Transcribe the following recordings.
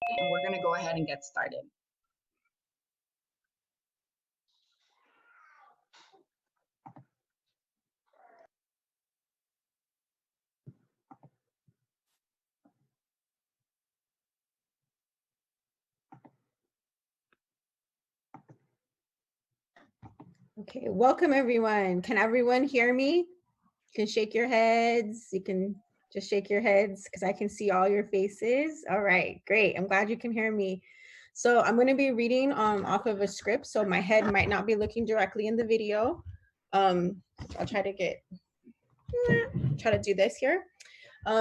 And we're going to go ahead and get started. Okay, welcome everyone. Can everyone hear me? You can shake your heads. You can just shake your heads because I can see all your faces. All right, great. I'm glad you can hear me. So I'm going to be reading off of a script, so my head might not be looking directly in the video. I'll try to do this here.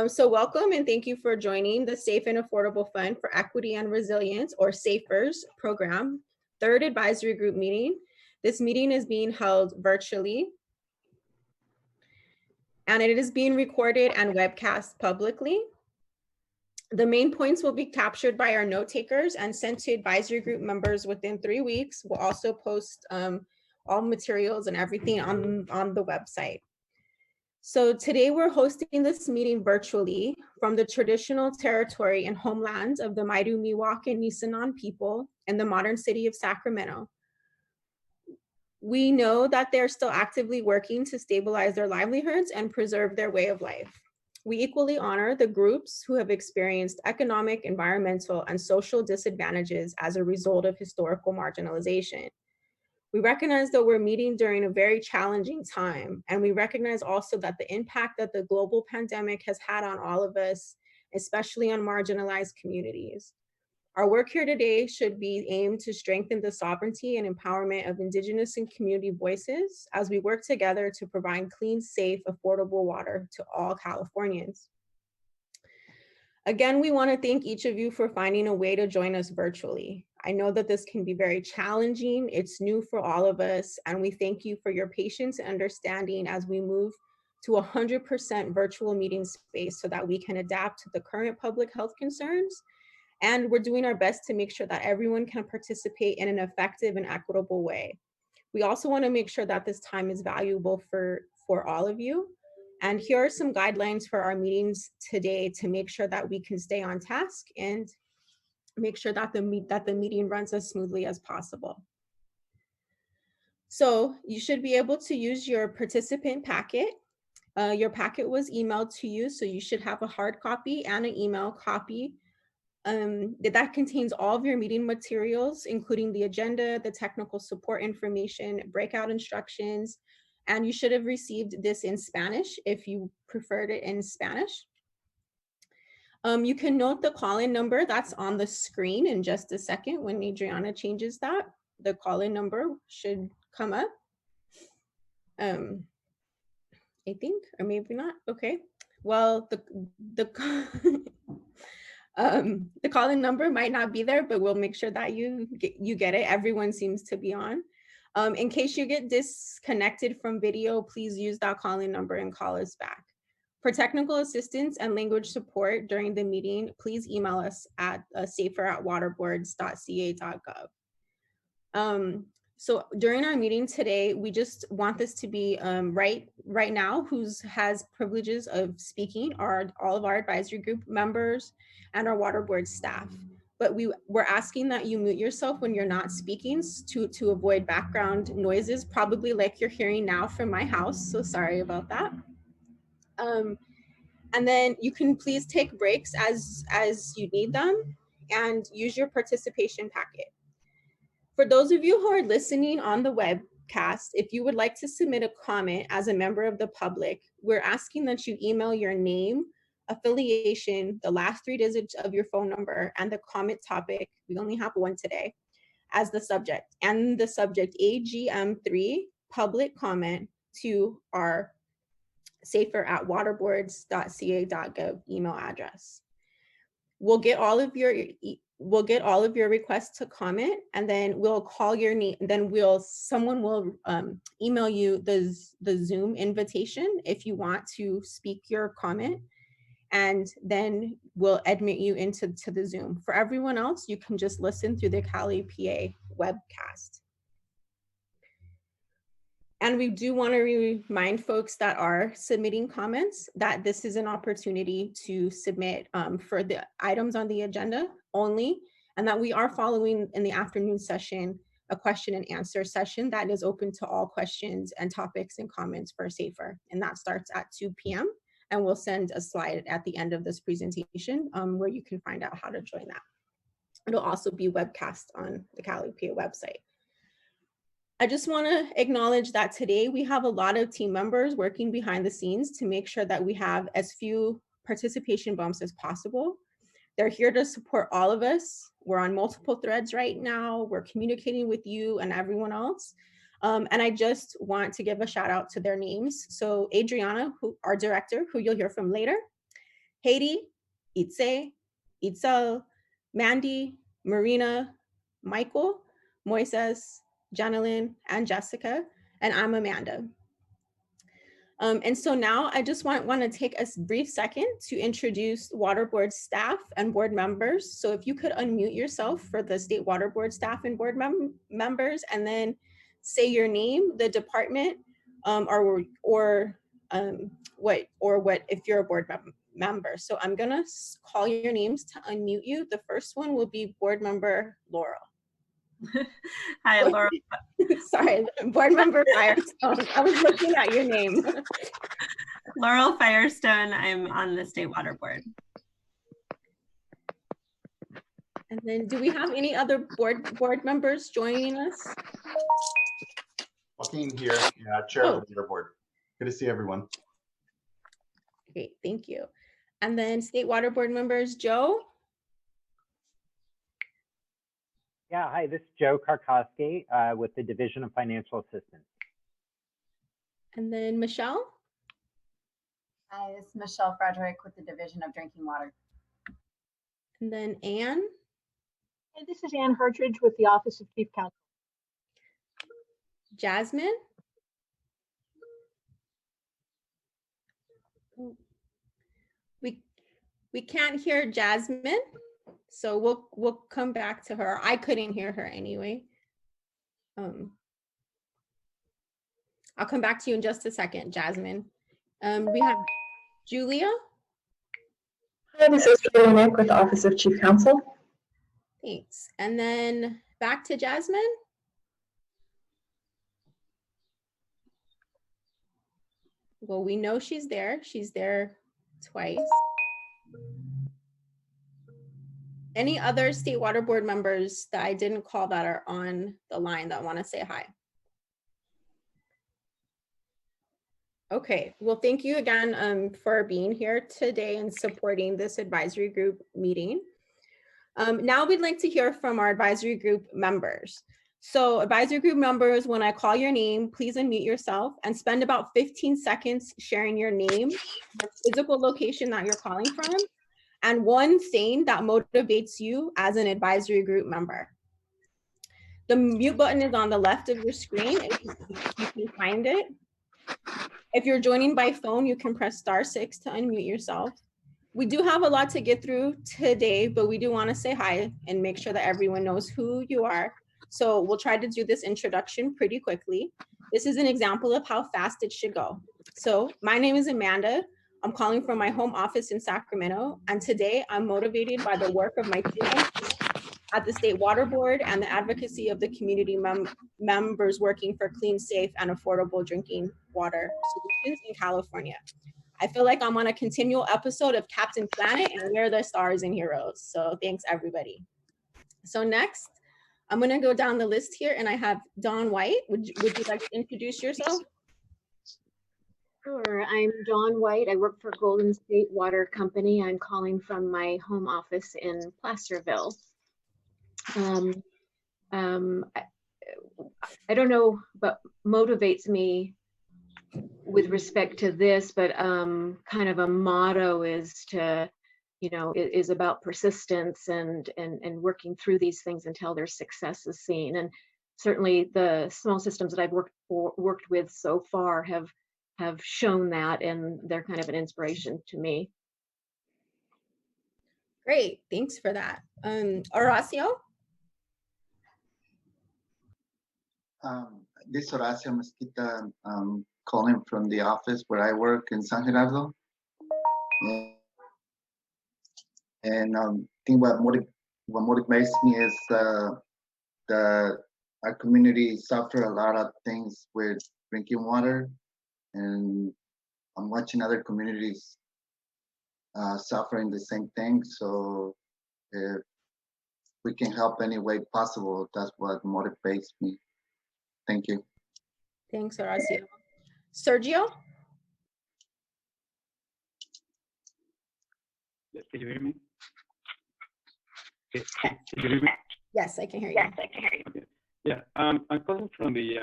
So welcome and thank you for joining the Safe and Affordable Fund for Equity and Resilience, or SAFERS program, third advisory group meeting. This meeting is being held virtually, and it is being recorded and webcast publicly. The main points will be captured by our note takers and sent to advisory group members within 3 weeks. We'll also post all materials and everything on the website. So today we're hosting this meeting virtually from the traditional territory and homelands of the Maidu, Miwok, and Nisenan people in the modern city of Sacramento. We know that they're still actively working to stabilize their livelihoods and preserve their way of life. We equally honor the groups who have experienced economic, environmental, and social disadvantages as a result of historical marginalization. We recognize that we're meeting during a very challenging time, and we recognize also that the impact that the global pandemic has had on all of us, especially on marginalized communities. Our work here today should be aimed to strengthen the sovereignty and empowerment of Indigenous and community voices as we work together to provide clean, safe, affordable water to all Californians. Again, we want to thank each of you for finding a way to join us virtually. I know that this can be very challenging. It's new for all of us, and we thank you for your patience and understanding as we move to 100% virtual meeting space so that we can adapt to the current public health concerns. And we're doing our best to make sure that everyone can participate in an effective and equitable way. We also want to make sure that this time is valuable for all of you. And here are some guidelines for our meetings today to make sure that we can stay on task and make sure that the meeting runs as smoothly as possible. So you should be able to use your participant packet. Your packet was emailed to you, so you should have a hard copy and an email copy that contains all of your meeting materials, including the agenda, the technical support information, breakout instructions, and you should have received this in Spanish if you preferred it in Spanish. You can note the call-in number that's on the screen in just a second when Adriana changes that. The call-in number should come up. I think, or maybe not. Okay. Well, the call-in number might not be there, but we'll make sure that you get it. Everyone seems to be on. In case you get disconnected from video, please use that call-in number and call us back. For technical assistance and language support during the meeting, please email us at safer@waterboards.ca.gov. So during our meeting today, we just want this to be right now, has privileges of speaking are all of our advisory group members and our water board staff. But we're asking that you mute yourself when you're not speaking to avoid background noises, probably like you're hearing now from my house. So sorry about that. And then you can please take breaks as you need them and use your participation packet. For those of you who are listening on the webcast, if you would like to submit a comment as a member of the public, we're asking that you email your name, affiliation, the last 3 digits of your phone number, and the comment topic, we only have one today, as the subject, and the subject AGM3 public comment to our safer@waterboards.ca.gov email address. We'll get all of your requests to comment, and then we'll call your name. Then someone will email you the Zoom invitation if you want to speak your comment, and then we'll admit you into the Zoom. For everyone else, you can just listen through the Cali PA webcast. And we do want to remind folks that are submitting comments that this is an opportunity to submit for the items on the agenda only, and that we are following in the afternoon session a question and answer session that is open to all questions and topics and comments for SAFER. And that starts at 2 p.m. And we'll send a slide at the end of this presentation where you can find out how to join that. It'll also be webcast on the CaliPA website. I just want to acknowledge that today we have a lot of team members working behind the scenes to make sure that we have as few participation bumps as possible. They're here to support all of us. We're on multiple threads right now. We're communicating with you and everyone else. And I just want to give a shout out to their names. So Adriana, our director, who you'll hear from later, Haiti, Itze, Itzel, Mandy, Marina, Michael, Moises, Janelyn, and Jessica, and I'm Amanda. And so now I just want to take a brief second to introduce Water Board staff and board members. So if you could unmute yourself for the State Water Board staff and board members, and then say your name, the department, or what if you're a board member. So I'm gonna call your names to unmute you. The first one will be board member Laurel. Hi, Laurel. Sorry, board member Firestone. I was looking at your name. Laurel Firestone. I'm on the State Water Board. And then do we have any other board members joining us? Joaquin here, Chair of the Water Board. Good to see everyone. Great, thank you. And then State Water Board members, Joe? Yeah, hi, this is Joe Karkowski with the Division of Financial Assistance. And then Michelle? Hi, this is Michelle Frederick with the Division of Drinking Water. And then Anne? Hey, this is Anne Hartridge with the Office of Chief Counsel. Jasmine? We can't hear Jasmine, so we'll come back to her. I couldn't hear her anyway. I'll come back to you in just a second, Jasmine. We have Julia. Hi, this is Julia Nick with the Office of Chief Counsel. Thanks. And then back to Jasmine. Well, we know she's there. She's there twice. Any other State Water Board members that I didn't call that are on the line that want to say hi? Okay, well, thank you again for being here today and supporting this advisory group meeting. Now we'd like to hear from our advisory group members. So advisory group members, when I call your name, please unmute yourself and spend about 15 seconds sharing your name, the physical location that you're calling from, and one thing that motivates you as an advisory group member. The mute button is on the left of your screen if you can find it. If you're joining by phone, you can press *6 to unmute yourself. We do have a lot to get through today, but we do want to say hi and make sure that everyone knows who you are. So we'll try to do this introduction pretty quickly. This is an example of how fast it should go. So my name is Amanda. I'm calling from my home office in Sacramento, and today I'm motivated by the work of my team at the State Water Board and the advocacy of the community members working for clean, safe, and affordable drinking water solutions in California. I feel like I'm on a continual episode of Captain Planet, and we're the stars and heroes. So thanks, everybody. So next, I'm gonna go down the list here, and I have Dawn White. Would you like to introduce yourself? Sure, I'm Dawn White. I work for Golden State Water Company. I'm calling from my home office in Placerville. I don't know what motivates me with respect to this, but kind of a motto is to, is about persistence and working through these things until their success is seen. And certainly the small systems that I've worked with so far have shown that, and they're kind of an inspiration to me. Great, thanks for that. Horacio? This is Horacio Mesquita, calling from the office where I work in San Gerardo. And I think what motivates me is that our community suffer a lot of things with drinking water, and I'm watching other communities suffering the same thing. So if we can help any way possible, that's what motivates me. Thank you. Thanks, Horacio. Sergio? Yes, can you hear me? Can you hear me? Yes, I can hear you. Okay. Yeah, I'm calling from the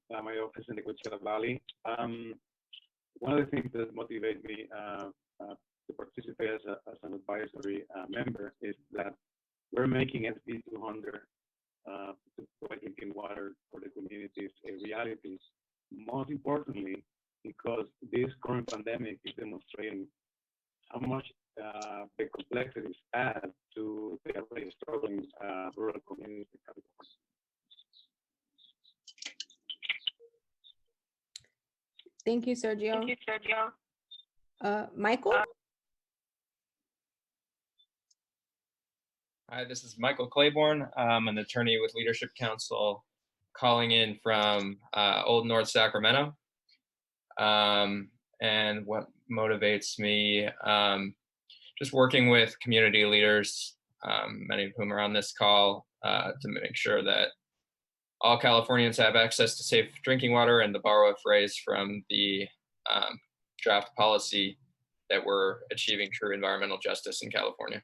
my office in the Coachella Valley. One of the things that motivate me to participate as an advisory member is that we're making SB 200 to provide drinking water for the communities a reality. Most importantly, because this current pandemic is demonstrating how much the complexities add to the already struggling rural communities in California. Thank you, Sergio. Michael? Hi, this is Michael Claiborne. I'm an attorney with Leadership Council calling in from Old North Sacramento. And what motivates me, just working with community leaders, many of whom are on this call, to make sure that all Californians have access to safe drinking water, and to borrow a phrase from the draft policy, that we're achieving true environmental justice in California.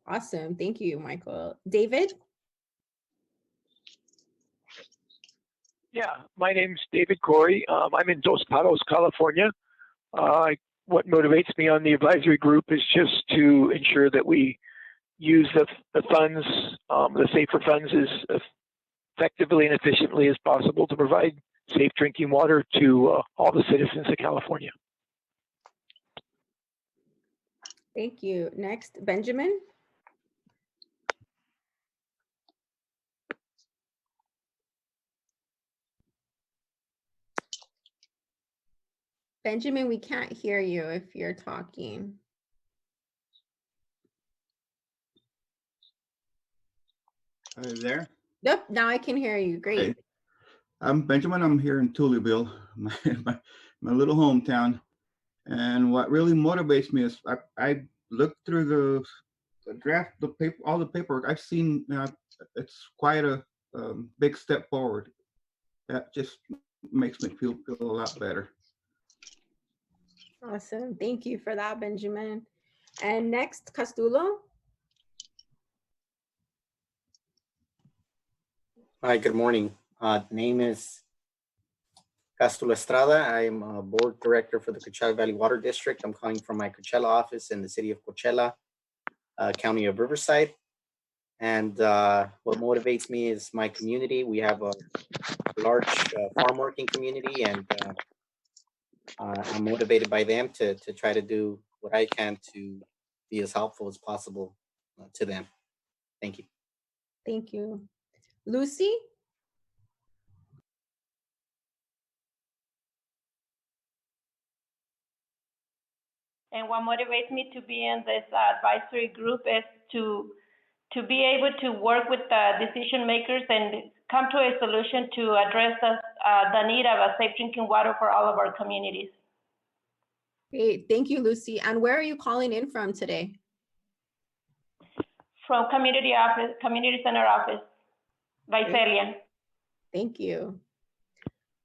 Awesome. Thank you, Michael. David? Yeah, my name's David Corey. I'm in Dos Palos, California. What motivates me on the advisory group is just to ensure that we use the funds, the safer funds, as effectively and efficiently as possible to provide safe drinking water to all the citizens of California. Thank you. Next, Benjamin? Benjamin, we can't hear you if you're talking. Are you there? Yep, now I can hear you. Great. Okay. I'm Benjamin. I'm here in Tullyville, my little hometown. And what really motivates me is I looked through the draft, the paper, all the paperwork. I've seen it's quite a big step forward. That just makes me feel a lot better. Awesome. Thank you for that, Benjamin. And next, Castulo. Hi, good morning. Name is Castulo Estrada. I'm a board director for the Coachella Valley Water District. I'm calling from my Coachella office in the city of Coachella, county of Riverside. And what motivates me is my community. We have a large farm working community, and I'm motivated by them to try to do what I can to be as helpful as possible to them. Thank you. Thank you. Lucy? And what motivates me to be in this advisory group is to be able to work with the decision makers and come to a solution to address the need of a safe drinking water for all of our communities. Great. Thank you, Lucy. And where are you calling in from today? From community center office, Visalia. Thank you.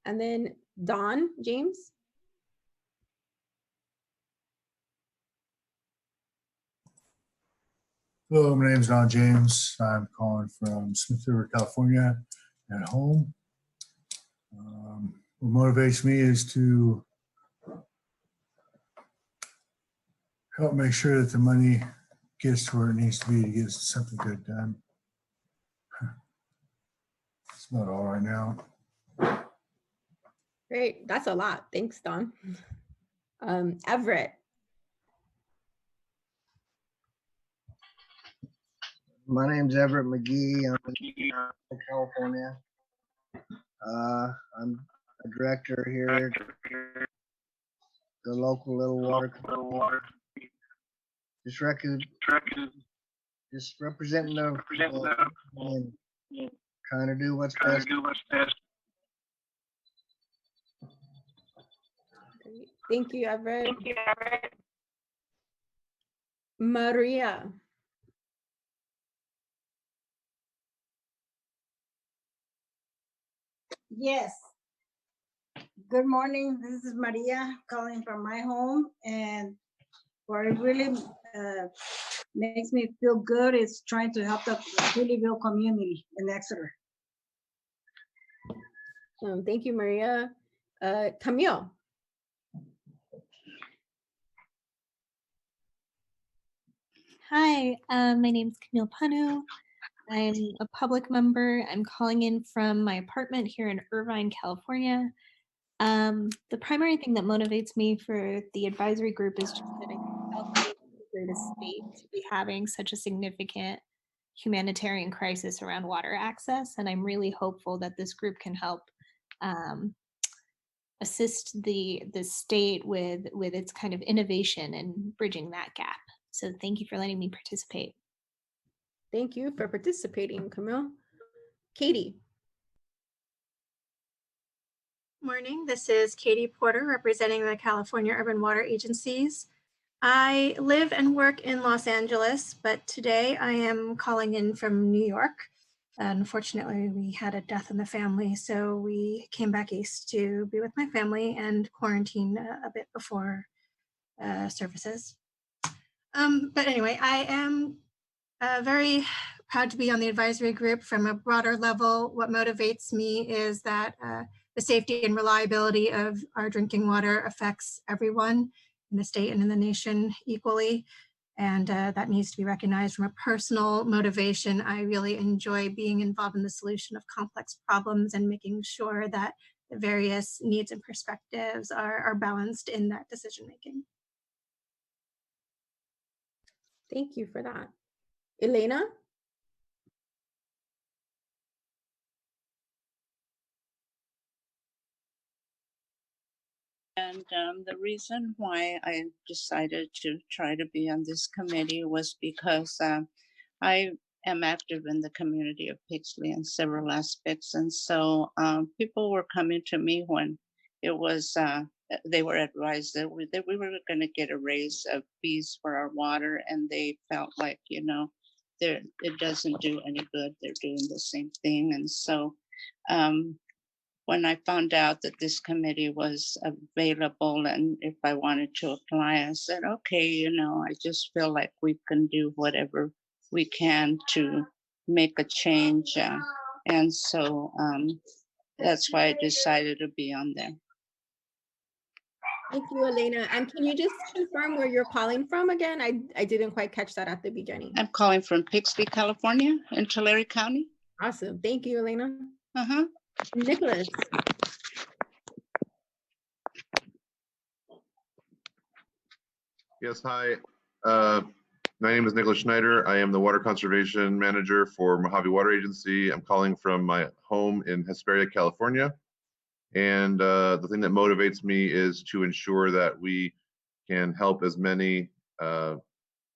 And then Don James. Hello, my name is Don James. I'm calling from Smith River, California at home. What motivates me is to help make sure that the money gets to where it needs to be to get something good done. That's about all right now. Great. That's a lot. Thanks, Don. Everett. My name's Everett McGee. I'm in California. I'm a director here, the local Little Water Company. Just representing the people and trying to do what's best. Thank you, Everett. Maria. Yes. Good morning. This is Maria calling from my home, and what it really makes me feel good is trying to help the Dooleyville community in Exeter. Thank you, Maria. Camille. Hi, my name's Camille Panu. I'm a public member. I'm calling in from my apartment here in Irvine, California. The primary thing that motivates me for the advisory group is just that I felt like the greatest state to be having such a significant humanitarian crisis around water access, and I'm really hopeful that this group can help assist the state with its kind of innovation and bridging that gap. So thank you for letting me participate. Thank you for participating, Camille. Katie. Morning, this is Katie Porter representing the California Urban Water Agencies. I live and work in Los Angeles, but today I am calling in from New York. Unfortunately, we had a death in the family, so we came back east to be with my family and quarantine a bit before services. But anyway, I am very proud to be on the advisory group. From a broader level, what motivates me is that the safety and reliability of our drinking water affects everyone in the state and in the nation equally. And that needs to be recognized. From a personal motivation, I really enjoy being involved in the solution of complex problems and making sure that the various needs and perspectives are balanced in that decision making. Thank you for that. Elena? And the reason why I decided to try to be on this committee was because I am active in the community of Pixley in several aspects. And so people were coming to me when it was, they were advised that we were going to get a raise of fees for our water. And they felt like, you know, it doesn't do any good. They're doing the same thing. And so when I found out that this committee was available and if I wanted to apply, I said, okay, you know, I just feel like we can do whatever we can to make a change. And so that's why I decided to be on there. Thank you, Elena. And can you just confirm where you're calling from again? I didn't quite catch that at the beginning. I'm calling from Pixley, California in Tulare County. Awesome. Thank you, Elena. Uh-huh. Nicholas. Yes, hi. My name is Nicholas Schneider. I am the Water Conservation Manager for Mojave Water Agency. I'm calling from my home in Hesperia, California. And the thing that motivates me is to ensure that we can help as many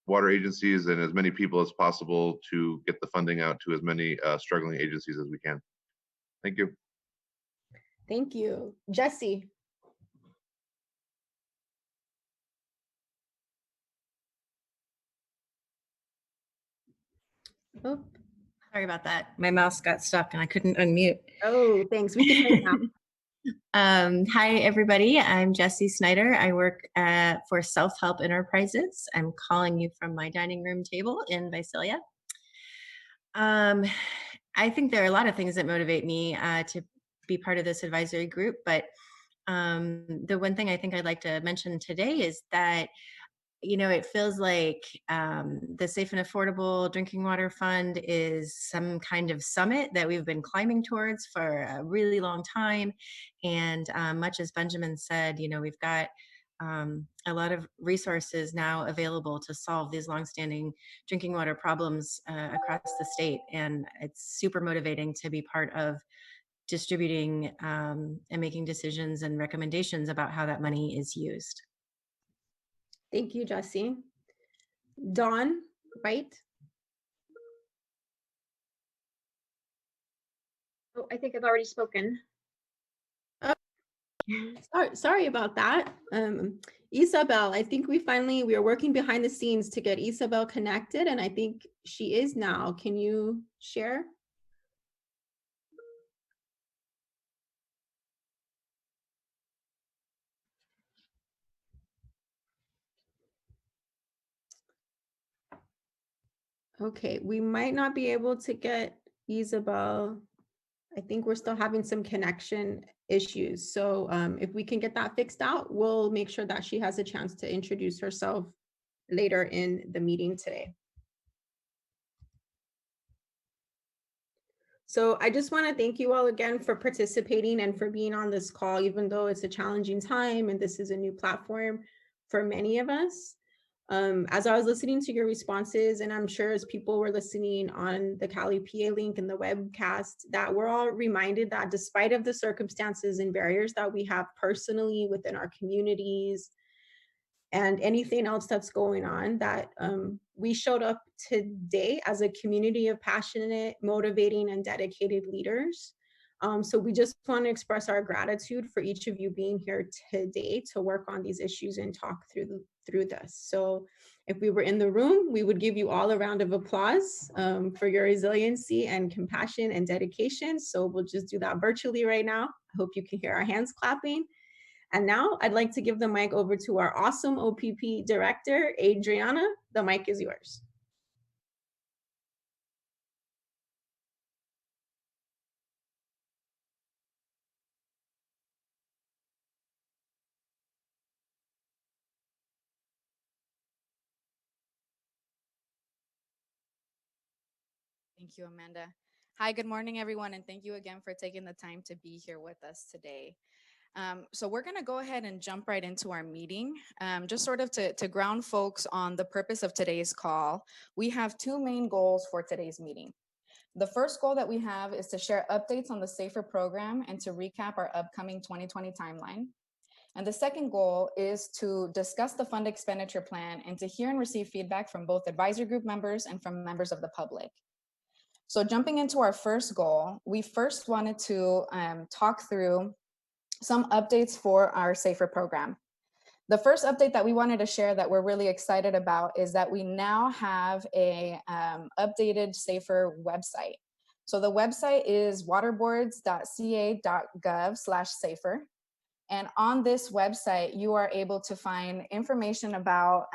water agencies and as many people as possible to get the funding out to as many struggling agencies as we can. Thank you. Thank you. Jesse. Oh, sorry about that. My mouse got stuck and I couldn't unmute. Oh, thanks. We can hear you now. Hi, everybody. I'm Jessie Snyder. I work for Self-Help Enterprises. I'm calling you from my dining room table in Visalia. I think there are a lot of things that motivate me to be part of this advisory group, but the one thing I think I'd like to mention today is that, you know, it feels like the Safe and Affordable Drinking Water Fund is some kind of summit that we've been climbing towards for a really long time. And much as Benjamin said, you know, we've got a lot of resources now available to solve these longstanding drinking water problems across the state. And it's super motivating to be part of distributing and making decisions and recommendations about how that money is used. Thank you, Jessie. Dawn, right? Oh, I think I've already spoken. Sorry about that. Isabel, I think we are working behind the scenes to get Isabel connected, and I think she is now. Can you share? Okay, we might not be able to get Isabel. I think we're still having some connection issues. So if we can get that fixed out, we'll make sure that she has a chance to introduce herself later in the meeting today. So I just want to thank you all again for participating and for being on this call, even though it's a challenging time and this is a new platform for many of us. As I was listening to your responses, and I'm sure as people were listening on the Cali PA link and the webcast, that we're all reminded that despite of the circumstances and barriers that we have personally within our communities and anything else that's going on, that we showed up today as a community of passionate, motivating, and dedicated leaders. So we just want to express our gratitude for each of you being here today to work on these issues and talk through this. So if we were in the room, we would give you all a round of applause for your resiliency and compassion and dedication. So we'll just do that virtually right now. I hope you can hear our hands clapping. And now I'd like to give the mic over to our awesome OPP director, Adriana. The mic is yours. Thank you, Amanda. Hi, good morning, everyone, and thank you again for taking the time to be here with us today. So we're going to go ahead and jump right into our meeting. Just sort of to ground folks on the purpose of today's call, we have two main goals for today's meeting. The first goal that we have is to share updates on the SAFER program and to recap our upcoming 2020 timeline. And the second goal is to discuss the Fund Expenditure Plan and to hear and receive feedback from both advisory group members and from members of the public. So jumping into our first goal, we first wanted to talk through some updates for our SAFER program. The first update that we wanted to share that we're really excited about is that we now have a updated SAFER website. So the website is waterboards.ca.gov/SAFER. And on this website, you are able to find information about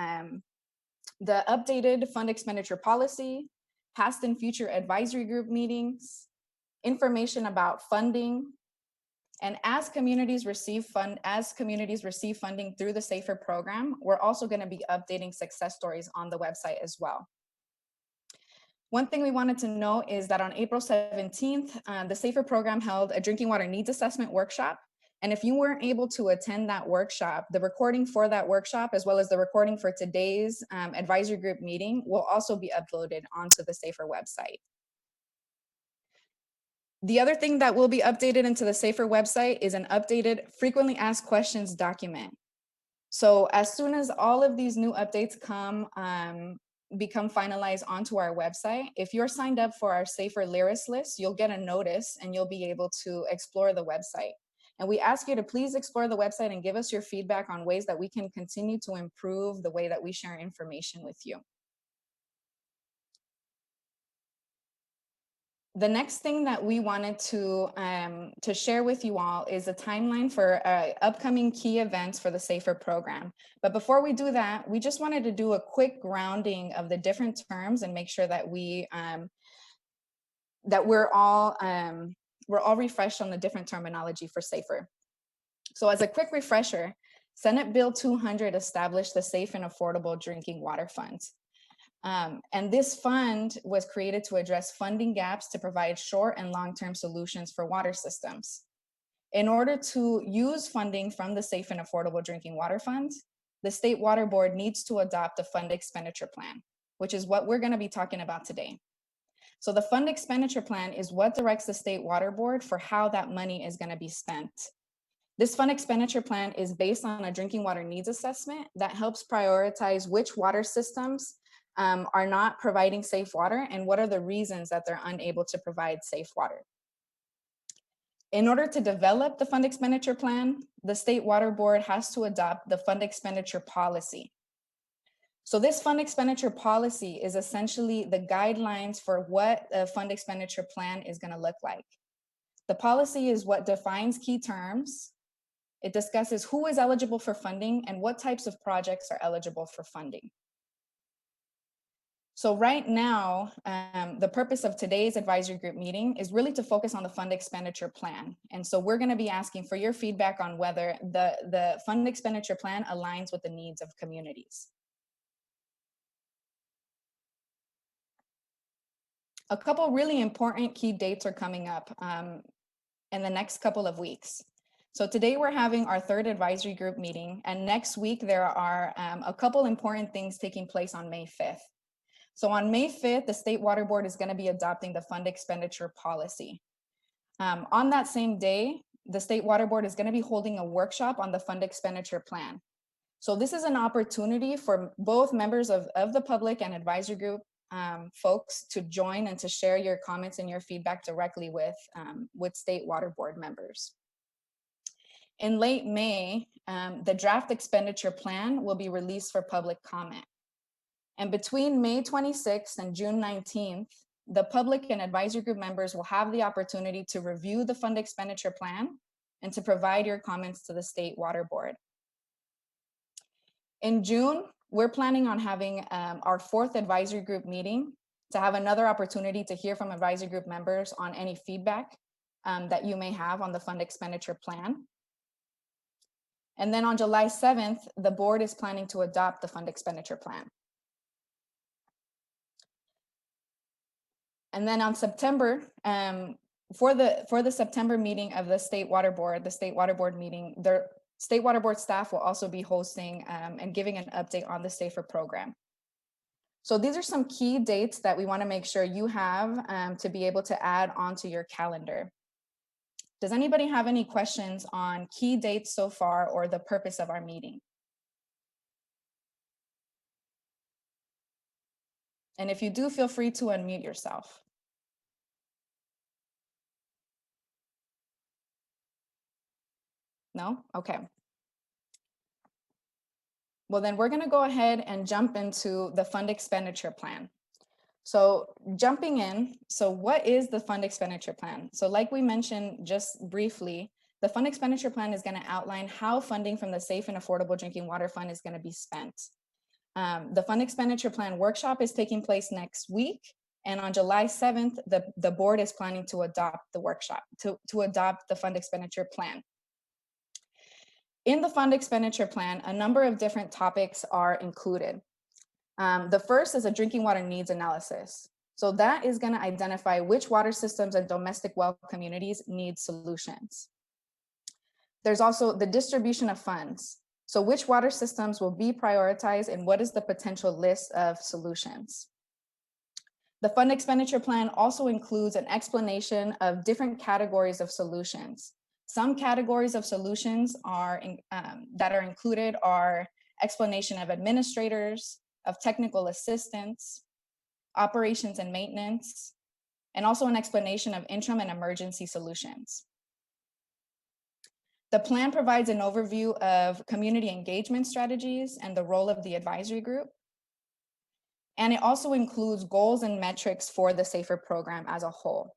the updated fund expenditure policy, past and future advisory group meetings, information about funding, and as communities receive funding through the SAFER program, we're also going to be updating success stories on the website as well. One thing we wanted to know is that on April 17th, the SAFER program held a drinking water needs assessment workshop. And if you weren't able to attend that workshop, the recording for that workshop, as well as the recording for today's advisory group meeting, will also be uploaded onto the SAFER website. The other thing that will be updated into the SAFER website is an updated frequently asked questions document. So as soon as all of these new updates become finalized onto our website, if you're signed up for our SAFER Lyris list, you'll get a notice and you'll be able to explore the website. And we ask you to please explore the website and give us your feedback on ways that we can continue to improve the way that we share information with you. The next thing that we wanted to share with you all is a timeline for upcoming key events for the SAFER program. But before we do that, we just wanted to do a quick grounding of the different terms and make sure that we're all refreshed on the different terminology for SAFER. So as a quick refresher, Senate Bill 200 established the Safe and Affordable Drinking Water Fund. And this fund was created to address funding gaps to provide short and long-term solutions for water systems. In order to use funding from the Safe and Affordable Drinking Water Fund, the State Water Board needs to adopt a Fund Expenditure Plan, which is what we're going to be talking about today. So the fund expenditure plan is what directs the State Water Board for how that money is going to be spent. This fund expenditure plan is based on a drinking water needs assessment that helps prioritize which water systems are not providing safe water and what are the reasons that they're unable to provide safe water. In order to develop the fund expenditure plan, the State Water Board has to adopt the fund expenditure policy. So this fund expenditure policy is essentially the guidelines for what a fund expenditure plan is going to look like. The policy is what defines key terms. It discusses who is eligible for funding and what types of projects are eligible for funding. So right now, the purpose of today's advisory group meeting is really to focus on the fund expenditure plan. And so we're going to be asking for your feedback on whether the fund expenditure plan aligns with the needs of communities. A couple really important key dates are coming up in the next couple of weeks. So today we're having our third advisory group meeting, and next week there are a couple important things taking place on May 5th. So on May 5th, the State Water Board is going to be adopting the fund expenditure policy. On that same day, the State Water Board is going to be holding a workshop on the fund expenditure plan. So this is an opportunity for both members of the public and advisory group folks to join and to share your comments and your feedback directly with State Water Board members. In late May, the draft expenditure plan will be released for public comment. And between May 26th and June 19th, the public and advisory group members will have the opportunity to review the fund expenditure plan and to provide your comments to the State Water Board. In June, we're planning on having our fourth advisory group meeting to have another opportunity to hear from advisory group members on any feedback that you may have on the fund expenditure plan. And then on July 7th, the board is planning to adopt the fund expenditure plan. And then on September, for the September meeting of the State Water Board meeting, the State Water Board staff will also be hosting and giving an update on the SAFER program. So these are some key dates that we want to make sure you have to be able to add onto your calendar. Does anybody have any questions on key dates so far or the purpose of our meeting? And if you do, feel free to unmute yourself. No? Okay. Well, then we're going to go ahead and jump into the fund expenditure plan. So jumping in, so what is the fund expenditure plan? So like we mentioned just briefly, the fund expenditure plan is going to outline how funding from the Safe and Affordable Drinking Water Fund is going to be spent. The fund expenditure plan workshop is taking place next week. And on July 7th, the board is planning to adopt the workshop, to adopt the fund expenditure plan. In the fund expenditure plan, a number of different topics are included. The first is a drinking water needs analysis. So that is going to identify which water systems and domestic well communities need solutions. There's also the distribution of funds. So which water systems will be prioritized and what is the potential list of solutions? The fund expenditure plan also includes an explanation of different categories of solutions. Some categories of solutions that are included are explanation of administrators, of technical assistance, operations and maintenance, and also an explanation of interim and emergency solutions. The plan provides an overview of community engagement strategies and the role of the advisory group. And it also includes goals and metrics for the SAFER program as a whole.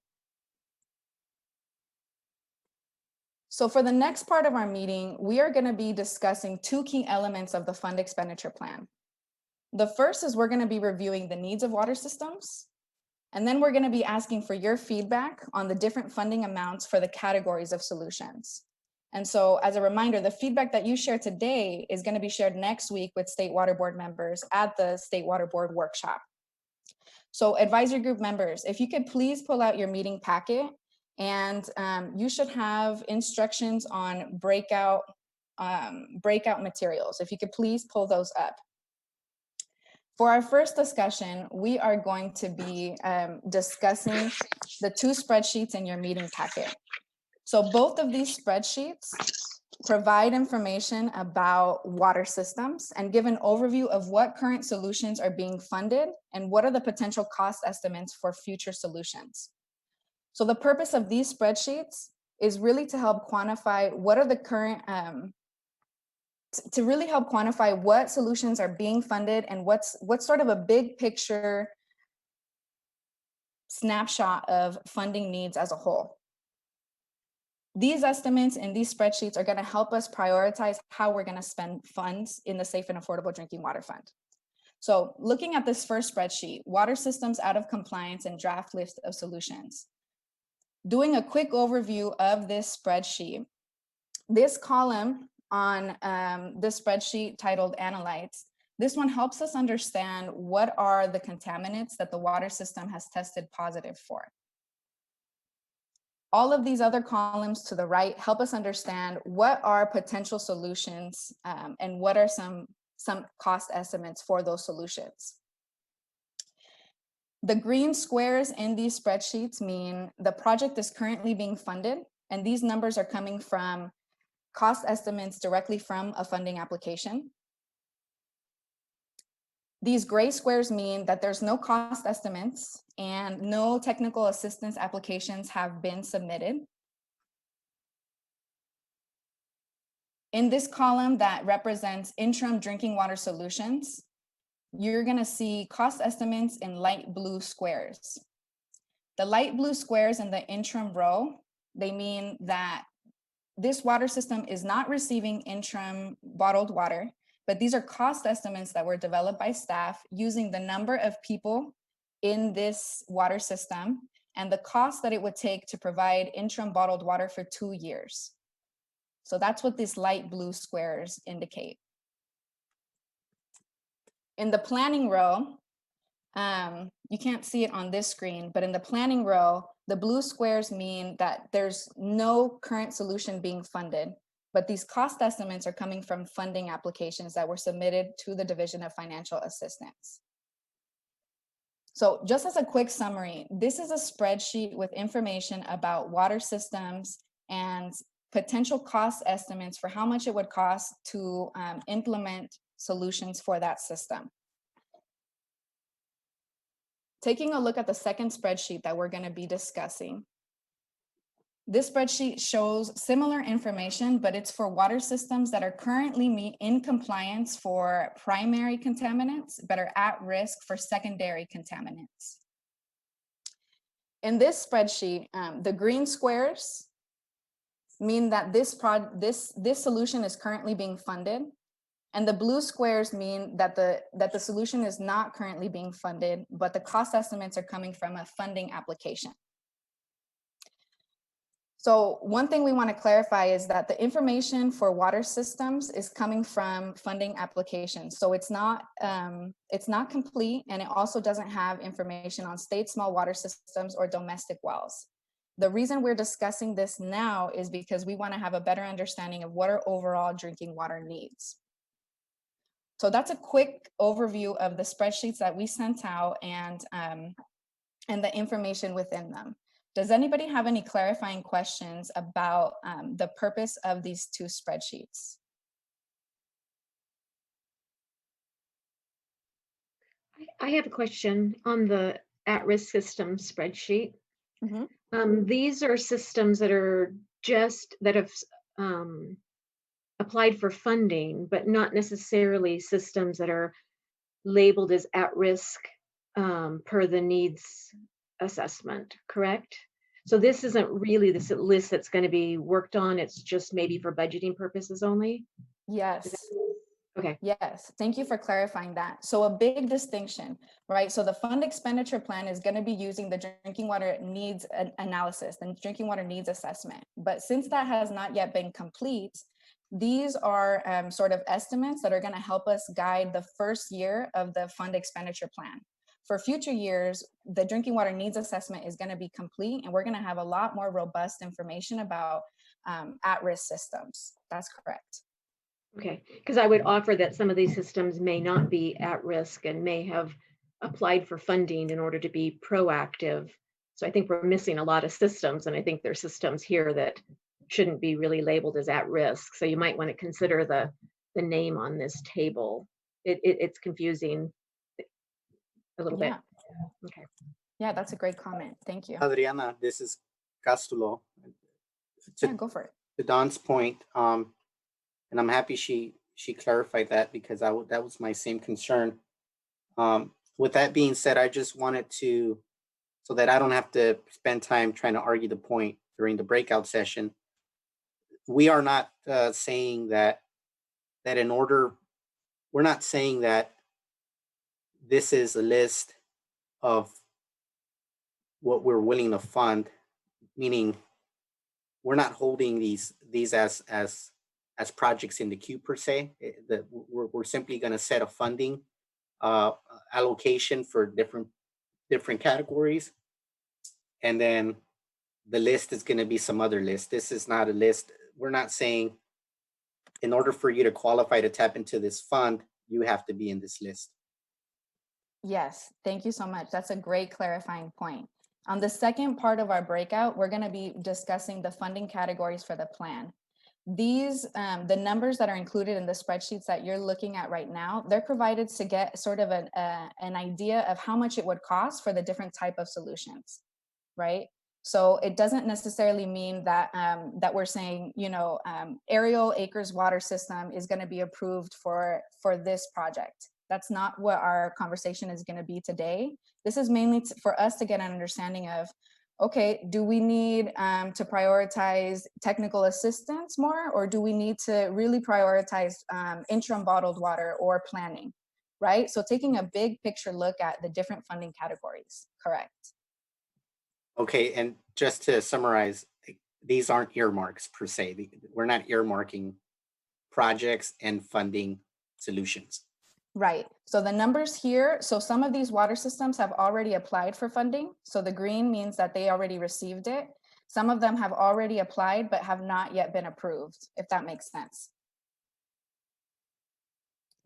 So for the next part of our meeting, we are going to be discussing two key elements of the fund expenditure plan. The first is we're going to be reviewing the needs of water systems. And then we're going to be asking for your feedback on the different funding amounts for the categories of solutions. And so as a reminder, the feedback that you share today is going to be shared next week with State Water Board members at the State Water Board workshop. So advisory group members, if you could please pull out your meeting packet, and you should have instructions on breakout materials. If you could please pull those up. For our first discussion, we are going to be discussing the two spreadsheets in your meeting packet. So both of these spreadsheets provide information about water systems and give an overview of what current solutions are being funded and what are the potential cost estimates for future solutions. So the purpose of these spreadsheets is really to help quantify what are the current, to really help quantify what solutions are being funded and what's sort of a big picture snapshot of funding needs as a whole. These estimates and these spreadsheets are going to help us prioritize how we're going to spend funds in the Safe and Affordable Drinking Water Fund. So looking at this first spreadsheet, water systems out of compliance and draft list of solutions. Doing a quick overview of this spreadsheet, this column on this spreadsheet titled Analytes, this one helps us understand what are the contaminants that the water system has tested positive for. All of these other columns to the right help us understand what are potential solutions and what are some cost estimates for those solutions. The green squares in these spreadsheets mean the project is currently being funded, and these numbers are coming from cost estimates directly from a funding application. These gray squares mean that there's no cost estimates and no technical assistance applications have been submitted. In this column that represents interim drinking water solutions, you're going to see cost estimates in light blue squares. The light blue squares in the interim row, they mean that this water system is not receiving interim bottled water, but these are cost estimates that were developed by staff using the number of people in this water system and the cost that it would take to provide interim bottled water for 2 years. So that's what these light blue squares indicate. In the planning row, you can't see it on this screen, but in the planning row, the blue squares mean that there's no current solution being funded, but these cost estimates are coming from funding applications that were submitted to the Division of Financial Assistance. So just as a quick summary, this is a spreadsheet with information about water systems and potential cost estimates for how much it would cost to implement solutions for that system. Taking a look at the second spreadsheet that we're going to be discussing. This spreadsheet shows similar information, but it's for water systems that are currently in compliance for primary contaminants, but are at risk for secondary contaminants. In this spreadsheet, the green squares mean that this solution is currently being funded. And the blue squares mean that the solution is not currently being funded, but the cost estimates are coming from a funding application. So one thing we want to clarify is that the information for water systems is coming from funding applications. So it's not complete, and it also doesn't have information on state small water systems or domestic wells. The reason we're discussing this now is because we want to have a better understanding of what our overall drinking water needs. So that's a quick overview of the spreadsheets that we sent out and the information within them. Does anybody have any clarifying questions about the purpose of these two spreadsheets? I have a question on the at-risk system spreadsheet. Mm-hmm. These are systems that are that have applied for funding, but not necessarily systems that are labeled as at risk per the needs assessment, correct? So this isn't really this list that's going to be worked on. It's just maybe for budgeting purposes only? Yes. Okay. Yes, thank you for clarifying that. So a big distinction, right? So the Fund Expenditure Plan is going to be using the drinking water needs analysis, the drinking water needs assessment. But since that has not yet been complete, these are sort of estimates that are going to help us guide the first year of the Fund Expenditure Plan. For future years, the drinking water needs assessment is going to be complete, and we're going to have a lot more robust information about at-risk systems. That's correct. Okay, because I would offer that some of these systems may not be at risk and may have applied for funding in order to be proactive. So I think we're missing a lot of systems, and I think there's systems here that shouldn't be really labeled as at risk. So you might want to consider the name on this table. It's confusing a little bit. Yeah. Okay. Yeah, that's a great comment. Thank you. Adriana, this is Castulo. Yeah, go for it. To Don's point, and I'm happy she clarified that, because that was my same concern. With that being said, I just wanted to, so that I don't have to spend time trying to argue the point during the breakout session. We are not saying that in order, we're not saying that this is a list of what we're willing to fund, meaning we're not holding these as projects in the queue per se. We're simply going to set a funding allocation for different categories, and then the list is going to be some other list. This is not a list. We're not saying in order for you to qualify to tap into this fund, you have to be in this list. Yes, thank you so much. That's a great clarifying point. On the second part of our breakout, we're going to be discussing the funding categories for the plan. These, the numbers that are included in the spreadsheets that you're looking at right now, they're provided to get sort of an idea of how much it would cost for the different type of solutions, right? So it doesn't necessarily mean that that we're saying, you know, Ariel Acres water system is going to be approved for this project. That's not what our conversation is going to be today. This is mainly for us to get an understanding of, okay, do we need to prioritize technical assistance more, or do we need to really prioritize interim bottled water or planning, right? So taking a big picture look at the different funding categories, correct. Okay, and just to summarize, these aren't earmarks per se. We're not earmarking projects and funding solutions. Right. So the numbers here, so some of these water systems have already applied for funding. So the green means that they already received it. Some of them have already applied, but have not yet been approved, if that makes sense.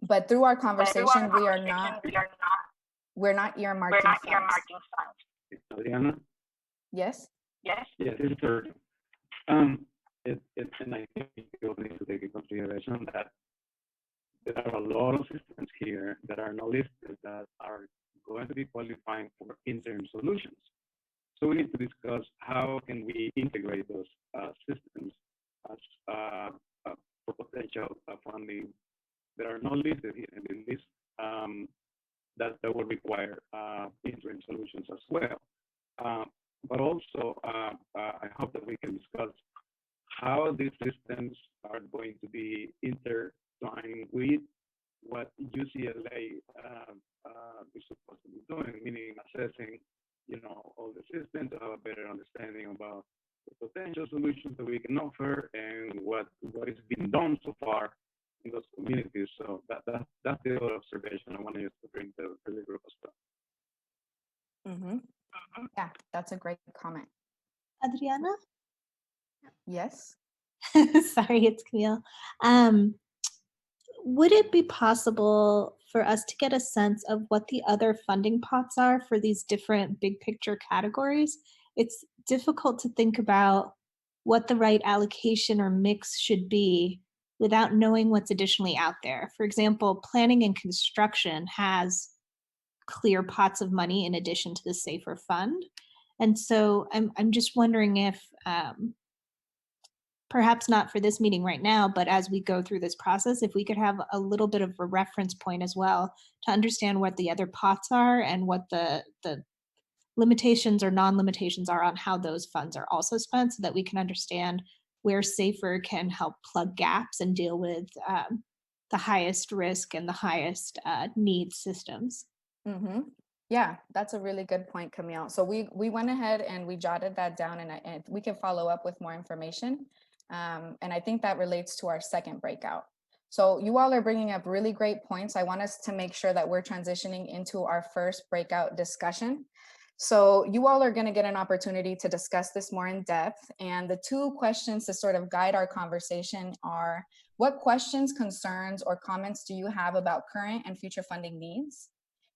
But through our conversation, we're not earmarking funds. Adriana? Yes? Yes, it's true. And I think you need to take into consideration that there are a lot of systems here that are not listed that are going to be qualifying for interim solutions. So we need to discuss how can we integrate those systems as for potential funding that are not listed here in the list that will require interim solutions as well. But also, I hope that we can discuss how these systems are going to be intertwined with what UCLA is supposed to be doing, meaning assessing, you know, all the systems to have a better understanding about the potential solutions that we can offer and what is being done so far in those communities. So that's the other observation I wanted to bring to the group as well. Mm-hmm. Yeah, that's a great comment. Adriana? Yes. Sorry, it's Camille. Would it be possible for us to get a sense of what the other funding pots are for these different big picture categories? It's difficult to think about what the right allocation or mix should be without knowing what's additionally out there. For example, planning and construction has clear pots of money in addition to the SAFER fund. And so I'm just wondering if perhaps not for this meeting right now, but as we go through this process, if we could have a little bit of a reference point as well to understand what the other pots are and what the limitations or non-limitations are on how those funds are also spent, so that we can understand where SAFER can help plug gaps and deal with the highest risk and the highest need systems. Mm-hmm. Yeah, that's a really good point, Camille. So we went ahead and we jotted that down, and we can follow up with more information. And I think that relates to our second breakout. So you all are bringing up really great points. I want us to make sure that we're transitioning into our first breakout discussion. So you all are going to get an opportunity to discuss this more in depth. And the two questions to sort of guide our conversation are, What questions, concerns, or comments do you have about current and future funding needs?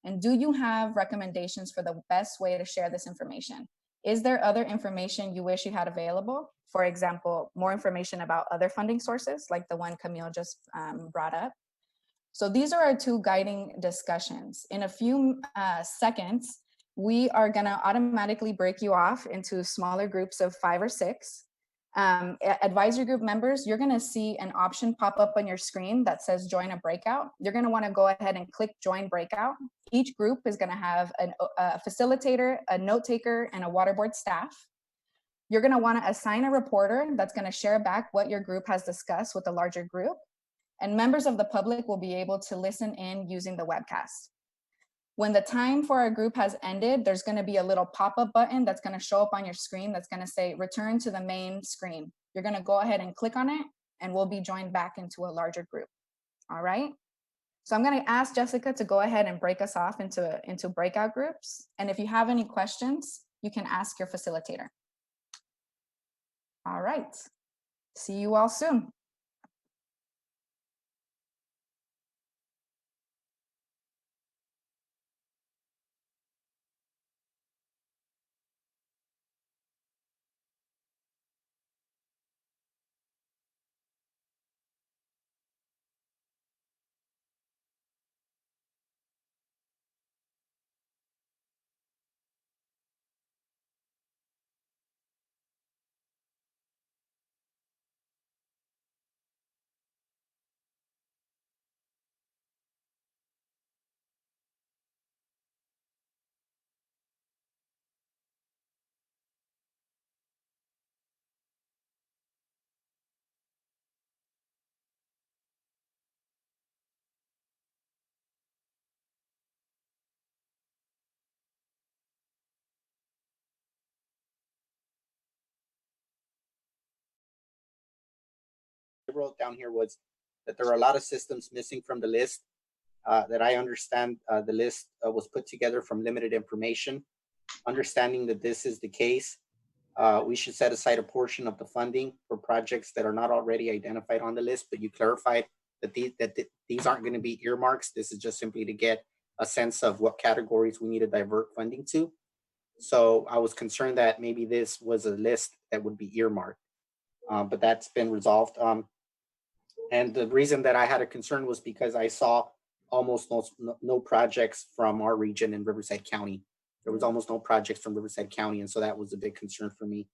And do you have recommendations for the best way to share this information? Is there other information you wish you had available? For example, more information about other funding sources, like the one Camille just brought up. So these are our two guiding discussions. In a few seconds, we are gonna automatically break you off into smaller groups of 5 or 6. Advisory group members, you're gonna see an option pop up on your screen that says join a breakout. You're gonna wanna go ahead and click join breakout. Each group is gonna have a facilitator, a note taker, and a water board staff. You're gonna wanna assign a reporter that's gonna share back what your group has discussed with the larger group. And members of the public will be able to listen in using the webcast. When the time for our group has ended, there's gonna be a little pop-up button that's gonna show up on your screen that's gonna say, return to the main screen. You're gonna go ahead and click on it and we'll be joined back into a larger group, all right? So I'm gonna ask Jessica to go ahead and break us off into breakout groups. And if you have any questions, you can ask your facilitator. All right, see you all soon. I wrote down here was that there are a lot of systems missing from the list. That I understand the list was put together from limited information. Understanding that this is the case, we should set aside a portion of the funding for projects that are not already identified on the list, but you clarified that these aren't going to be earmarks. This is just simply to get a sense of what categories we need to divert funding to. So I was concerned that maybe this was a list that would be earmarked, but that's been resolved. And the reason that I had a concern was because I saw almost no projects from our region in Riverside County. There was almost no projects from Riverside County, and so that was a big concern for me.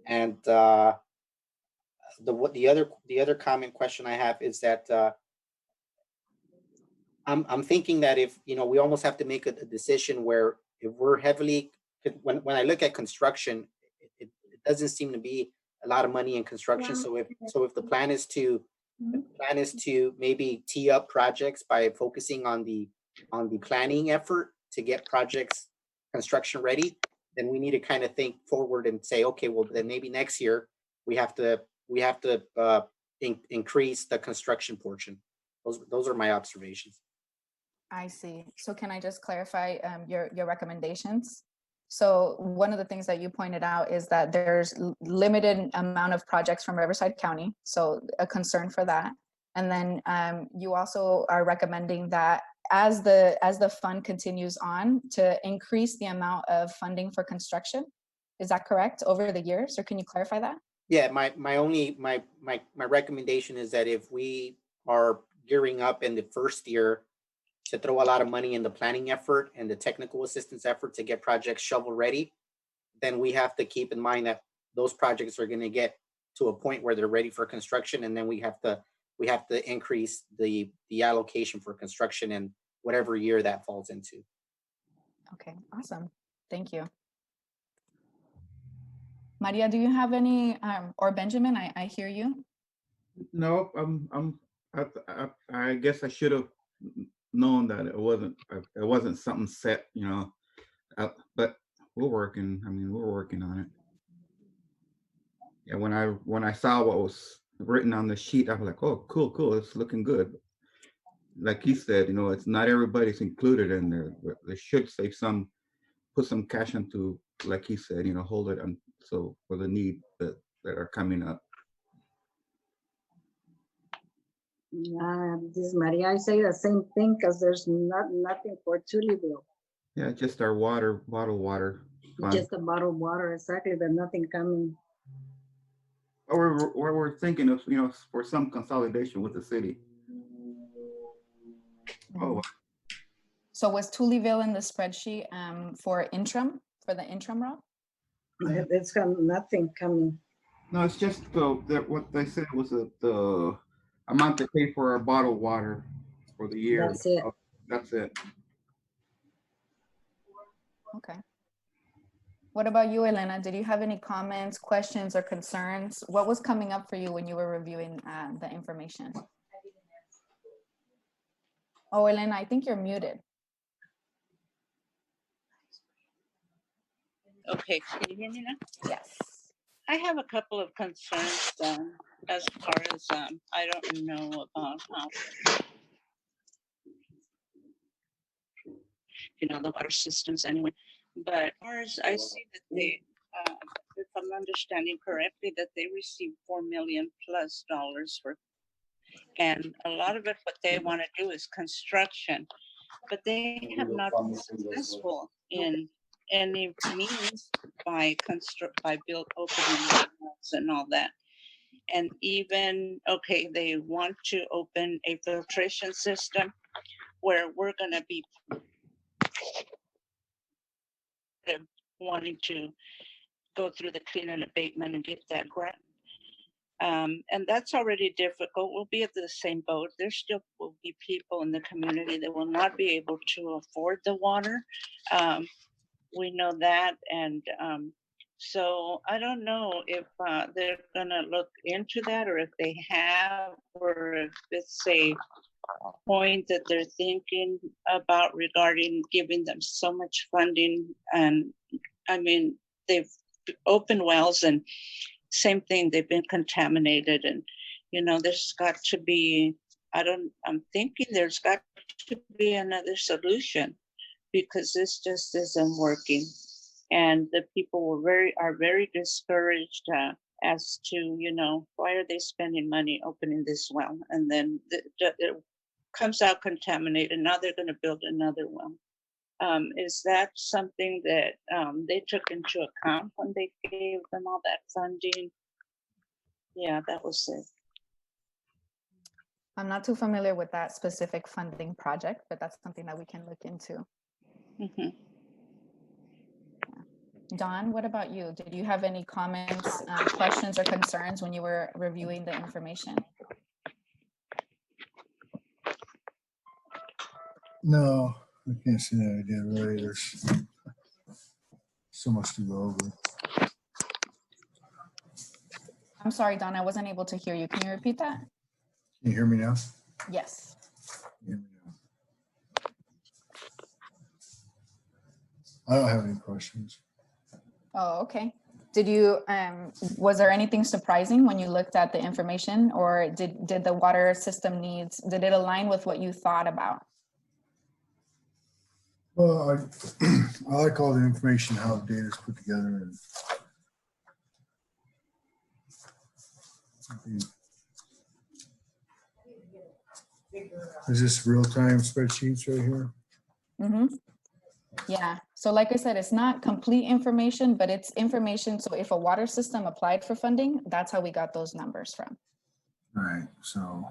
And the other comment question I have is that I'm thinking that if we almost have to make a decision where if we're heavily when I look at construction, it doesn't seem to be a lot of money in construction. So if the plan is to maybe tee up projects by focusing on the planning effort to get projects construction ready, then we need to kind of think forward and say, okay, well then maybe next year we have to increase the construction portion. Those are my observations. I see. So can I just clarify your recommendations? So one of the things that you pointed out is that there's limited amount of projects from Riverside County, so a concern for that. And then you also are recommending that as the fund continues on to increase the amount of funding for construction. Is that correct over the years, or can you clarify that? Yeah, my recommendation is that if we are gearing up in the first year to throw a lot of money in the planning effort and the technical assistance effort to get projects shovel ready, then we have to keep in mind that those projects are going to get to a point where they're ready for construction, and then we have to increase the allocation for construction in whatever year that falls into. Okay, awesome. Thank you. Maria, do you have any, or Benjamin, I hear you. No, I guess I should have known that it wasn't something set, but we're working. I mean, we're working on it. Yeah, when I saw what was written on the sheet, I was like, oh, cool, it's looking good. Like he said, it's not everybody's included in there. But they should save some, put some cash into, like he said, hold it on so for the need that are coming up. This is Maria. I say the same thing because there's nothing for Tullyville. Yeah, just our water, bottled water fund. Just a bottled water, exactly, but nothing coming. Or we're thinking of, for some consolidation with the city. Oh, So was Tullyville in the spreadsheet for the interim route? It's got nothing coming. no, it's just what they said was the amount they pay for our bottled water for the year. That's it. That's it. Okay. What about you, Elena? Did you have any comments, questions, or concerns? What was coming up for you when you were reviewing the information? Oh, Elena, I think you're muted. Okay, can you hear me now? Yes. I have a couple of concerns as far as I don't know about how, the water systems anyway. But as far as I see that they, if I'm understanding correctly, that they received $4 million plus for, and a lot of it, what they want to do is construction, but they have not been successful in any means by opening wells and all that. And even, okay, they want to open a filtration system where we're going to be wanting to go through the clean and abatement and get that grant. And that's already difficult. We'll be at the same boat. There still will be people in the community that will not be able to afford the water. We know that. And so I don't know if they're going to look into that, or if they have, or if it's a point that they're thinking about regarding giving them so much funding. And I mean, they've opened wells and same thing, they've been contaminated. And, there's got to be, I'm thinking there's got to be another solution, because this just isn't working. And the people are very discouraged as to, why are they spending money opening this well? And then it comes out contaminated. Now they're going to build another well. Is that something that they took into account when they gave them all that funding? Yeah, that was it. I'm not too familiar with that specific funding project, but that's something that we can look into. Mm-hmm. Don, what about you? Did you have any comments, questions, or concerns when you were reviewing the information? No, I can't see that idea really. There's so much to go over. I'm sorry, Don, I wasn't able to hear you. Can you repeat that? Can you hear me now? Yes. Hear me now. I don't have any questions. Oh, okay. Did you, was there anything surprising when you looked at the information, or did the water system needs, did it align with what you thought about? Well, I like all the information, how the data is put together. Is this real-time spreadsheets right here? Mm-hmm. Yeah, so like I said, it's not complete information, but it's information. So if a water system applied for funding, that's how we got those numbers from. All right, so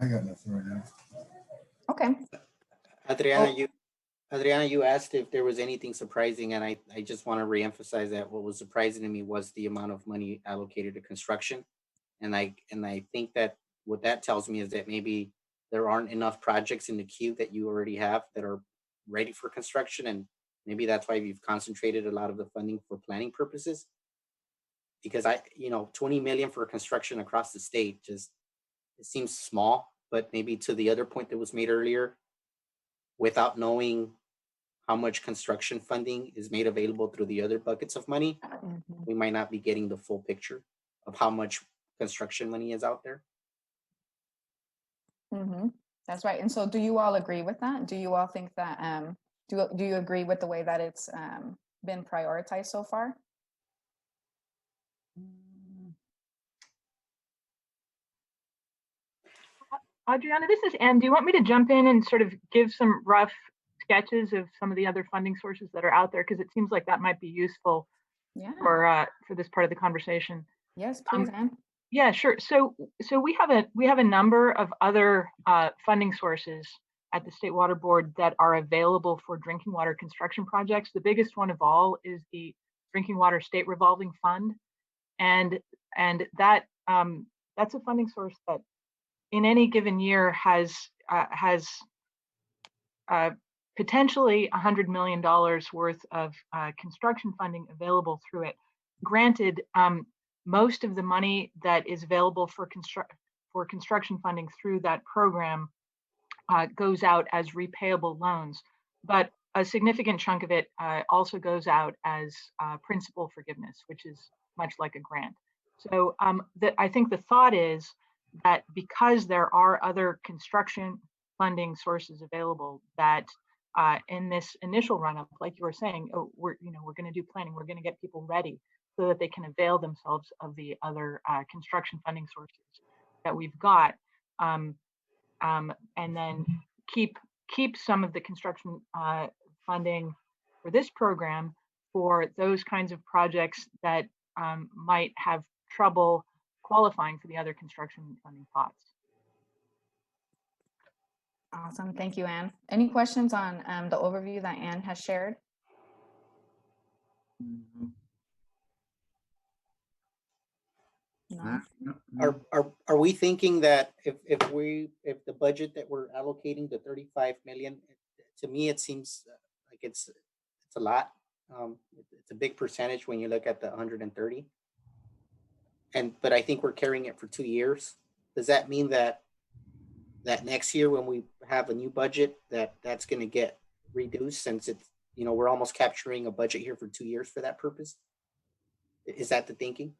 I got nothing right now. Okay. Adriana, you asked if there was anything surprising, and I just want to reemphasize that what was surprising to me was the amount of money allocated to construction. And I think that what that tells me is that maybe there aren't enough projects in the queue that you already have that are ready for construction. And maybe that's why you've concentrated a lot of the funding for planning purposes. Because 20 million for construction across the state, it seems small, but maybe to the other point that was made earlier, without knowing how much construction funding is made available through the other buckets of money, we might not be getting the full picture of how much construction money is out there. Mm-hmm. That's right. And so do you all agree with that? Do you all think that, do you agree with the way that it's been prioritized so far? Adriana, this is Ann. Do you want me to jump in and sort of give some rough sketches of some of the other funding sources that are out there? Because it seems like that might be useful Yeah. For this part of the conversation. Yes, please, Ann. Yeah, sure. So we have a number of other funding sources at the State Water Board that are available for drinking water construction projects. The biggest one of all is the Drinking Water State Revolving Fund, and that that's a funding source that in any given year has potentially $100 million worth of construction funding available through it. Granted, most of the money that is available for construction funding through that program goes out as repayable loans, but a significant chunk of it also goes out as principal forgiveness, which is much like a grant. So I think the thought is that because there are other construction funding sources available, that in this initial run-up, like you were saying, we're going to do planning, we're going to get people ready so that they can avail themselves of the other construction funding sources that we've got, and then keep some of the construction funding for this program for those kinds of projects that might have trouble qualifying for the other construction funding pots. Awesome. Thank you, Ann. Any questions on the overview that Ann has shared? No. Are we thinking that if the budget that we're allocating, the 35 million, to me it seems like it's a lot. It's a big percentage when you look at the 130. But I think we're carrying it for 2 years. Does that mean that next year when we have a new budget that's going to get reduced, since it's, we're almost capturing a budget here for 2 years for that purpose? Is that the thinking?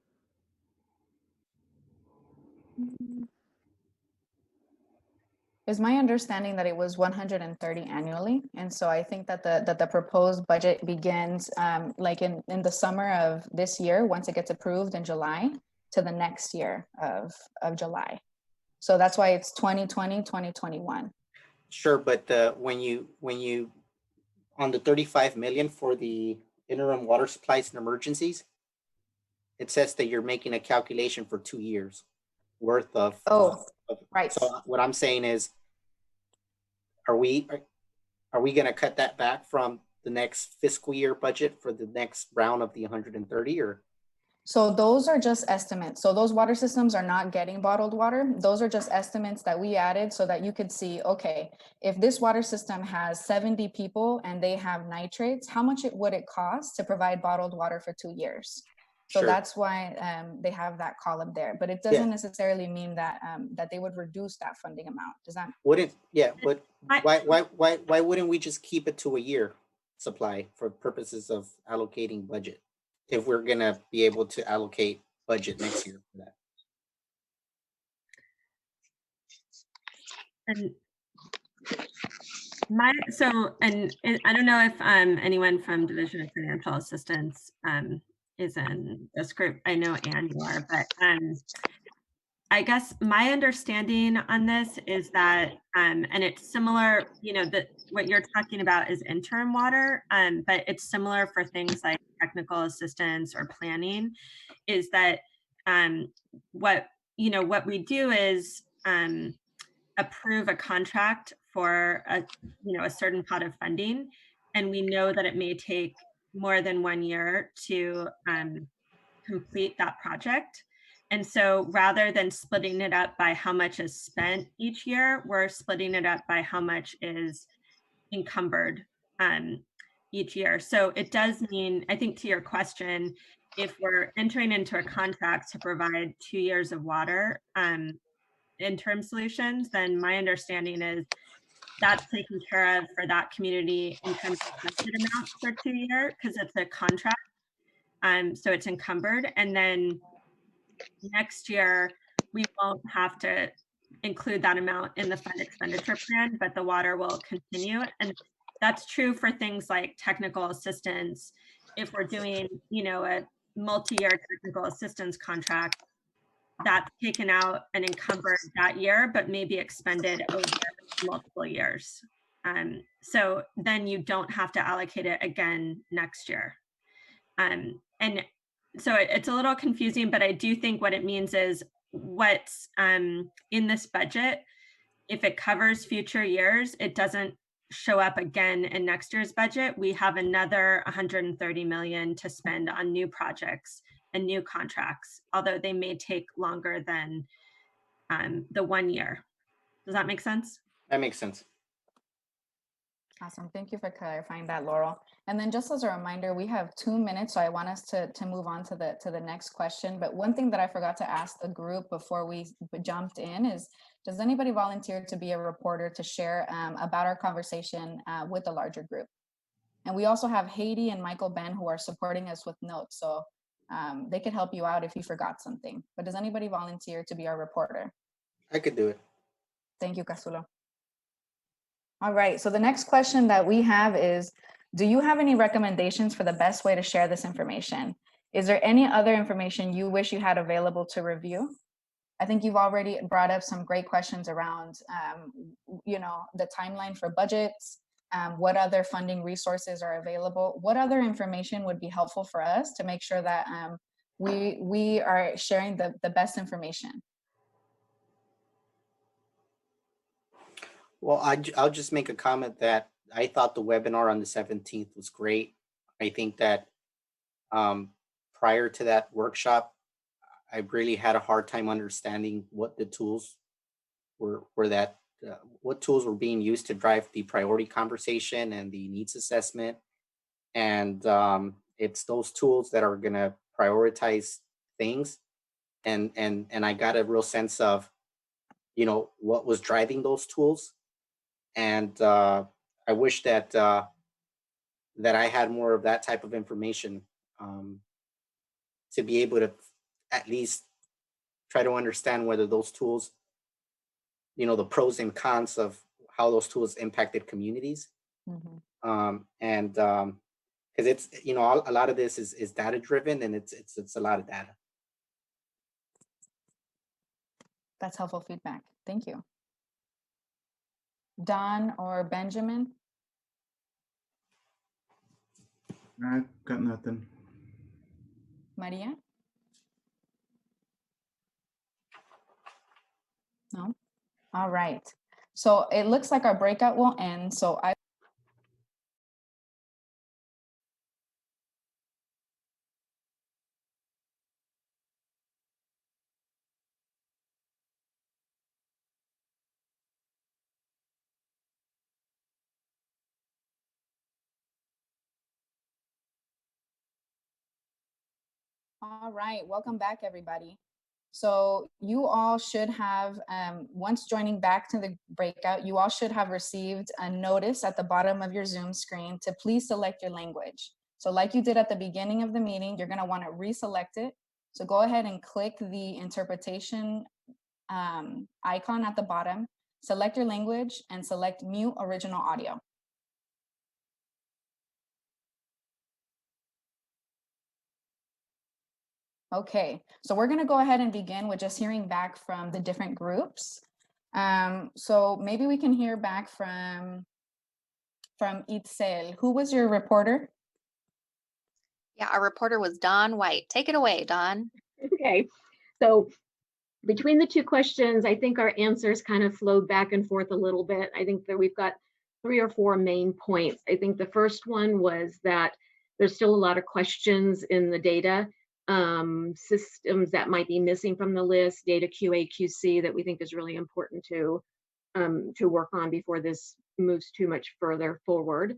Is my understanding that it was 130 annually, and so I think that the proposed budget begins like in the summer of this year, once it gets approved in July, to the next year of July. So that's why it's 2020, 2021. Sure, but when you on the 35 million for the interim water supplies and emergencies, it says that you're making a calculation for 2 years worth of. Right. So what I'm saying is, are we going to cut that back from the next fiscal year budget for the next round of the 130, or? So those are just estimates. So those water systems are not getting bottled water. Those are just estimates that we added so that you could see, okay, if this water system has 70 people and they have nitrates, how much would it cost to provide bottled water for 2 years? So Sure. that's why they have that column there, but it doesn't necessarily mean that that they would reduce that funding amount. Does that? Wouldn't, yeah, but why wouldn't we just keep it to a year supply for purposes of allocating budget, if we're gonna be able to allocate budget next year for that? And I don't know if anyone from Division of Financial Assistance is in this group. I know Ann, you are, but I guess my understanding on this is that, and it's similar, that what you're talking about is interim water, but it's similar for things like technical assistance or planning, is that what we do is approve a contract for a certain pot of funding, and we know that it may take more than 1 year to complete that project. And so rather than splitting it up by how much is spent each year, we're splitting it up by how much is encumbered each year. So it does mean, I think to your question, if we're entering into a contract to provide 2 years of water interim solutions, then my understanding is that's taken care of for that community in terms of budget amount for 2 years, because it's a contract. So it's encumbered. And then next year, we won't have to include that amount in the fund expenditure plan, but the water will continue. And that's true for things like technical assistance. If we're doing, a multi-year technical assistance contract, that's taken out and encumbered that year, but maybe expended over multiple years. So then you don't have to allocate it again next year. And so it's a little confusing, but I do think what it means is what's in this budget, if it covers future years, it doesn't show up again in next year's budget. We have another 130 million to spend on new projects and new contracts, although they may take longer than the 1 year. Does that make sense? That makes sense. Awesome. Thank you for clarifying that, Laurel. And then just as a reminder, we have 2 minutes, so I want us to move on to the next question. But one thing that I forgot to ask the group before we jumped in is, does anybody volunteer to be a reporter to share about our conversation with the larger group? And we also have Haiti and Michael Ben who are supporting us with notes, so they could help you out if you forgot something. But does anybody volunteer to be our reporter? I could do it. Thank you, Casulo. All right, so the next question that we have is, do you have any recommendations for the best way to share this information? Is there any other information you wish you had available to review? I think you've already brought up some great questions around, the timeline for budgets, what other funding resources are available, what other information would be helpful for us to make sure that we are sharing the best information. Well, I'll just make a comment that I thought the webinar on the 17th was great. I think that prior to that workshop, I really had a hard time understanding what the tools what tools were being used to drive the priority conversation and the needs assessment. And it's those tools that are going to prioritize things. And I got a real sense of, what was driving those tools. And I wish that that I had more of that type of information to be able to at least try to understand whether those tools, the pros and cons of how those tools impacted communities. Mm-hmm. And because it's, a lot of this is data driven, and it's a lot of data. That's helpful feedback. Thank you. Don or Benjamin? I got nothing. Maria? No? All right. So it looks like our breakout will end. So all right, welcome back, everybody. So you all should have, once joining back to the breakout, you all should have received a notice at the bottom of your Zoom screen to please select your language. So like you did at the beginning of the meeting, you're gonna wanna reselect it. So go ahead and click the interpretation icon at the bottom, select your language, and select mute original audio. Okay, so we're gonna go ahead and begin with just hearing back from the different groups. So maybe we can hear back from Itzel. Who was your reporter? Yeah, our reporter was Don White. Take it away, Don. Okay, so between the two questions, I think our answers kind of flowed back and forth a little bit. I think that we've got 3 or 4 main points. I think the first one was that there's still a lot of questions in the data systems that might be missing from the list, data QA, QC that we think is really important to work on before this moves too much further forward.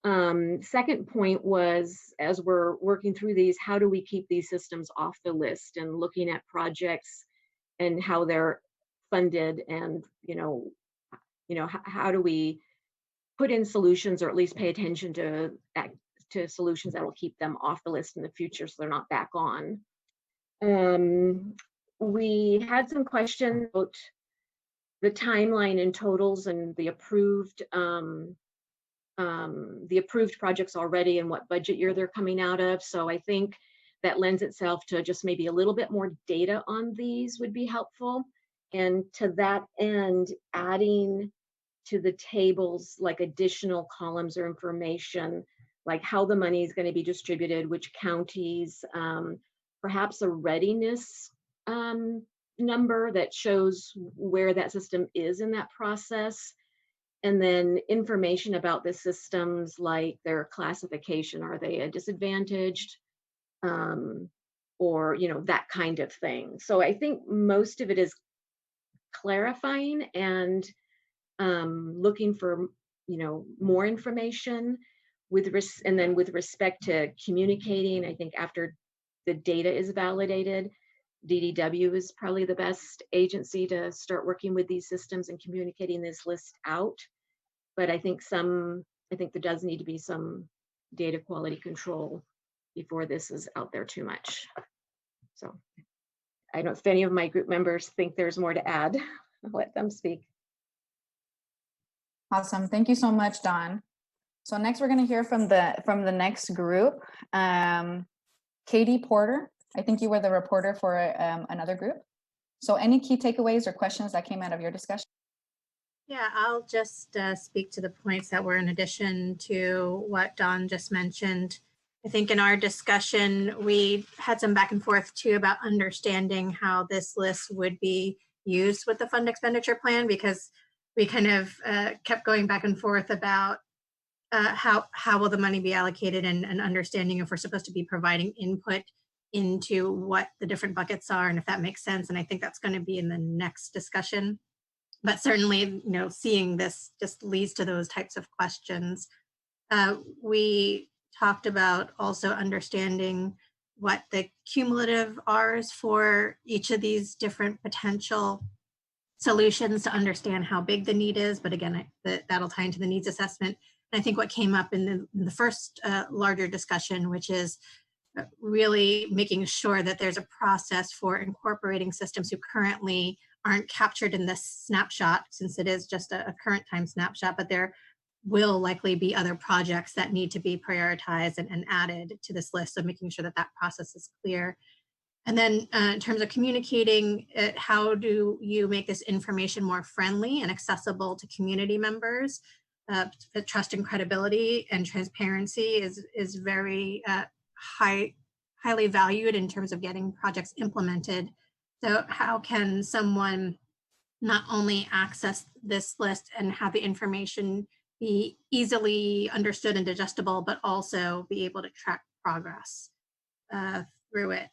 Second point was, as we're working through these, how do we keep these systems off the list and looking at projects and how they're funded, and how do we put in solutions, or at least pay attention to solutions that will keep them off the list in the future so they're not back on. We had some questions about the timeline and totals and the approved projects already and what budget year they're coming out of. So I think that lends itself to just maybe a little bit more data on these would be helpful. And to that end, adding to the tables like additional columns or information, like how the money is going to be distributed, which counties, perhaps a readiness number that shows where that system is in that process. And then information about the systems, like their classification. Are they a disadvantaged? Or, that kind of thing. So I think most of it is clarifying and looking for, more information and then with respect to communicating, I think after the data is validated, DDW is probably the best agency to start working with these systems and communicating this list out. But I think there does need to be some data quality control before this is out there too much. So I don't know if any of my group members think there's more to add. I'll let them speak. Awesome. Thank you so much, Dawn. So next we're going to hear from the next group. Katie Porter, I think you were the reporter for another group. So any key takeaways or questions that came out of your discussion? Yeah, I'll just speak to the points that were in addition to what Dawn just mentioned. I think in our discussion, we had some back and forth too about understanding how this list would be used with the Fund Expenditure Plan, because we kind of kept going back and forth about how will the money be allocated, and understanding if we're supposed to be providing input into what the different buckets are and if that makes sense. And I think that's going to be in the next discussion. But certainly, seeing this just leads to those types of questions. We talked about also understanding what the cumulative R's for each of these different potential solutions to understand how big the need is. But again, that'll tie into the needs assessment. And I think what came up in the first larger discussion, which is really making sure that there's a process for incorporating systems who currently aren't captured in this snapshot, since it is just a current time snapshot, but there will likely be other projects that need to be prioritized and added to this list. So making sure that that process is clear. And then in terms of communicating, how do you make this information more friendly and accessible to community members? Trust and credibility and transparency is very highly valued in terms of getting projects implemented. So how can someone not only access this list and have the information be easily understood and digestible, but also be able to track progress through it?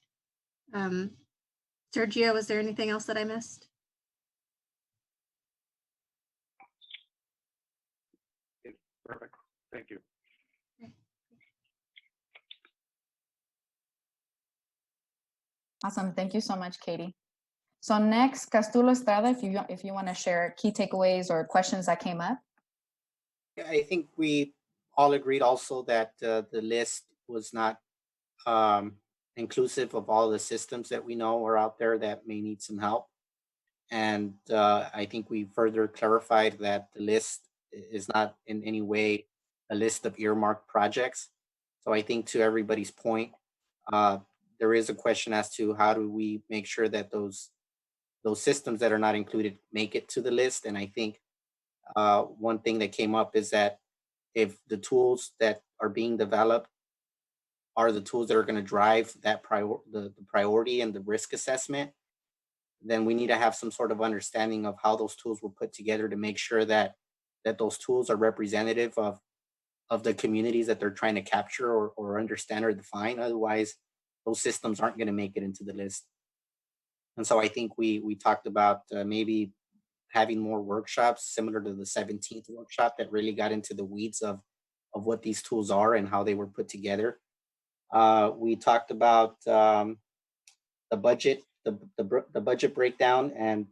Sergio, is there anything else that I missed? Perfect. Thank you. Awesome. Thank you so much, Katie. So next, Castulo Estrada, if you want to share key takeaways or questions that came up. Yeah, I think we all agreed also that the list was not inclusive of all the systems that we know are out there that may need some help. And I think we further clarified that the list is not in any way a list of earmarked projects. So I think to everybody's point, there is a question as to how do we make sure that those systems that are not included make it to the list. And I think one thing that came up is that if the tools that are being developed are the tools that are going to drive that the priority and the risk assessment, then we need to have some sort of understanding of how those tools were put together to make sure that those tools are representative of the communities that they're trying to capture or understand or define. Otherwise, those systems aren't going to make it into the list. And so I think we talked about maybe having more workshops similar to the 17th workshop that really got into the weeds of what these tools are and how they were put together. We talked about the budget, the budget breakdown, and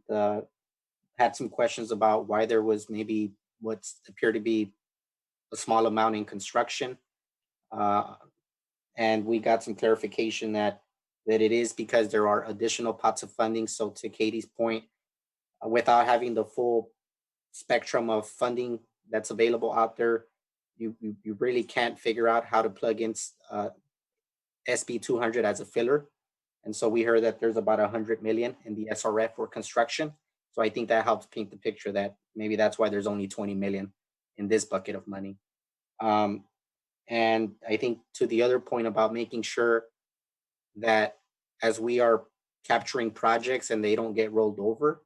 had some questions about why there was maybe what appeared to be a small amount in construction. And we got some clarification that it is because there are additional pots of funding. So to Katie's point, without having the full spectrum of funding that's available out there, you really can't figure out how to plug in SB 200 as a filler. And so we heard that there's about 100 million in the SRF for construction. So I think that helps paint the picture that maybe that's why there's only 20 million in this bucket of money. And I think to the other point about making sure that as we are capturing projects and they don't get rolled over,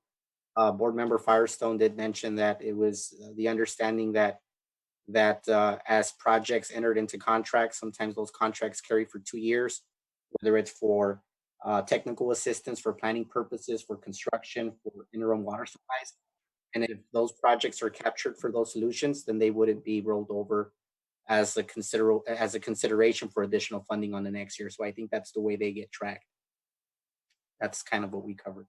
Board Member Firestone did mention that it was the understanding that as projects entered into contracts, sometimes those contracts carry for 2 years, whether it's for technical assistance, for planning purposes, for construction, for interim water supplies. And if those projects are captured for those solutions, then they wouldn't be rolled over as a consideration for additional funding on the next year. So I think that's the way they get tracked. That's kind of what we covered.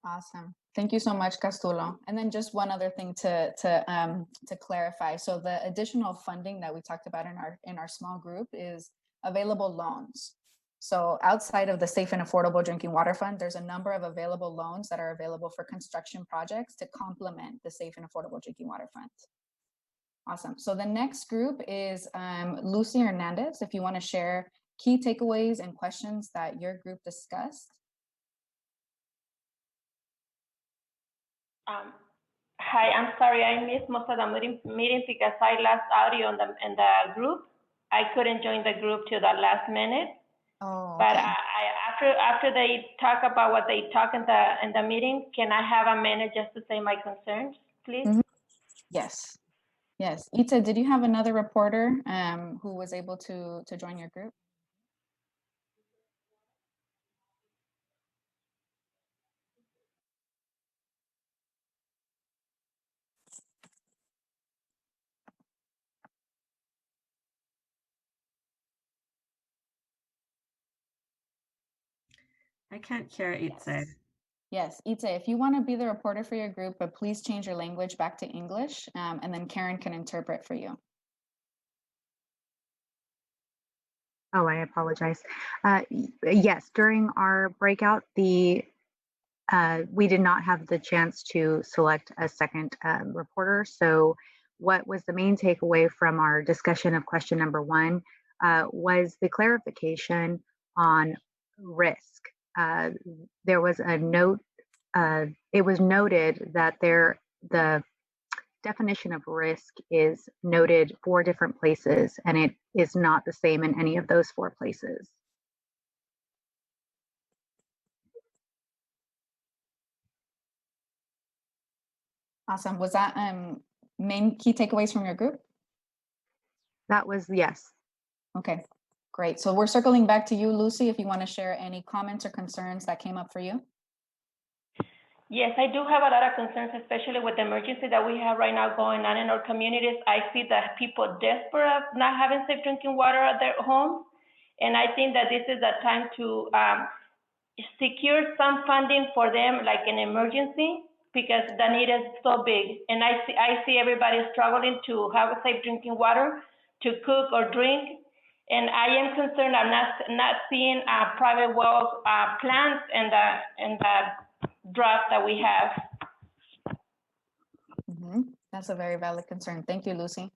Awesome. Thank you so much, Castulo. And then just one other thing to clarify. So the additional funding that we talked about in our small group is available loans. So outside of the Safe and Affordable Drinking Water Fund, there's a number of available loans that are available for construction projects to complement the Safe and Affordable Drinking Water Fund. Awesome. So the next group is Lucy Hernandez. If you want to share key takeaways and questions that your group discussed. Hi, I'm sorry I missed most of the meeting because I lost audio in the group. I couldn't join the group till the last minute. Oh, but okay. after they talk about what they talk in the meeting, can I have a minute just to say my concerns, please? Mm-hmm. Yes. Yes. Ita, did you have another reporter who was able to join your group? I can't hear Itze. Yes, Itze, if you want to be the reporter for your group, but please change your language back to English, and then Karen can interpret for you. Oh, I apologize. Yes, during our breakout, we did not have the chance to select a second reporter. So what was the main takeaway from our discussion of question number 1 was the clarification on risk. There was a note, it was noted that the definition of risk is noted 4 different places, and it is not the same in any of those 4 places. Awesome. Was that main key takeaways from your group? That was, yes. Okay, great. So we're circling back to you, Lucy, if you want to share any comments or concerns that came up for you. Yes, I do have a lot of concerns, especially with the emergency that we have right now going on in our communities. I see that people are desperate of not having safe drinking water at their homes. And I think that this is a time to secure some funding for them, like an emergency, because the need is so big. And I see everybody struggling to have safe drinking water to cook or drink. And I am concerned I'm not seeing private wells plans and the draft that we have. Mm-hmm. That's a very valid concern. Thank you, Lucy.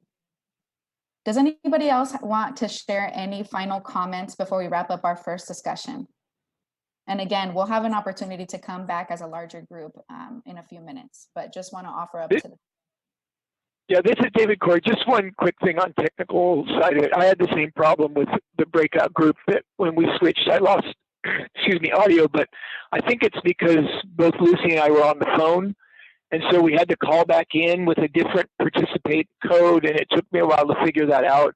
Does anybody else want to share any final comments before we wrap up our first discussion? And again, we'll have an opportunity to come back as a larger group in a few minutes, but just want to offer up to the... Yeah, this is David Corey. Just one quick thing on technical side of it. I had the same problem with the breakout group that when we switched, I lost, audio, but I think it's because both Lucy and I were on the phone. And so we had to call back in with a different participate code, and it took me a while to figure that out.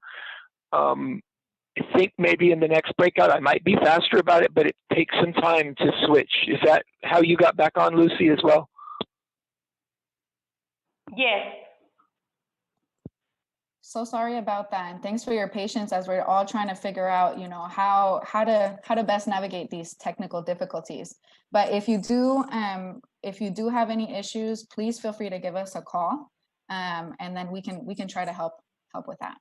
I think maybe in the next breakout, I might be faster about it, but it takes some time to switch. Is that how you got back on, Lucy, as well? Yes. So sorry about that, and thanks for your patience as we're all trying to figure out, how to best navigate these technical difficulties. But if you do have any issues, please feel free to give us a call, and then we can try to help with that.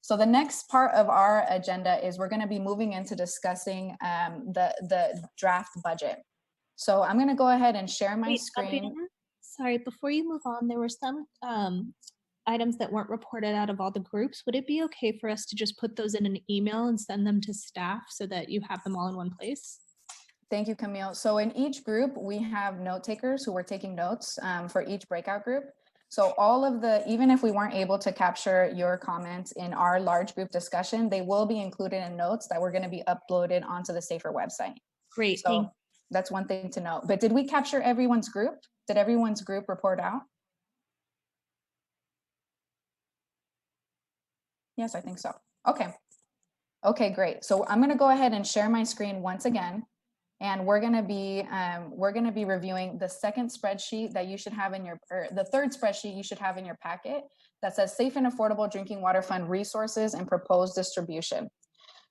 So the next part of our agenda is we're going to be moving into discussing the draft budget. So I'm going to go ahead and share my screen. Sorry, before you move on, there were some items that weren't reported out of all the groups, would it be okay for us to just put those in an email and send them to staff so that you have them all in one place? Thank you, Camille. So in each group, we have note takers who were taking notes for each breakout group. So all of the, even if we weren't able to capture your comments in our large group discussion, they will be included in notes that were going to be uploaded onto the SAFER website. Great, So that's one thing to know. But did we capture everyone's group? Did everyone's group report out? Yes, I think so. Okay. Okay, great. So I'm going to go ahead and share my screen once again. And we're going to be reviewing the second spreadsheet that you should have in your, or the third spreadsheet you should have in your packet that says Safe and Affordable Drinking Water Fund Resources and Proposed Distribution.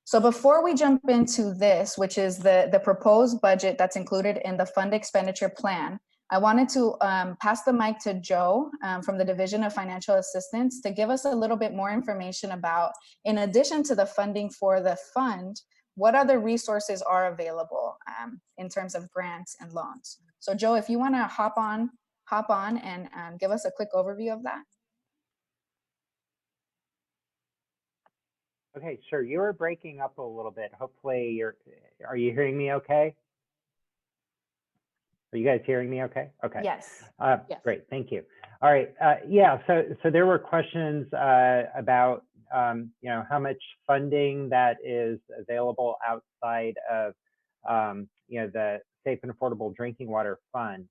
So before we jump into this, which is the proposed budget that's included in the Fund Expenditure Plan, I wanted to pass the mic to Joe from the Division of Financial Assistance to give us a little bit more information about, in addition to the funding for the fund, what other resources are available in terms of grants and loans. So Joe, if you want to hop on and give us a quick overview of that. Okay, sure. You were breaking up a little bit. Hopefully are you hearing me okay? Are you guys hearing me okay? Okay. Yes. Yes. Great, thank you. All right, yeah, so there were questions about how much funding that is available outside of the Safe and Affordable Drinking Water Fund.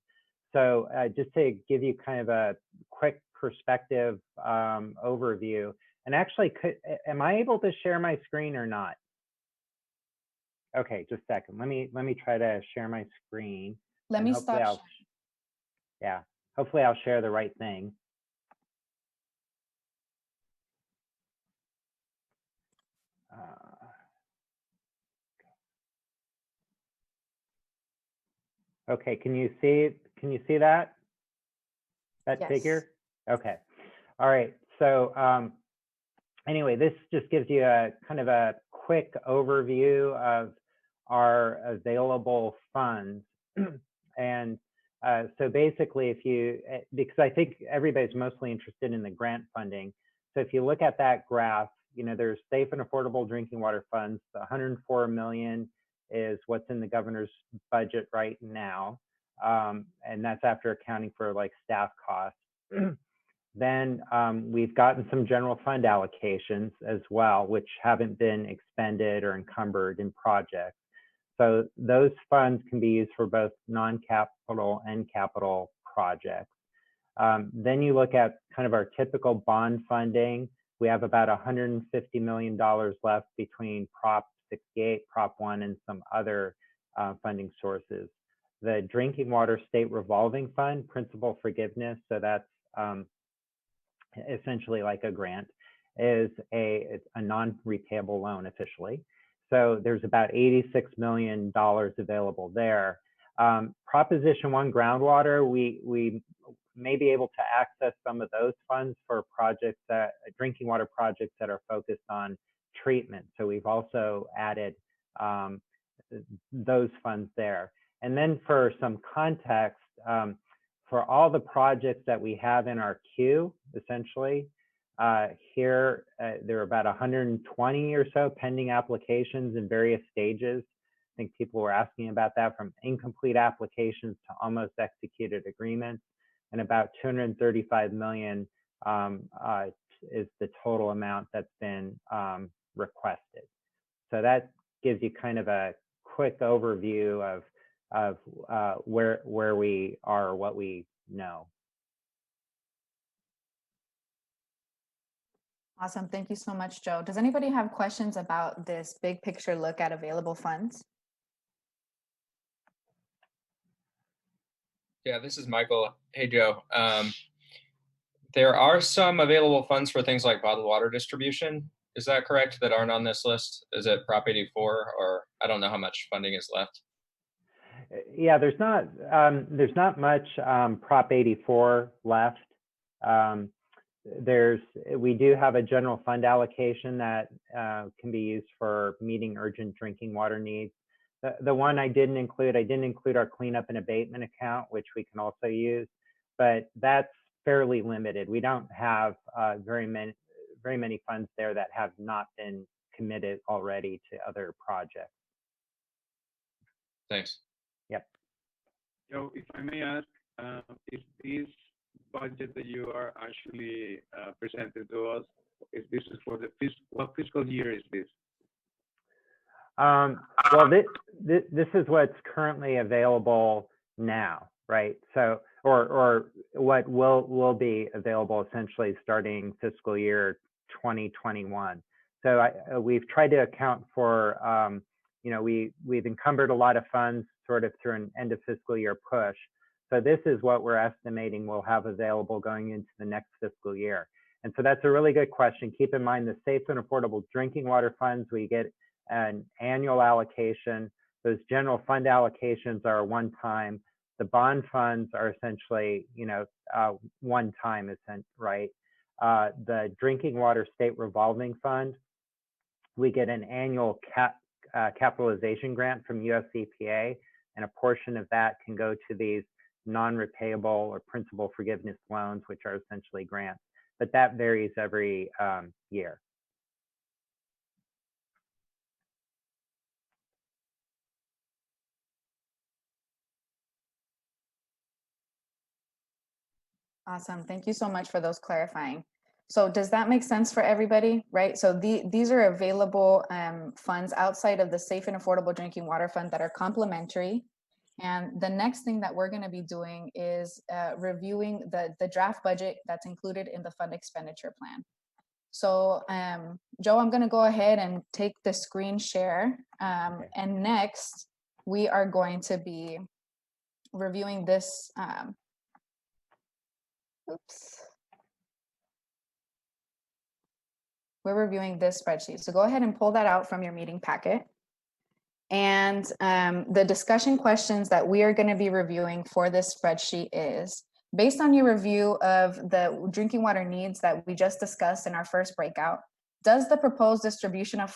So just to give you kind of a quick perspective overview, and actually, am I able to share my screen or not? Okay, just a second. Let me try to share my screen. Let me stop. Yeah, hopefully I'll share the right thing. Okay, can you see that yes. Figure? Okay. All right. So anyway, this just gives you a kind of a quick overview of our available funds. And so basically, because I think everybody's mostly interested in the grant funding. So if you look at that graph, there's Safe and Affordable Drinking Water Funds. The 104 million is what's in the governor's budget right now. And that's after accounting for like staff costs. Then we've gotten some general fund allocations as well, which haven't been expended or encumbered in projects. So those funds can be used for both non-capital and capital projects. Then you look at kind of our typical bond funding. We have about $150 million left between Prop 68, Prop 1, and some other funding sources. The Drinking Water State Revolving Fund, principal forgiveness, so that's essentially like a grant, is it's a non-repayable loan officially. So there's about $86 million available there. Proposition 1 groundwater, we may be able to access some of those funds for projects drinking water projects that are focused on treatment. So we've also added those funds there. And then for some context, for all the projects that we have in our queue, essentially, here, there are about 120 or so pending applications in various stages. I think people were asking about that, from incomplete applications to almost executed agreements, and about 235 million is the total amount that's been requested. So that gives you kind of a quick overview of where we are, what we know. Awesome. Thank you so much, Joe. Does anybody have questions about this big picture look at available funds? Yeah, this is Michael. Hey, Joe. There are some available funds for things like bottled water distribution. Is that correct, that aren't on this list? Is it Prop 84, or I don't know how much funding is left? Yeah, there's not much Prop 84 left. We do have a general fund allocation that can be used for meeting urgent drinking water needs. The one I didn't include our cleanup and abatement account, which we can also use, but that's fairly limited. We don't have very many funds there that have not been committed already to other projects. Thanks. Yep. Joe, if I may ask, is this budget that you are actually presented to us, is this for the what fiscal year is this? Well, this is what's currently available now, right? So, or what will be available essentially starting fiscal year 2021. So we've tried to account for, you know, we've encumbered a lot of funds sort of through an end of fiscal year push. So this is what we're estimating we'll have available going into the next fiscal year. And so that's a really good question. Keep in mind the safe and affordable drinking water funds, we get an annual allocation. Those general fund allocations are one time. The bond funds are essentially, you know, one time, right? The drinking water state revolving fund, we get an annual capitalization grant from US EPA, and a portion of that can go to these non-repayable or principal forgiveness loans, which are essentially grants. But that varies every year. Awesome. Thank you so much for those clarifying. So does that make sense for everybody, right? So these are available funds outside of the Safe and Affordable Drinking Water Fund that are complementary. And the next thing that we're going to be doing is reviewing the draft budget that's included in the Fund Expenditure Plan. So Joe, I'm going to go ahead and take the screen share. And next, we are going to be reviewing this. We're reviewing this spreadsheet. So go ahead and pull that out from your meeting packet. And the discussion questions that we are going to be reviewing for this spreadsheet is, based on your review of the drinking water needs that we just discussed in our first breakout, does the proposed distribution of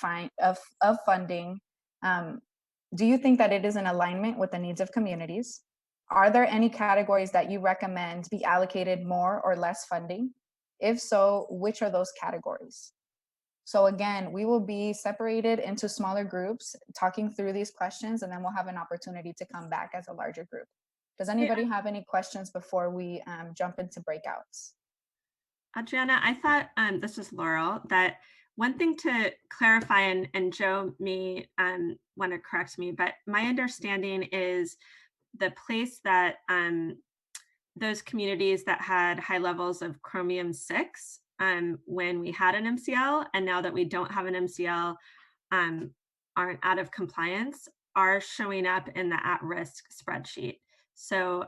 funding, do you think that it is in alignment with the needs of communities? Are there any categories that you recommend be allocated more or less funding? If so, which are those categories? So again, we will be separated into smaller groups, talking through these questions, and then we'll have an opportunity to come back as a larger group. Does anybody have any questions before we jump into breakouts? Adriana, I thought, this is Laurel, that one thing to clarify, and Joe may want to correct me, but my understanding is the place that those communities that had high levels of chromium-6 when we had an MCL, and now that we don't have an MCL, aren't out of compliance, are showing up in the at-risk spreadsheet. So,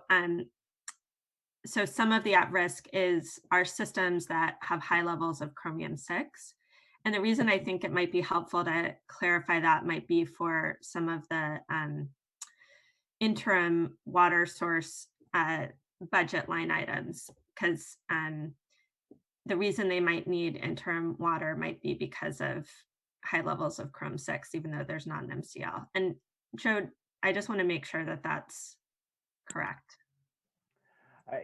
so some of the at-risk is our systems that have high levels of chromium-6. And the reason I think it might be helpful to clarify that might be for some of the interim water source budget line items, because the reason they might need interim water might be because of high levels of Chrome-6, even though there's not an MCL. And Joe, I just want to make sure that that's correct.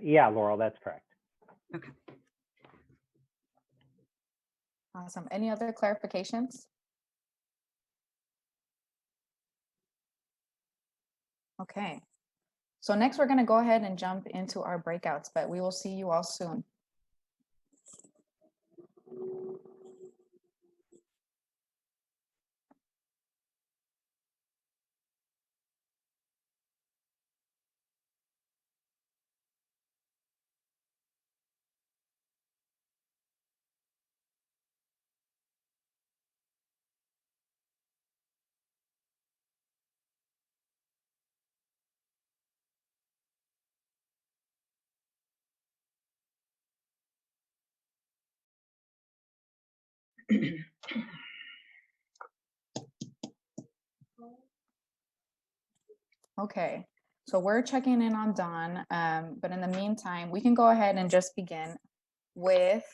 Yeah, Laurel, that's correct. Okay. Awesome. Any other clarifications? Okay. So next we're going to go ahead and jump into our breakouts, but we will see you all soon. Okay, so we're checking in on Dawn, but in the meantime, we can go ahead and just begin with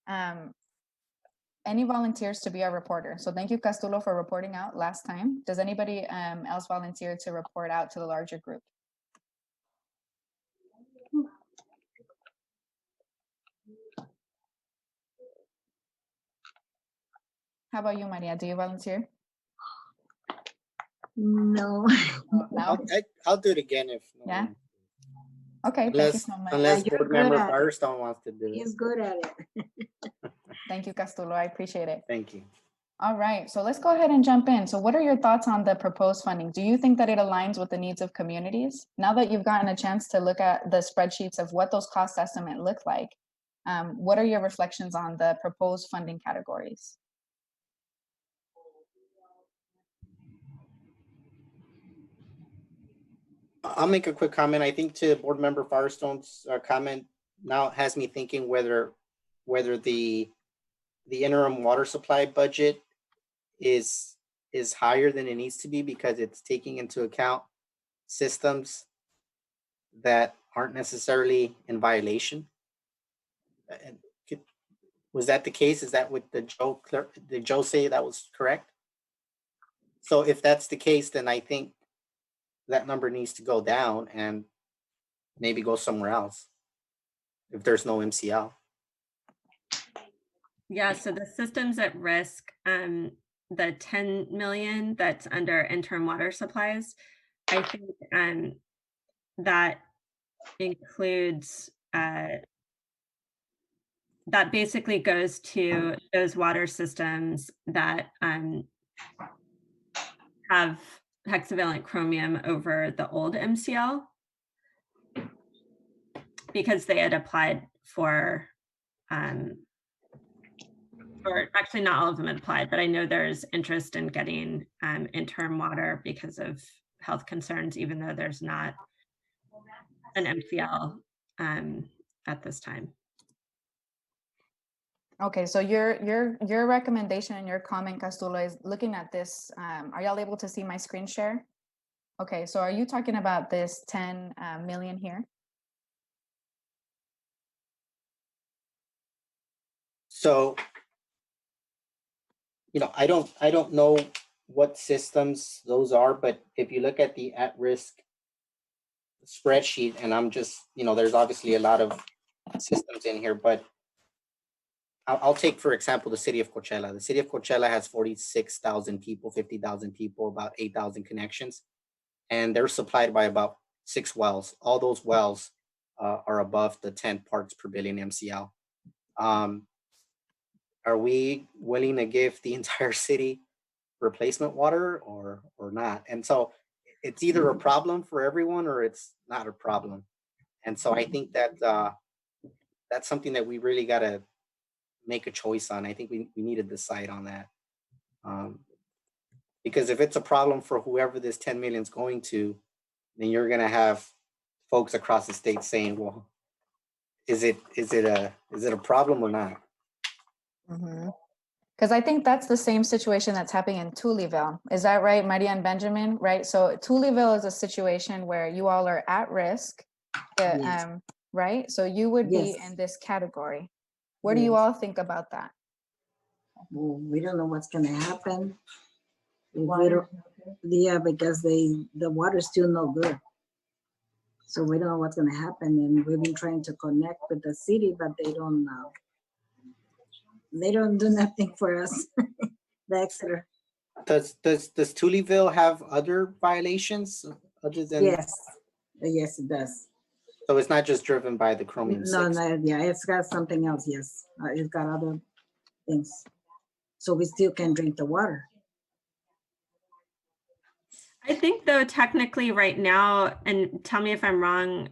any volunteers to be our reporter. So thank you, Castulo, for reporting out last time. Does anybody else volunteer to report out to the larger group? How about you, Maria? Do you volunteer? No. No? I'll do it again if no Yeah. one- Okay, thank you unless so much. unless You're board good member at it. Firestone wants to do it. He's good at it. Thank you, Castulo. I appreciate it. Thank you. All right, so let's go ahead and jump in. So what are your thoughts on the proposed funding? Do you think that it aligns with the needs of communities? Now that you've gotten a chance to look at the spreadsheets of what those cost estimates look like, what are your reflections on the proposed funding categories? I'll make a quick comment. I think to board member Firestone's comment now has me thinking whether the interim water supply budget is higher than it needs to be because it's taking into account systems that aren't necessarily in violation. Was that the case? Is that what did Joe say that was correct? So if that's the case, then I think that number needs to go down and maybe go somewhere else if there's no MCL. Yeah, so the systems at risk, the 10 million that's under interim water supplies, I think that includes, that basically goes to those water systems that have hexavalent chromium over the old MCL because they had applied for, or actually not all of them had applied, but I know there's interest in getting interim water because of health concerns, even though there's not an MCL at this time. Okay, so your recommendation and your comment, Castulo, is looking at this. Are y'all able to see my screen share? Okay, so are you talking about this 10 million here? So, I don't know what systems those are, but if you look at the at-risk spreadsheet, and I'm just, there's obviously a lot of systems in here, but I'll take, for example, the city of Coachella. The city of Coachella has 46,000 people, 50,000 people, about 8,000 connections, and they're supplied by about 6 wells. All those wells are above the 10 parts per billion MCL. Are we willing to give the entire city replacement water or not? And so it's either a problem for everyone or it's not a problem. And so I think that that's something that we really got to make a choice on. I think we need to decide on that. Because if it's a problem for whoever this 10 million is going to, then you're going to have folks across the state saying, well, is it a problem or not? Because I think that's the same situation that's happening in Tullyville. Is that right, Maria and Benjamin? Right. So Tullyville is a situation where you all are at risk, Yes. right? So you would be Yes. in this category. What do you all think about that? Well, we don't know what's gonna happen. If we don't, yeah, because the water's still no good. So we don't know what's gonna happen, and we've been trying to connect with the city, but they don't do nothing for us. The extra. Does Tullyville have other violations other than? Yes, yes, it does. So it's not just driven by the chromium 6. No, yeah, it's got something else. Yes, it's got other things. So we still can drink the water. I think though, technically right now, and tell me if I'm wrong,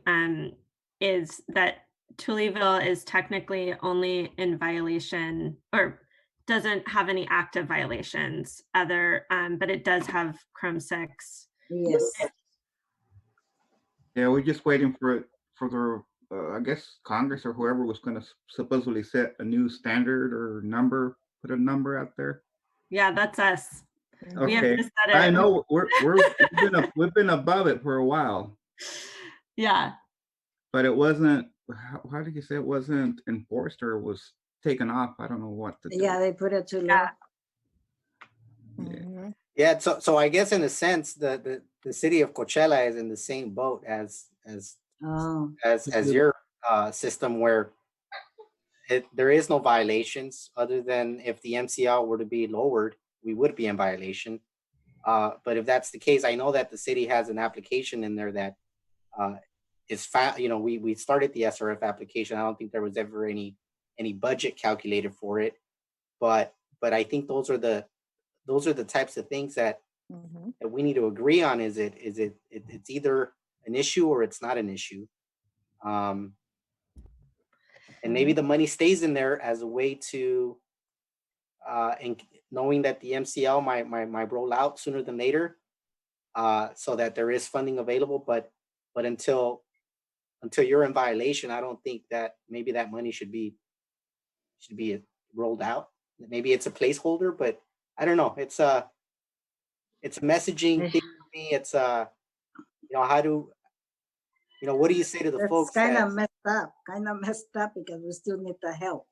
is that Tullyville is technically only in violation or doesn't have any active violations but it does have Chrome 6. Yes. Yeah, we're just waiting for the I guess Congress or whoever was going to supposedly set a new standard or number, put a number out there. Yeah, that's us. We have Okay, to set it. I know we've been above it for a while. Yeah. But it wasn't. How did you say it wasn't enforced or was taken off? I don't know what to do. Yeah, they put it too low. Yeah, so I guess in a sense, the city of Coachella is in the same boat as your system, where there is no violations other than if the MCL were to be lowered, we would be in violation. But if that's the case, I know that the city has an application in there that is we started the SRF application. I don't think there was ever any budget calculated for it, but I think those are the types of things that that we need to agree on. It's either an issue or it's not an issue. And maybe the money stays in there as a way to and knowing that the MCL might roll out sooner than later, so that there is funding available. But until you're in violation, I don't think that maybe that money should be rolled out. Maybe it's a placeholder, but I don't know. It's a messaging thing for me. It's how do what do you say to the That's folks kind that of messed up because we still need the help.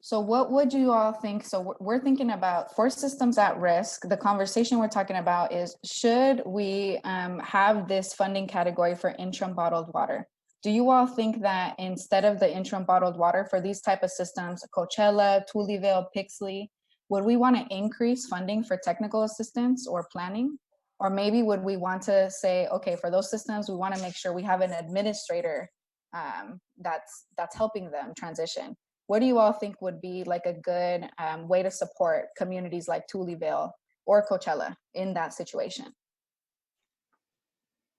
So what would you all think? So we're thinking about for systems at risk, the conversation we're talking about is, should we have this funding category for interim bottled water? Do you all think that instead of the interim bottled water for these type of systems, Coachella, Tullyville, Pixley, would we want to increase funding for technical assistance or planning? Or maybe would we want to say, okay, for those systems, we want to make sure we have an administrator that's helping them transition? What do you all think would be like a good way to support communities like Tullyville or Coachella in that situation?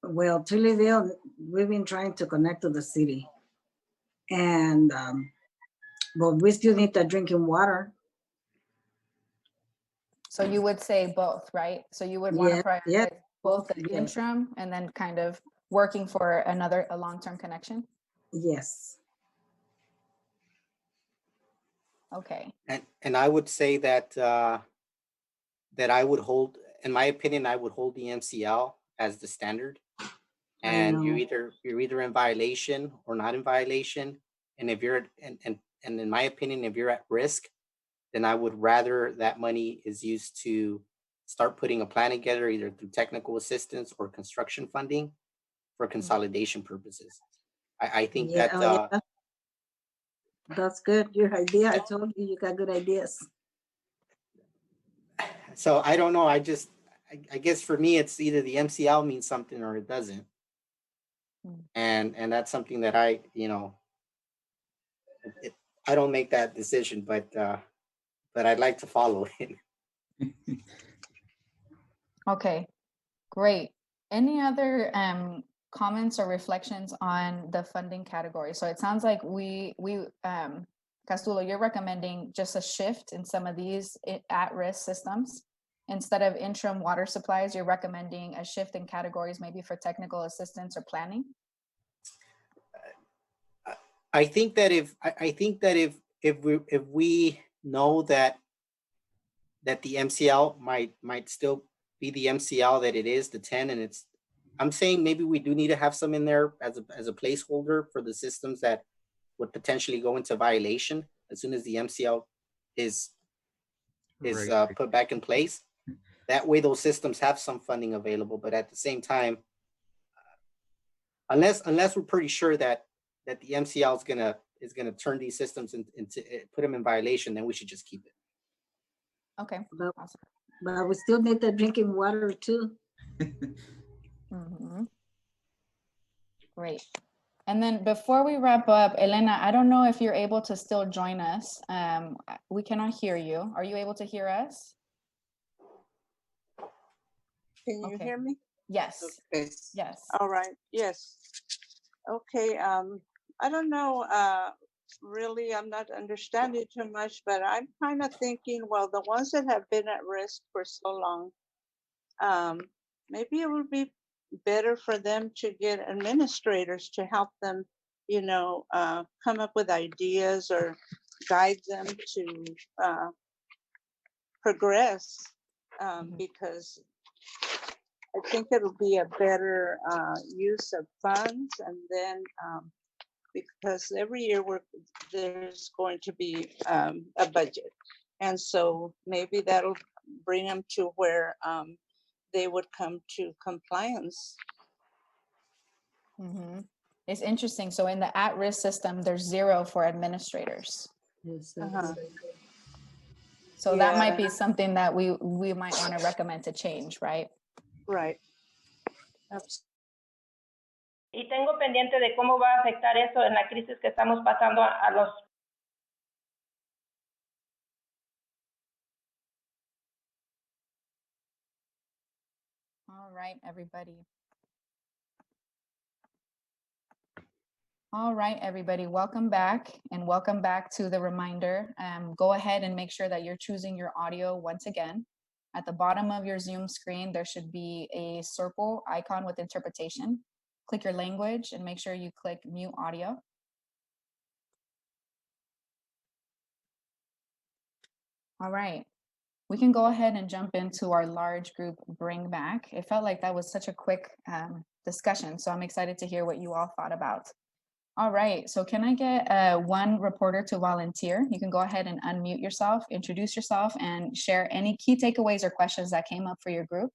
Well, Tullyville, we've been trying to connect to the city, and but we still need the drinking water. So you would say both, right? So you would want to prioritize both the yeah. interim and then kind of working for a long-term connection? Yes. Okay. And I would say that that I would hold, in my opinion, I would hold the MCL as the standard. And you're either in violation or not in violation. And if you're and in my opinion, if you're at risk, then I would rather that money is used to start putting a plan together, either through technical assistance or construction funding for consolidation purposes. I think that that's good. Your idea. I told you you got good ideas. so I don't know. I guess for me, it's either the MCL means something or it doesn't. And that's something that I don't make that decision, but I'd like to follow it. Okay, great. Any other comments or reflections on the funding category? So it sounds like we Castulo, you're recommending just a shift in some of these at-risk systems. Instead of interim water supplies, you're recommending a shift in categories, maybe for technical assistance or planning? I think that if we know that the MCL might still be the MCL that it is, the 10, and I'm saying maybe we do need to have some in there as a placeholder for the systems that would potentially go into violation as soon as the MCL is put back in place. That way, those systems have some funding available. But at the same time, unless we're pretty sure that the MCL is gonna turn these systems into put them in violation, then we should just keep it. Okay. But we still need the drinking water too. Great. And then before we wrap up, Elena, I don't know if you're able to still join us. We cannot hear you. Are you able to hear us? Can you hear me? Yes. Okay. Yes. All right. Yes. Okay. I don't know. Really, I'm not understanding too much, but I'm kind of thinking, well, the ones that have been at risk for so long, maybe it would be better for them to get administrators to help them, come up with ideas or guide them to progress, because I think it'll be a better use of funds. And then because every year there's going to be a budget. And so maybe that'll bring them to where they would come to compliance. It's interesting. So in the at-risk system, there's 0 for administrators. Uh-huh. So that might be Yeah. something that we might want to recommend to change, right? Right. Y tengo pendiente de cómo va a afectar eso en la crisis que estamos pasando a los. All right, everybody. All right, everybody, welcome back, and welcome back to the reminder. Go ahead and make sure that you're choosing your audio once again. At the bottom of your Zoom screen, there should be a circle icon with interpretation. Click your language and make sure you click mute audio. All right, we can go ahead and jump into our large group bring back. It felt like that was such a quick discussion, so I'm excited to hear what you all thought about. All right, so can I get one reporter to volunteer? You can go ahead and unmute yourself, introduce yourself, and share any key takeaways or questions that came up for your group.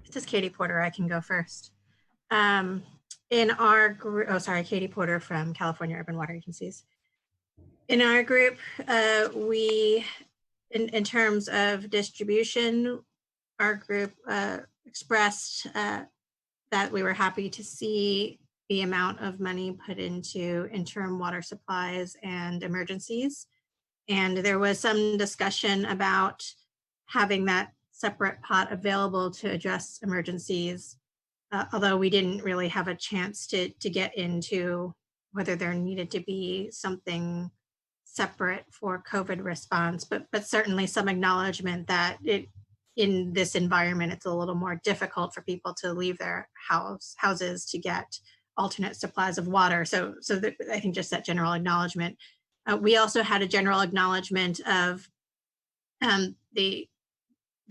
This is Katie Porter. I can go first. In our group, oh, sorry, Katie Porter from California Urban Water Agencies. In our group, we, in terms of distribution, our group expressed that we were happy to see the amount of money put into interim water supplies and emergencies. And there was some discussion about having that separate pot available to address emergencies, although we didn't really have a chance to get into whether there needed to be something separate for COVID response, but certainly some acknowledgement that in this environment, it's a little more difficult for people to leave their houses to get alternate supplies of water. So I think just that general acknowledgement. We also had a general acknowledgement of the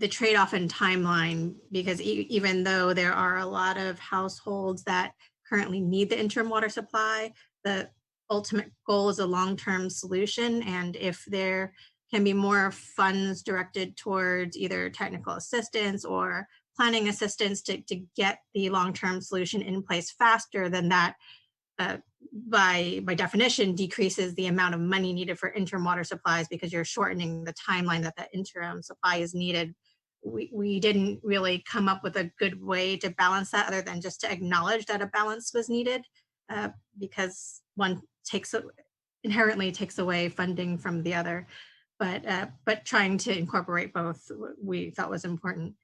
trade-off in timeline, because even though there are a lot of households that currently need the interim water supply, the ultimate goal is a long-term solution. And if there can be more funds directed towards either technical assistance or planning assistance to get the long-term solution in place faster, then that by definition decreases the amount of money needed for interim water supplies, because you're shortening the timeline that interim supply is needed. We didn't really come up with a good way to balance that, other than just to acknowledge that a balance was needed, because one inherently takes away funding from the other. But trying to incorporate both we thought was important.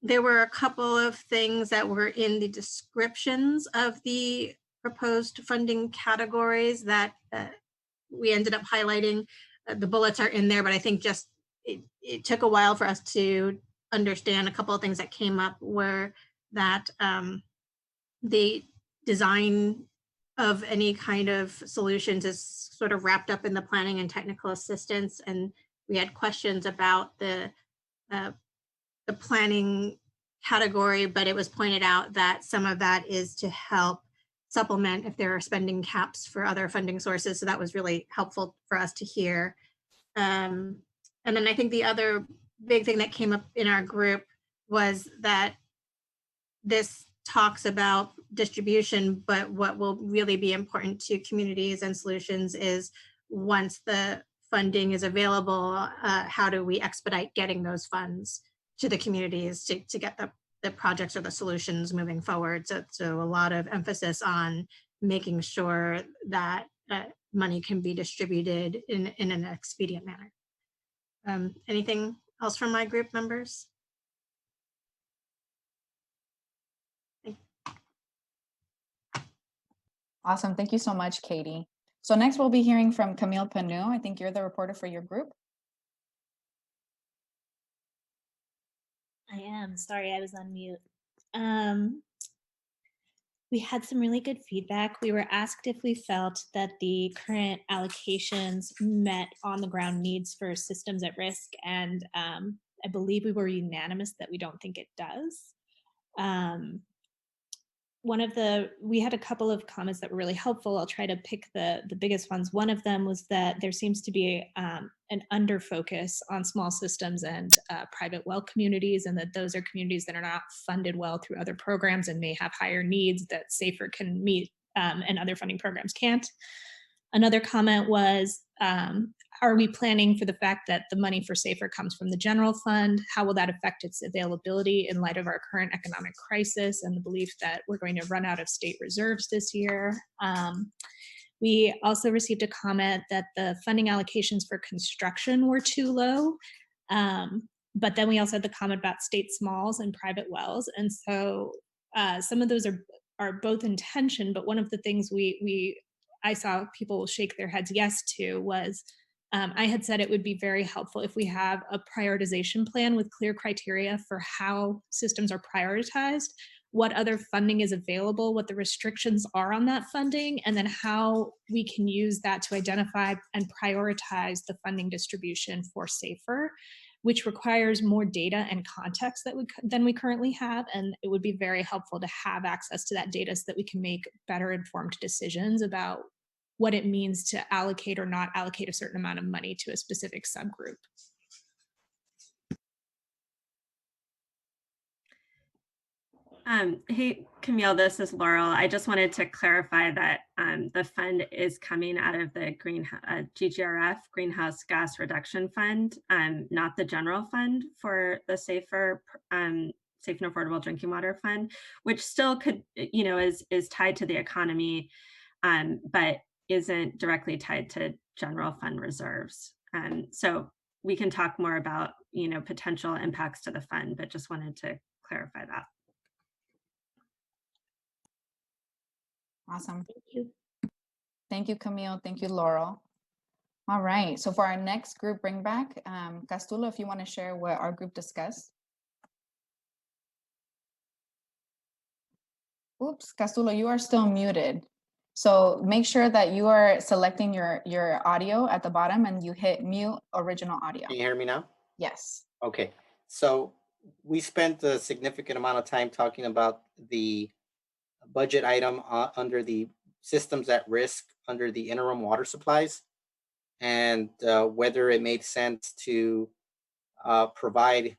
There were a couple of things that were in the descriptions of the proposed funding categories that we ended up highlighting. The bullets are in there, but I think just it took a while for us to understand. A couple of things that came up were that the design of any kind of solutions is sort of wrapped up in the planning and technical assistance. And we had questions about the planning category, but it was pointed out that some of that is to help supplement if there are spending caps for other funding sources. So that was really helpful for us to hear. And then I think the other big thing that came up in our group was that this talks about distribution, but what will really be important to communities and solutions is once the funding is available, how do we expedite getting those funds to the communities to get the projects or the solutions moving forward. So a lot of emphasis on making sure that money can be distributed in an expedient manner. Anything else from my group members? Awesome. Thank you so much, Katie. So next we'll be hearing from Camille Panu. I think you're the reporter for your group. I am. Sorry, I was on mute. We had some really good feedback. We were asked if we felt that the current allocations met on-the-ground needs for systems at risk, and I believe we were unanimous that we don't think it does. we had a couple of comments that were really helpful. I'll try to pick the biggest ones. One of them was that there seems to be an under focus on small systems and private well communities, and that those are communities that are not funded well through other programs and may have higher needs that SAFER can meet and other funding programs can't. Another comment was, are we planning for the fact that the money for SAFER comes from the general fund? How will that affect its availability in light of our current economic crisis and the belief that we're going to run out of state reserves this year? We also received a comment that the funding allocations for construction were too low. But then we also had the comment about state smalls and private wells. And so some of those are both in tension, but one of the things I saw people shake their heads yes to was, I had said it would be very helpful if we have a prioritization plan with clear criteria for how systems are prioritized, what other funding is available, what the restrictions are on that funding, and then how we can use that to identify and prioritize the funding distribution for SAFER, which requires more data and context than we currently have. And it would be very helpful to have access to that data so that we can make better informed decisions about what it means to allocate or not allocate a certain amount of money to a specific subgroup. Hey, Camille, this is Laurel. I just wanted to clarify that the fund is coming out of the GGRF, Greenhouse Gas Reduction Fund, not the general fund for the SAFER, Safe and Affordable Drinking Water Fund, which still could, is tied to the economy, but isn't directly tied to general fund reserves. So we can talk more about, potential impacts to the fund, but just wanted to clarify that. Awesome. Thank you. Thank you, Camille. Thank you, Laurel. All right. So for our next group bring back, Castulo, if you want to share what our group discussed. Oops, Castulo, you are still muted. So make sure that you are selecting your audio at the bottom and you hit mute original audio. Can you hear me now? Yes. Okay. So we spent a significant amount of time talking about the budget item under the systems at risk under the interim water supplies, and whether it made sense to provide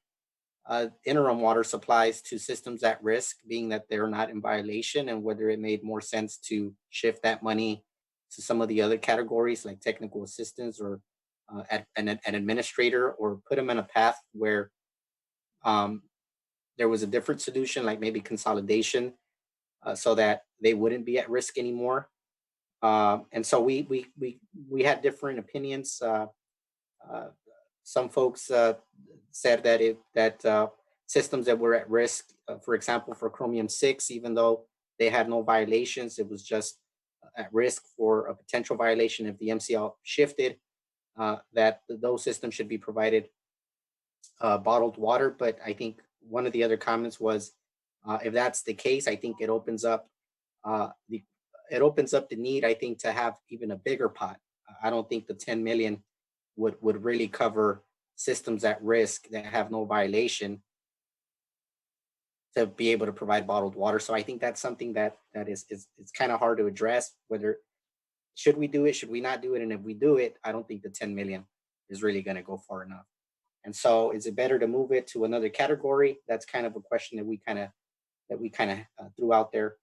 interim water supplies to systems at risk, being that they're not in violation, and whether it made more sense to shift that money to some of the other categories like technical assistance or an administrator, or put them in a path where there was a different solution, like maybe consolidation, so that they wouldn't be at risk anymore. And so we had different opinions. Some folks said that systems that were at risk, for example, for chromium 6, even though they had no violations, it was just at risk for a potential violation if the MCL shifted, that those systems should be provided bottled water. But I think one of the other comments was, if that's the case, I think it opens up the need, I think, to have even a bigger pot. I don't think the 10 million would really cover systems at risk that have no violation to be able to provide bottled water. So I think that's something that is it's kind of hard to address. Whether should we do it, should we not do it, and if we do it, I don't think the 10 million is really going to go far enough. And so, is it better to move it to another category? That's kind of a question that we kind of threw out there.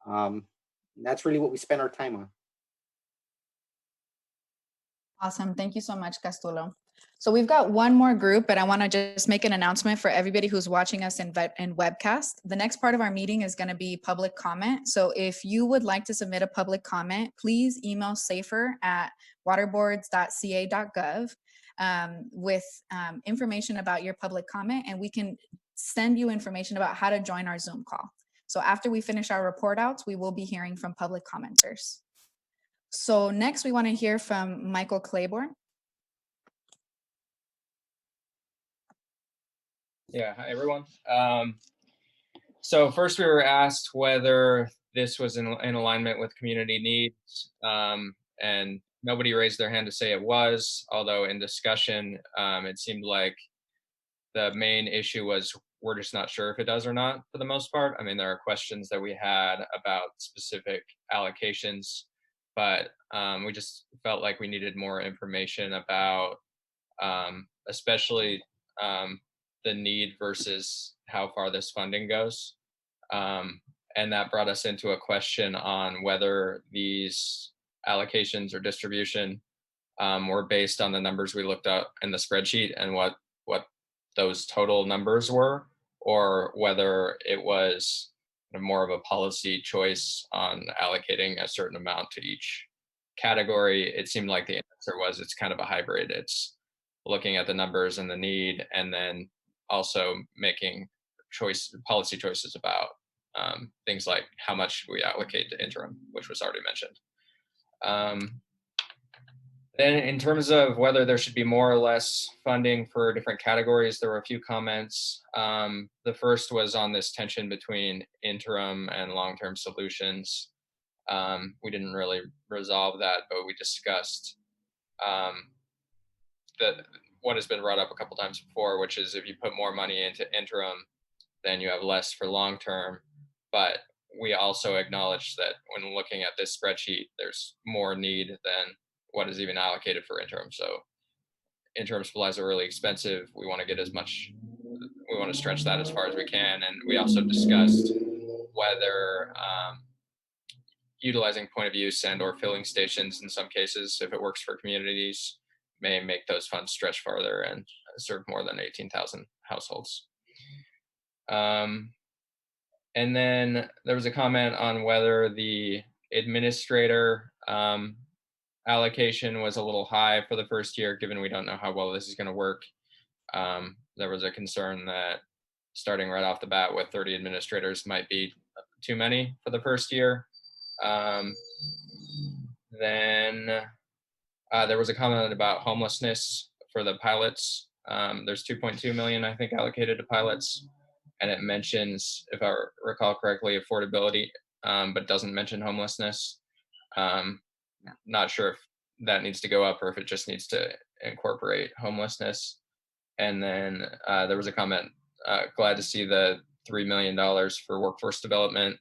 That's really what we spent our time on. Awesome. Thank you so much, Castulo. So we've got one more group, but I want to just make an announcement for everybody who's watching us in webcast. The next part of our meeting is going to be public comment. So if you would like to submit a public comment, please email safer@waterboards.ca.gov with information about your public comment, and we can send you information about how to join our Zoom call. So after we finish our report outs, we will be hearing from public commenters. So next we want to hear from Michael Claiborne. Yeah, hi everyone. So first we were asked whether this was in alignment with community needs, and nobody raised their hand to say it was, although in discussion, it seemed like the main issue was we're just not sure if it does or not for the most part. I mean, there are questions that we had about specific allocations, but we just felt like we needed more information about especially the need versus how far this funding goes. And that brought us into a question on whether these allocations or distribution were based on the numbers we looked at in the spreadsheet and what those total numbers were, or whether it was more of a policy choice on allocating a certain amount to each category. It seemed like the answer was it's kind of a hybrid. It's looking at the numbers and the need, and then also making policy choices about things like how much we allocate to interim, which was already mentioned. Then in terms of whether there should be more or less funding for different categories, there were a few comments. The first was on this tension between interim and long-term solutions. We didn't really resolve that, but we discussed what has been brought up a couple times before, which is if you put more money into interim, then you have less for long-term. But we also acknowledge that when looking at this spreadsheet, there's more need than what is even allocated for interim. So interim supplies are really expensive. We want to get we want to stretch that as far as we can. And we also discussed whether utilizing point of use and or filling stations in some cases, if it works for communities, may make those funds stretch farther and serve more than 18,000 households. And then there was a comment on whether the administrator allocation was a little high for the first year, given we don't know how well this is going to work. There was a concern that starting right off the bat with 30 administrators might be too many for the first year. Then there was a comment about homelessness for the pilots. There's 2.2 million, I think, allocated to pilots. And it mentions, if I recall correctly, affordability, but doesn't mention homelessness. Not sure if that needs to go up or if it just needs to incorporate homelessness. And then there was a comment, glad to see the $3 million for workforce development.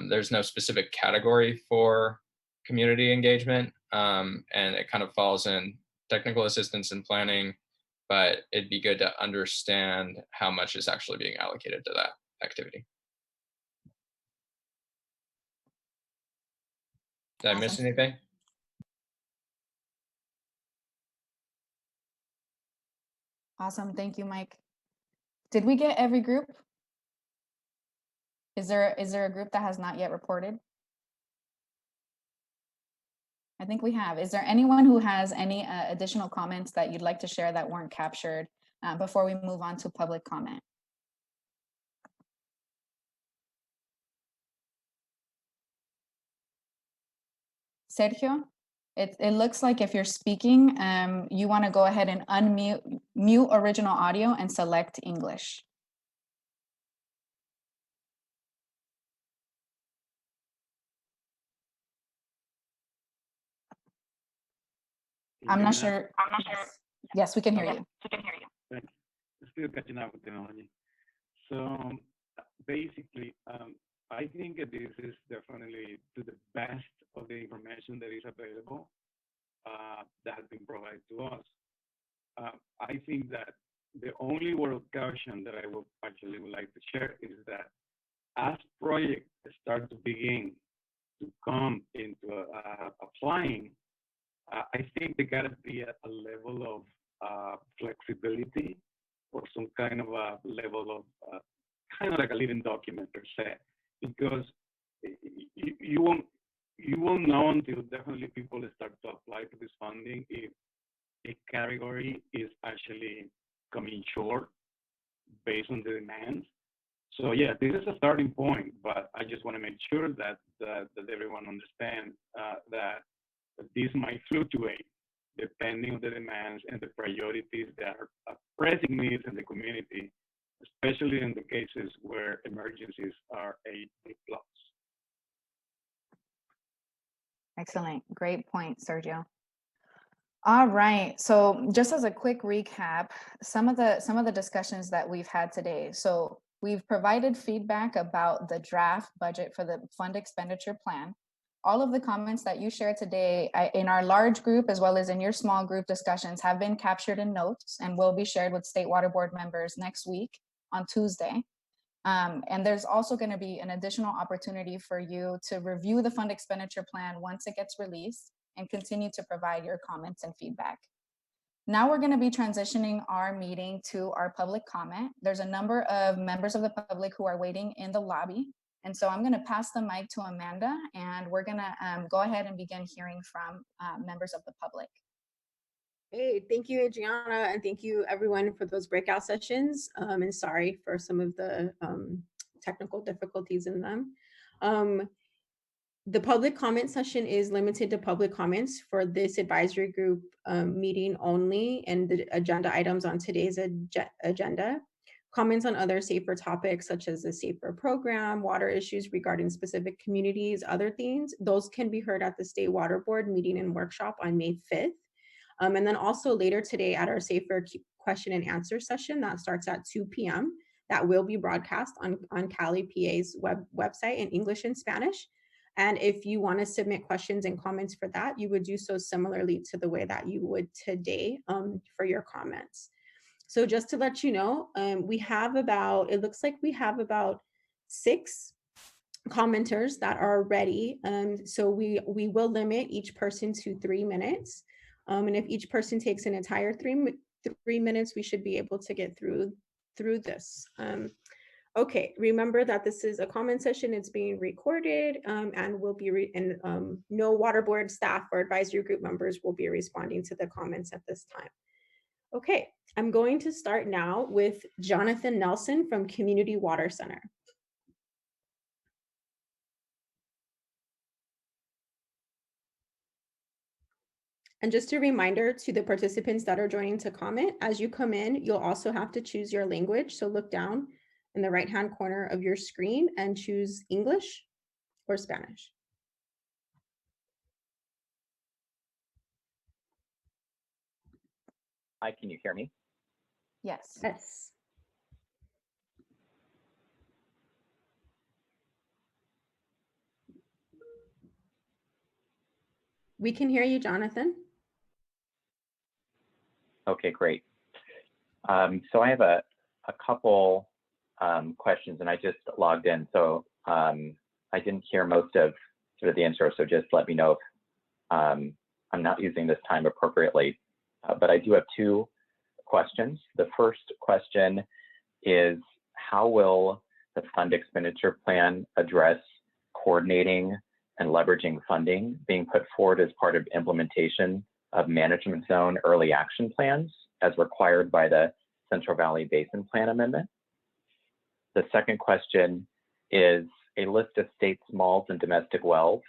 There's no specific category for community engagement, and it kind of falls in technical assistance and planning, but it'd be good to understand how much is actually being allocated to that activity. Did I miss anything? Awesome. Thank you, Mike. Did we get every group? Is there a group that has not yet reported? I think we have. Is there anyone who has any additional comments that you'd like to share that weren't captured before we move on to public comment? Sergio, it looks like if you're speaking, you want to go ahead and mute original audio and select English. I'm not sure. Yes, we can hear you. Thanks. Still catching up with technology. So basically, I think that this is definitely to the best of the information that is available that has been provided to us. I think that the only word of caution that I would like to share is that as projects start to begin to come into applying, I think there gotta be a level of flexibility or some kind of a level of kind of like a living document per se, because you won't know until definitely people start to apply to this funding if a category is actually coming short based on the demands. So yeah, this is a starting point, but I just want to make sure that everyone understands that this might fluctuate depending on the demands and the priorities that are pressing needs in the community, especially in the cases where emergencies are a big plus. Excellent. Great point, Sergio. All right. So just as a quick recap, some of the discussions that we've had today. So we've provided feedback about the draft budget for the fund expenditure plan. All of the comments that you shared today in our large group as well as in your small group discussions have been captured in notes and will be shared with State Water Board members next week on Tuesday. And there's also going to be an additional opportunity for you to review the fund expenditure plan once it gets released and continue to provide your comments and feedback. Now we're going to be transitioning our meeting to our public comment. There's a number of members of the public who are waiting in the lobby. And so I'm going to pass the mic to Amanda, and we're going to go ahead and begin hearing from members of the public. Hey, thank you, Adriana, and thank you everyone for those breakout sessions. And sorry for some of the technical difficulties in them. The public comment session is limited to public comments for this advisory group meeting only, and the agenda items on today's agenda. Comments on other safer topics such as the safer program, water issues regarding specific communities, other things, those can be heard at the State Water Board meeting and workshop on May 5th. And then also later today at our safer question and answer session that starts at 2 p.m. that will be broadcast on Cali PA's website in English and Spanish. And if you want to submit questions and comments for that, you would do so similarly to the way that you would today for your comments. So just to let you know, we have about, it looks like we have about 6 commenters that are ready. So we will limit each person to 3 minutes. And if each person takes an entire 3 minutes, we should be able to get through this. Okay, remember that this is a comment session. It's being recorded and will be no water board staff or advisory group members will be responding to the comments at this time. Okay, I'm going to start now with Jonathan Nelson from Community Water Center. And just a reminder to the participants that are joining to comment, as you come in, you'll also have to choose your language. So look down in the right-hand corner of your screen and choose English or Spanish. Hi, can you hear me? Yes. Yes. We can hear you, Jonathan. Okay, great. So I have a couple questions, and I just logged in, so I didn't hear most of sort of the intro, so just let me know if I'm not using this time appropriately. But I do have 2 questions. The first question is, how will the fund expenditure plan address coordinating and leveraging funding being put forward as part of implementation of management zone early action plans as required by the Central Valley Basin Plan Amendment? The second question is, a list of state smalls and domestic wells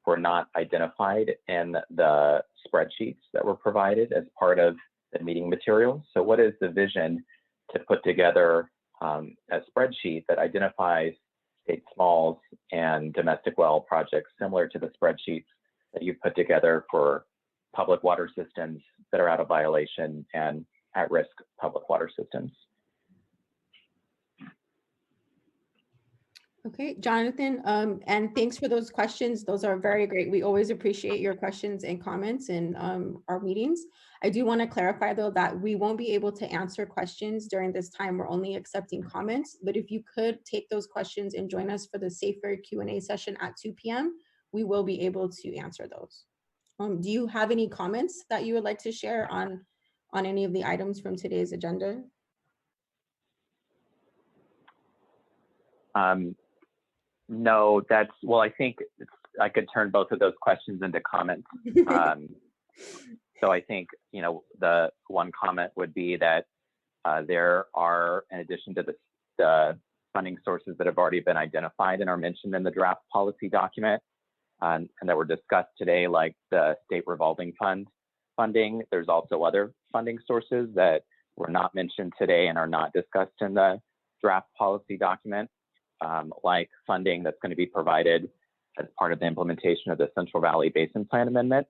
were not identified in the spreadsheets that were provided as part of the meeting materials. So what is the vision to put together a spreadsheet that identifies state smalls and domestic well projects similar to the spreadsheets that you've put together for public water systems that are out of violation and at-risk public water systems? Okay, Jonathan, and thanks for those questions. Those are very great. We always appreciate your questions and comments in our meetings. I do want to clarify though that we won't be able to answer questions during this time. We're only accepting comments, but if you could take those questions and join us for the safer Q&A session at 2 p.m., we will be able to answer those. Do you have any comments that you would like to share on any of the items from today's agenda? No, well, I think I could turn both of those questions into comments. So I think, the one comment would be that there are, in addition to the funding sources that have already been identified and are mentioned in the draft policy document and that were discussed today, like the state revolving fund funding, there's also other funding sources that were not mentioned today and are not discussed in the draft policy document. Like funding that's going to be provided as part of the implementation of the Central Valley Basin Plan Amendment.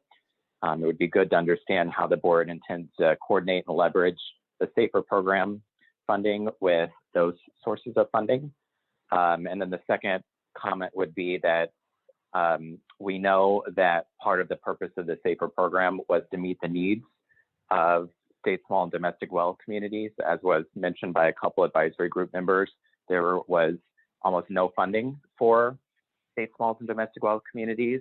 It would be good to understand how the board intends to coordinate and leverage the SAFER program funding with those sources of funding. And then the second comment would be that we know that part of the purpose of the SAFER program was to meet the needs of state, small, and domestic well communities. As was mentioned by a couple advisory group members, there was almost no funding for state, small, and domestic well communities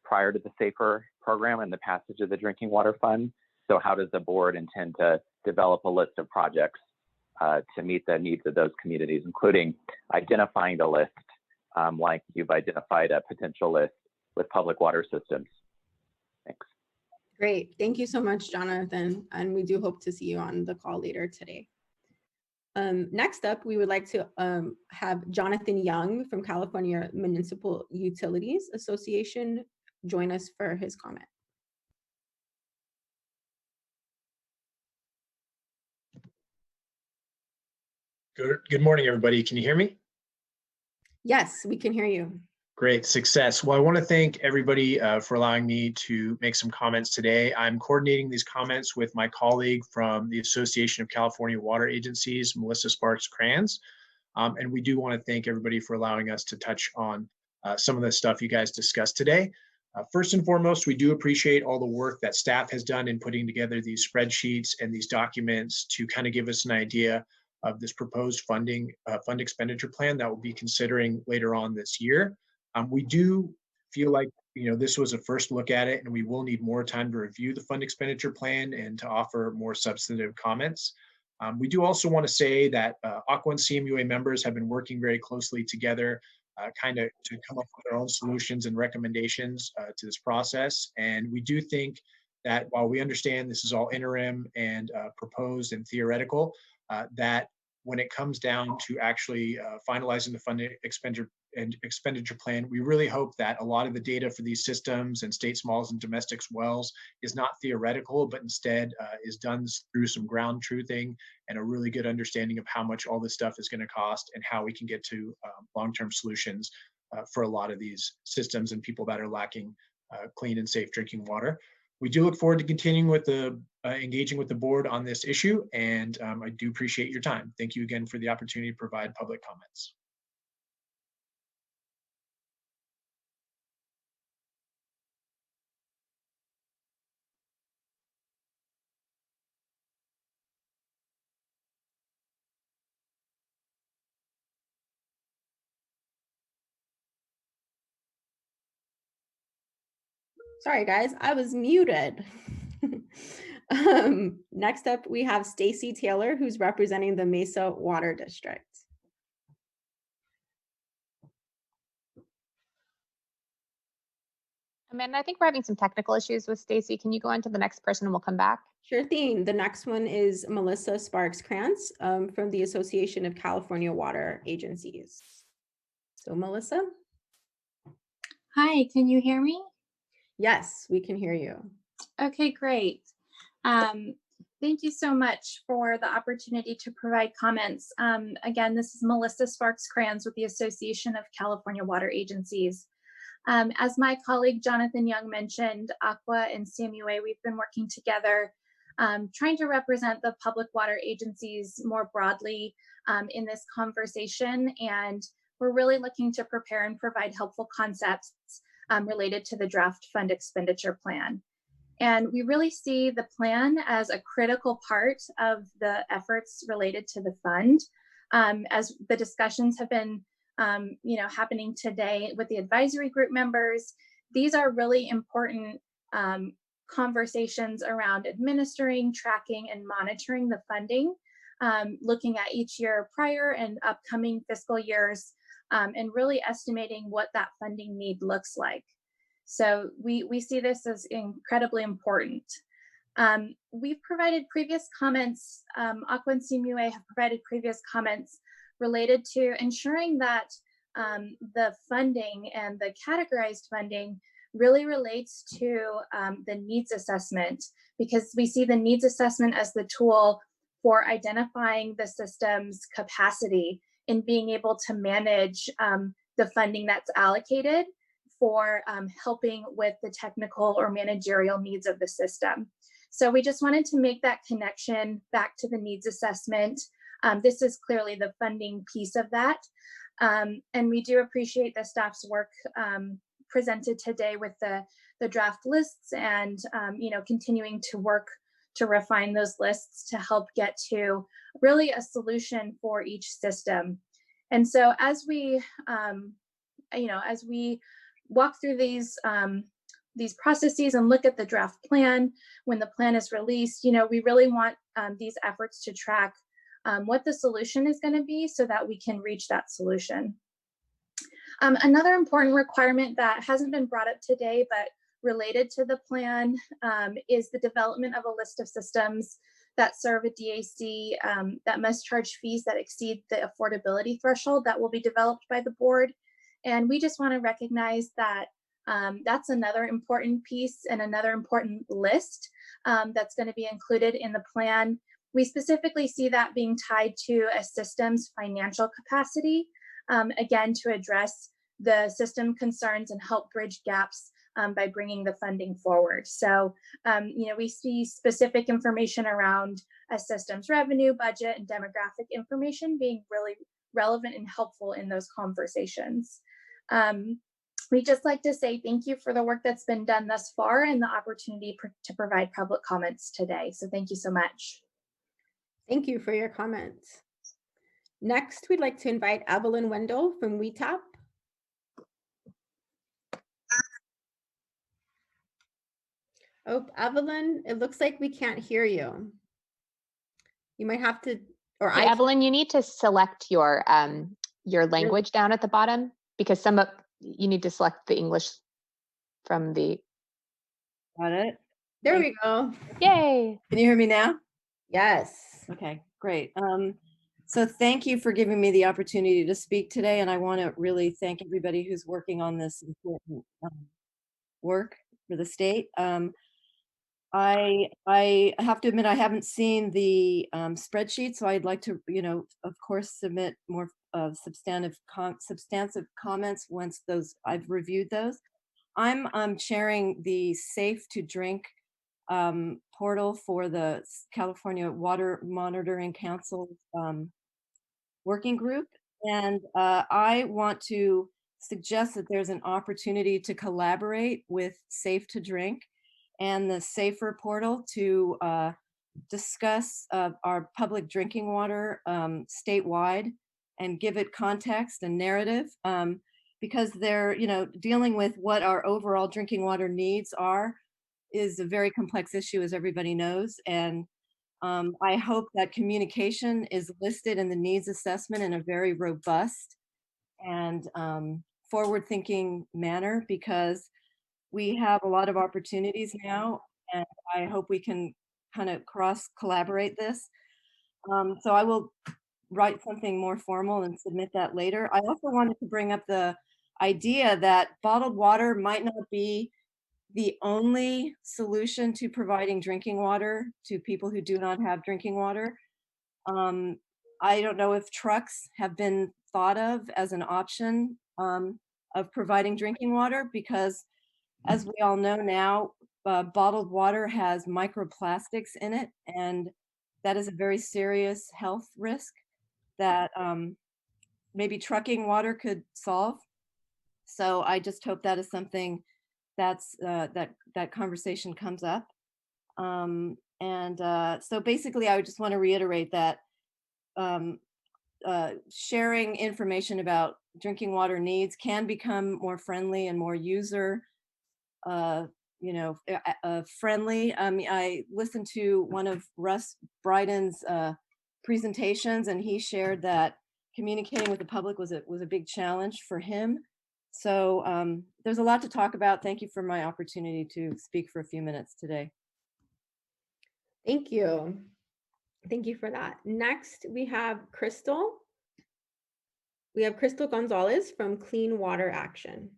prior to the SAFER program and the passage of the Drinking Water Fund. So how does the board intend to develop a list of projects to meet the needs of those communities, including identifying the list like you've identified a potential list with public water systems? Thanks. Great. Thank you so much, Jonathan. And we do hope to see you on the call later today. Next up, we would like to have Jonathan Young from California Municipal Utilities Association join us for his comment. Good morning, everybody. Can you hear me? Yes, we can hear you. Great, success. Well, I want to thank everybody for allowing me to make some comments today. I'm coordinating these comments with my colleague from the Association of California Water Agencies, Melissa Sparks-Kranz. And we do want to thank everybody for allowing us to touch on some of the stuff you guys discussed today. First and foremost, we do appreciate all the work that staff has done in putting together these spreadsheets and these documents to kind of give us an idea of this proposed fund expenditure plan that we'll be considering later on this year. We do feel like, this was a first look at it, and we will need more time to review the fund expenditure plan and to offer more substantive comments. We do also want to say that Aqua and CMUA members have been working very closely together kind of to come up with their own solutions and recommendations to this process. And we do think that while we understand this is all interim and proposed and theoretical, that when it comes down to actually finalizing the fund expenditure plan, we really hope that a lot of the data for these systems and state, smalls, and domestic wells is not theoretical, but instead is done through some ground truthing and a really good understanding of how much all this stuff is going to cost and how we can get to long-term solutions for a lot of these systems and people that are lacking clean and safe drinking water. We do look forward to continuing with the engaging with the board on this issue, and I do appreciate your time. Thank you again for the opportunity to provide public comments. Sorry, guys, I was muted. Next up, we have Stacy Taylor, who's representing the Mesa Water District. Amanda, I think we're having some technical issues with Stacy. Can you go on to the next person and we'll come back? Sure thing. The next one is Melissa Sparks-Kranz from the Association of California Water Agencies. So Melissa? Hi, can you hear me? Yes, we can hear you. Okay, great. Thank you so much for the opportunity to provide comments. Again, this is Melissa Sparks-Kranz with the Association of California Water Agencies. As my colleague Jonathan Young mentioned, Aqua and CMUA, we've been working together trying to represent the public water agencies more broadly in this conversation. And we're really looking to prepare and provide helpful concepts related to the draft fund expenditure plan. And we really see the plan as a critical part of the efforts related to the fund. As the discussions have been happening today with the advisory group members, these are really important conversations around administering, tracking, and monitoring the funding, looking at each year prior and upcoming fiscal years, and really estimating what that funding need looks like. So we see this as incredibly important. We've provided previous comments, Aqua and CMUA have provided previous comments related to ensuring that the funding and the categorized funding really relates to the needs assessment, because we see the needs assessment as the tool for identifying the system's capacity in being able to manage the funding that's allocated for helping with the technical or managerial needs of the system. So we just wanted to make that connection back to the needs assessment. This is clearly the funding piece of that. And we do appreciate the staff's work presented today with the draft lists and continuing to work to refine those lists to help get to really a solution for each system. And so as we as we walk through these processes and look at the draft plan, when the plan is released, we really want these efforts to track what the solution is going to be so that we can reach that solution. Another important requirement that hasn't been brought up today, but related to the plan, is the development of a list of systems that serve a DAC that must charge fees that exceed the affordability threshold that will be developed by the board. And we just want to recognize that that's another important piece and another important list that's going to be included in the plan. We specifically see that being tied to a system's financial capacity, again, to address the system concerns and help bridge gaps by bringing the funding forward. So, we see specific information around a system's revenue, budget, and demographic information being really relevant and helpful in those conversations. We'd just like to say thank you for the work that's been done thus far and the opportunity to provide public comments today. So thank you so much. Thank you for your comments. Next, we'd like to invite Evelyn Wendell from WeTap. Oh, Evelyn, it looks like we can't hear you. You might have to, or Hey, Evelyn, you need to select your language down at the bottom, because you need to select the English from the. Got it. There we go. Yay. Can you hear me now? Yes. Okay, great. So thank you for giving me the opportunity to speak today. And I want to really thank everybody who's working on this important work for the state. I have to admit, I haven't seen the spreadsheet, so I'd like to, of course, submit more substantive comments once I've reviewed those. I'm chairing the Safe to Drink portal for the California Water Monitoring Council working group, and I want to suggest that there's an opportunity to collaborate with Safe to Drink and the Safer portal to discuss our public drinking water statewide and give it context and narrative, because they're dealing with what our overall drinking water needs is a very complex issue, as everybody knows. And I hope that communication is listed in the needs assessment in a very robust and forward-thinking manner, because we have a lot of opportunities now, and I hope we can kind of cross-collaborate this. So I will write something more formal and submit that later. I also wanted to bring up the idea that bottled water might not be the only solution to providing drinking water to people who do not have drinking water. I don't know if trucks have been thought of as an option of providing drinking water, because as we all know now, bottled water has microplastics in it, and that is a very serious health risk that maybe trucking water could solve. So I just hope that is something that's that conversation comes up. So basically, I would just want to reiterate that sharing information about drinking water needs can become more friendly and more user friendly. I listened to one of Russ Bryden's presentations, and he shared that communicating with the public was a big challenge for him. So there's a lot to talk about. Thank you for my opportunity to speak for a few minutes today. Thank you. Thank you for that. Next, we have Crystal. We have Crystal Gonzalez from Clean Water Action.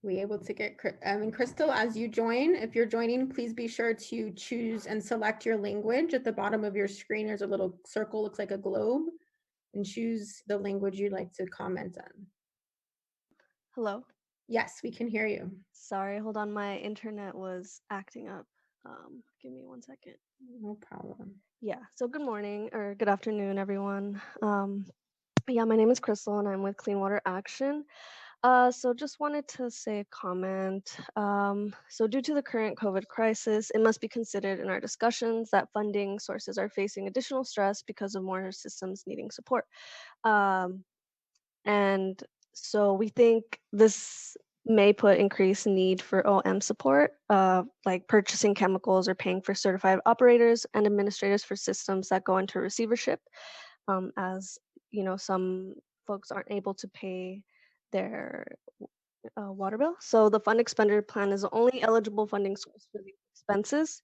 We able to get, and Crystal, as you join, if you're joining, please be sure to choose and select your language. At the bottom of your screen, there's a little circle, looks like a globe, and choose the language you'd like to comment on. Hello. Yes, we can hear you. Sorry, hold on. My internet was acting up. Give me 1 second. No problem. Yeah. So good morning or good afternoon, everyone. Yeah, my name is Crystal and I'm with Clean Water Action. So just wanted to say a comment. So due to the current COVID crisis, it must be considered in our discussions that funding sources are facing additional stress because of more systems needing support. And so we think this may put increased need for OM support, like purchasing chemicals or paying for certified operators and administrators for systems that go into receivership, as you know, some folks aren't able to pay their water bill. So the Fund Expenditure Plan is the only eligible funding source for these expenses.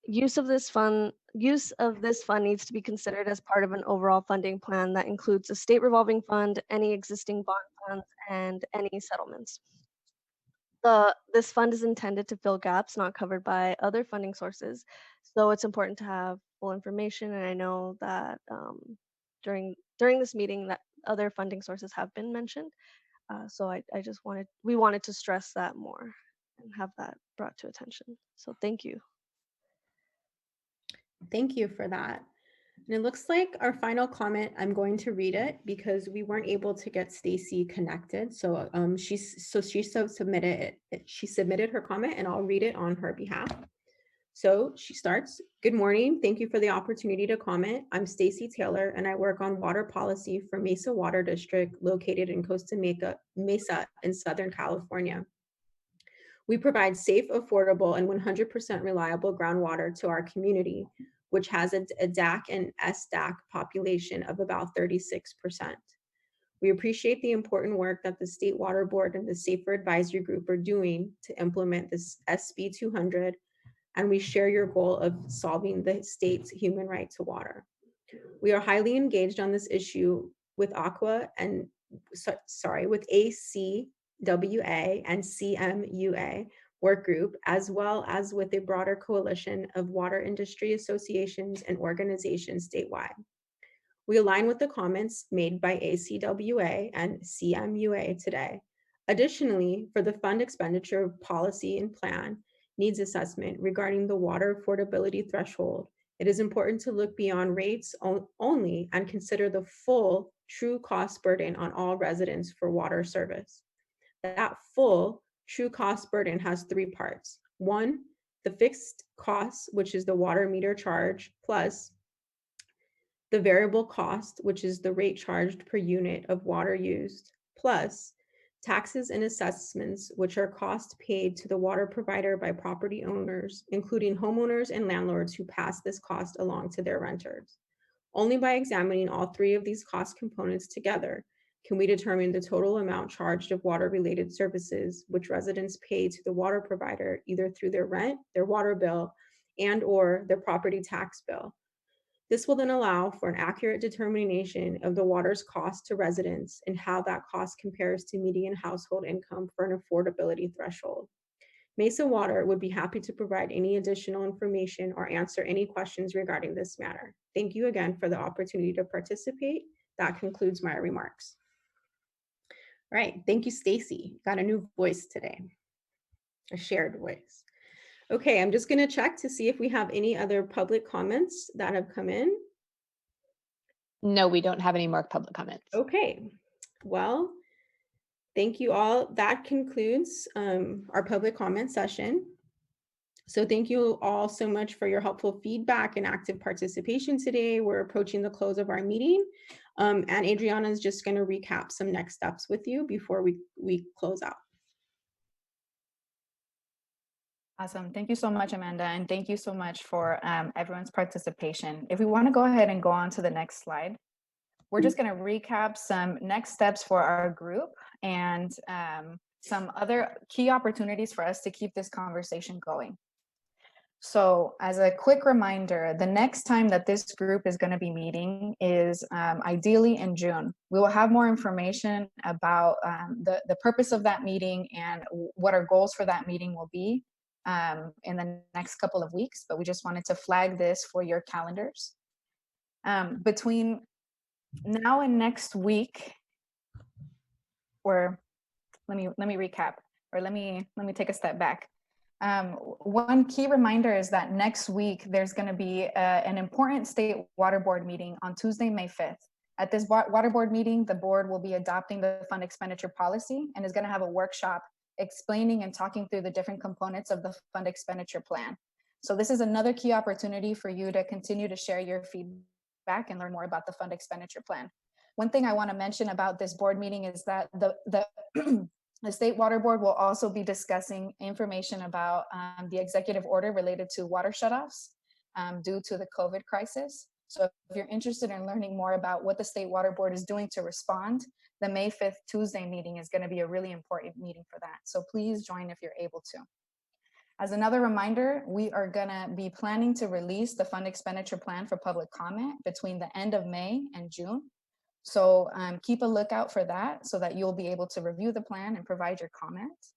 Use of this fund needs to be considered as part of an overall funding plan that includes a state revolving fund, any existing bond funds, and any settlements. This fund is intended to fill gaps not covered by other funding sources, so it's important to have full information. And I know that during this meeting that other funding sources have been mentioned. So we wanted to stress that more and have that brought to attention. So thank you. Thank you for that. And it looks like our final comment, I'm going to read it because we weren't able to get Stacy connected. So she submitted her comment and I'll read it on her behalf. So she starts, good morning. Thank you for the opportunity to comment. I'm Stacy Taylor and I work on water policy for Mesa Water District located in Costa Mesa in Southern California. We provide safe, affordable, and 100% reliable groundwater to our community, which has a DAC and SDAC population of about 36%. We appreciate the important work that the State Water Board and the Safer Advisory Group are doing to implement this SB 200, and we share your goal of solving the state's human right to water. We are highly engaged on this issue with ACWA and with ACWA and CMUA work group, as well as with a broader coalition of water industry associations and organizations statewide. We align with the comments made by ACWA and CMUA today. Additionally, for the Fund Expenditure Policy and Plan needs assessment regarding the water affordability threshold, it is important to look beyond rates only and consider the full true cost burden on all residents for water service. That full true cost burden has three parts. One, the fixed cost, which is the water meter charge, plus the variable cost, which is the rate charged per unit of water used, plus taxes and assessments, which are costs paid to the water provider by property owners, including homeowners and landlords who pass this cost along to their renters. Only by examining all three of these cost components together can we determine the total amount charged of water-related services which residents pay to the water provider either through their rent, their water bill, and/or their property tax bill. This will then allow for an accurate determination of the water's cost to residents and how that cost compares to median household income for an affordability threshold. Mesa Water would be happy to provide any additional information or answer any questions regarding this matter. Thank you again for the opportunity to participate. That concludes my remarks. All right, thank you, Stacy. Got a new voice today, a shared voice. Okay, I'm just gonna check to see if we have any other public comments that have come in. No, we don't have any more public comments. Okay, well, thank you all. That concludes our public comment session. So thank you all so much for your helpful feedback and active participation today. We're approaching the close of our meeting. And Adriana is just gonna recap some next steps with you before we close out. Awesome. Thank you so much, Amanda. And thank you so much for everyone's participation. If we want to go ahead and go on to the next slide, we're just going to recap some next steps for our group and some other key opportunities for us to keep this conversation going. So as a quick reminder, the next time that this group is going to be meeting is ideally in June. We will have more information about the purpose of that meeting and what our goals for that meeting will be in the next couple of weeks, but we just wanted to flag this for your calendars. Between now and next week, or let me recap, or let me take a step back. One key reminder is that next week there's going to be an important state water board meeting on Tuesday, May 5th. At this water board meeting, the board will be adopting the fund expenditure policy and is going to have a workshop explaining and talking through the different components of the fund expenditure plan. So this is another key opportunity for you to continue to share your feedback and learn more about the fund expenditure plan. One thing I want to mention about this board meeting is that the State Water Board will also be discussing information about the executive order related to water shutoffs due to the COVID crisis. So if you're interested in learning more about what the State Water Board is doing to respond, the May 5th Tuesday meeting is going to be a really important meeting for that. So please join if you're able to. As another reminder, we are going to be planning to release the fund expenditure plan for public comment between the end of May and June. So keep a lookout for that so that you'll be able to review the plan and provide your comments.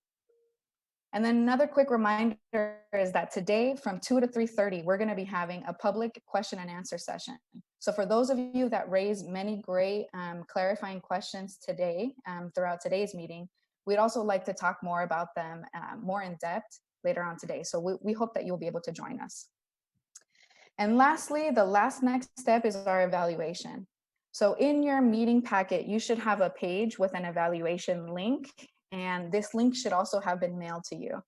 And then another quick reminder is that today from 2 to 3:30, we're going to be having a public question and answer session. So for those of you that raised many great clarifying questions today throughout today's meeting, we'd also like to talk more about them more in depth later on today. So we hope that you'll be able to join us. And lastly, the last next step is our evaluation. So in your meeting packet, you should have a page with an evaluation link, and this link should also have been mailed to you.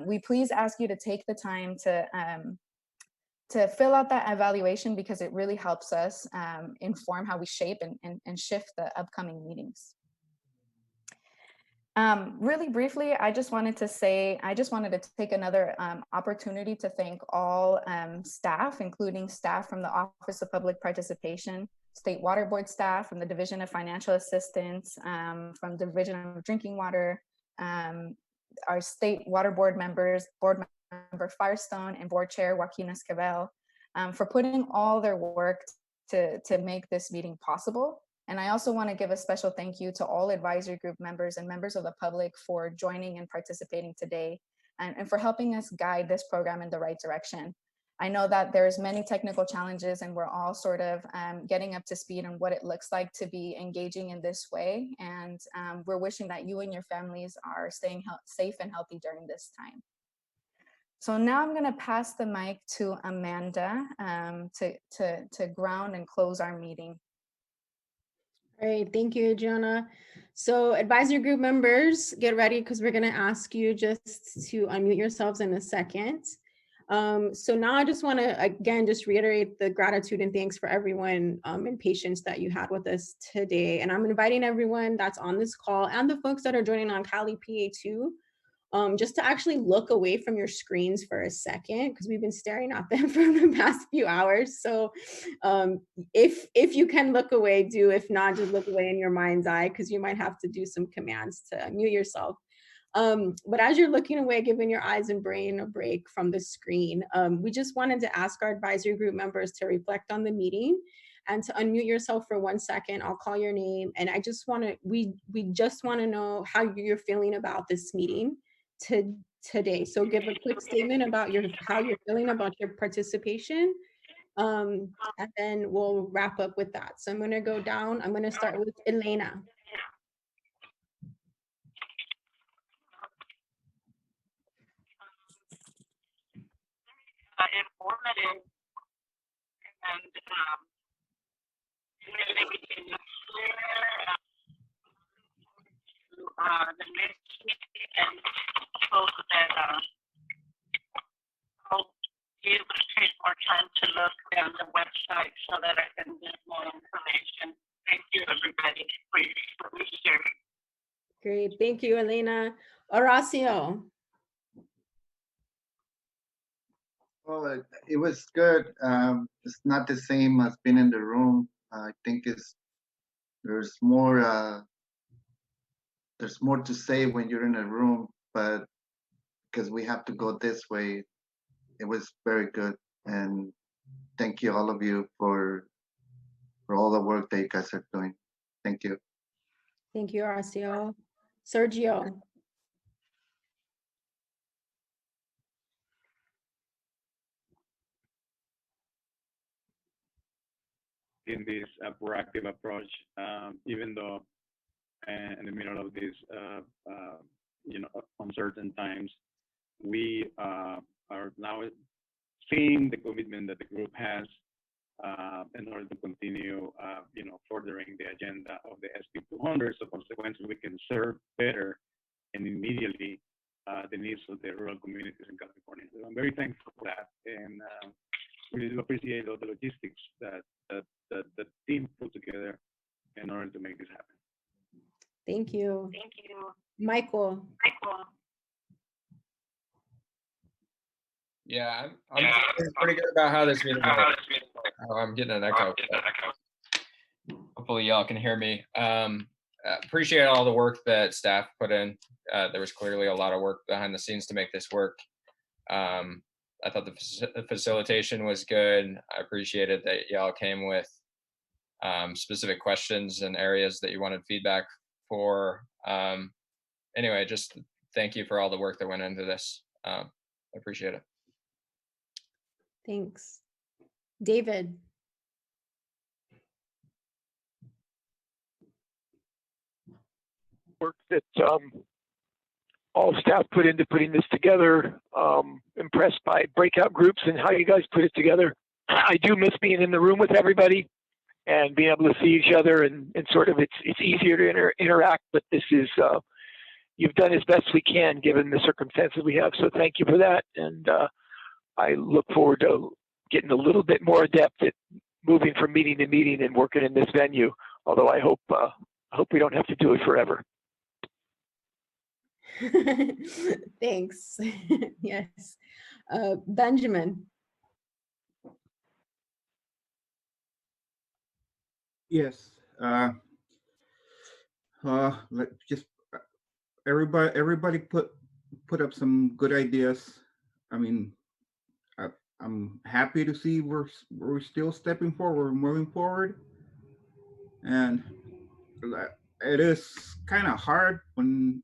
We please ask you to take the time to fill out that evaluation because it really helps us inform how we shape and shift the upcoming meetings. Really briefly, I just wanted to take another opportunity to thank all staff, including staff from the Office of Public Participation, State Water Board staff, from the Division of Financial Assistance, from the Division of Drinking Water, our State Water Board members, Board Member Firestone and Board Chair Joaquin Esquivel, for putting all their work to make this meeting possible. And I also want to give a special thank you to all advisory group members and members of the public for joining and participating today and for helping us guide this program in the right direction. I know that there's many technical challenges and we're all sort of getting up to speed on what it looks like to be engaging in this way. And we're wishing that you and your families are staying safe and healthy during this time. So now I'm going to pass the mic to Amanda to ground and close our meeting. All right, thank you, Adriana. So advisory group members, get ready because we're going to ask you just to unmute yourselves in a second. So now I just want to, again, just reiterate the gratitude and thanks for everyone and patience that you had with us today. And I'm inviting everyone that's on this call and the folks that are joining on Cali PA2 just to actually look away from your screens for a second because we've been staring at them for the past few hours. So if you can look away, do. If not, just look away in your mind's eye because you might have to do some commands to mute yourself. But as you're looking away, giving your eyes and brain a break from the screen, we just wanted to ask our advisory group members to reflect on the meeting and to unmute yourself for 1 second. I'll call your name. And I just want to, we just want to know how you're feeling about this meeting today. So give a quick statement about how you're feeling about your participation. And then we'll wrap up with that. So I'm going to go down. I'm going to start with Elena. Informative and everything is clear to the next meeting and hope that I'll be able to take more time to look down the website so that I can get more information. Thank you, everybody, for your sharing. Great. Thank you, Elena. Horacio. Well, it was good. It's not the same as being in the room. I think there's more to say when you're in a room, but because we have to go this way, it was very good. And thank you, all of you, for all the work that you guys are doing. Thank you. Thank you, Arcio. Sergio. In this proactive approach, even though in the middle of these, uncertain times, we are now seeing the commitment that the group has in order to continue, furthering the agenda of the SB 200. So consequently, we can serve better and immediately the needs of the rural communities in California. So I'm very thankful for that, and really do appreciate all the logistics that the team put together in order to make this happen. Thank you. Thank you. Michael. Yeah, I'm feeling pretty good about how this meeting went. Oh, I'm getting an echo. Hopefully y'all can hear me. Appreciate all the work that staff put in. There was clearly a lot of work behind the scenes to make this work. I thought the facilitation was good. I appreciated that y'all came with specific questions and areas that you wanted feedback for. Anyway, just thank you for all the work that went into this. I appreciate it. Thanks. David. Work that all staff put into putting this together. Impressed by breakout groups and how you guys put it together. I do miss being in the room with everybody and being able to see each other, and sort of it's easier to interact, but this is you've done as best we can given the circumstances we have, so thank you for that. And I look forward to getting a little bit more adept at moving from meeting to meeting and working in this venue, although I hope we don't have to do it forever. Thanks. Yes. Benjamin. Yes. Just everybody put up some good ideas. I mean, I'm happy to see we're still stepping forward, we're moving forward, and it is kind of hard when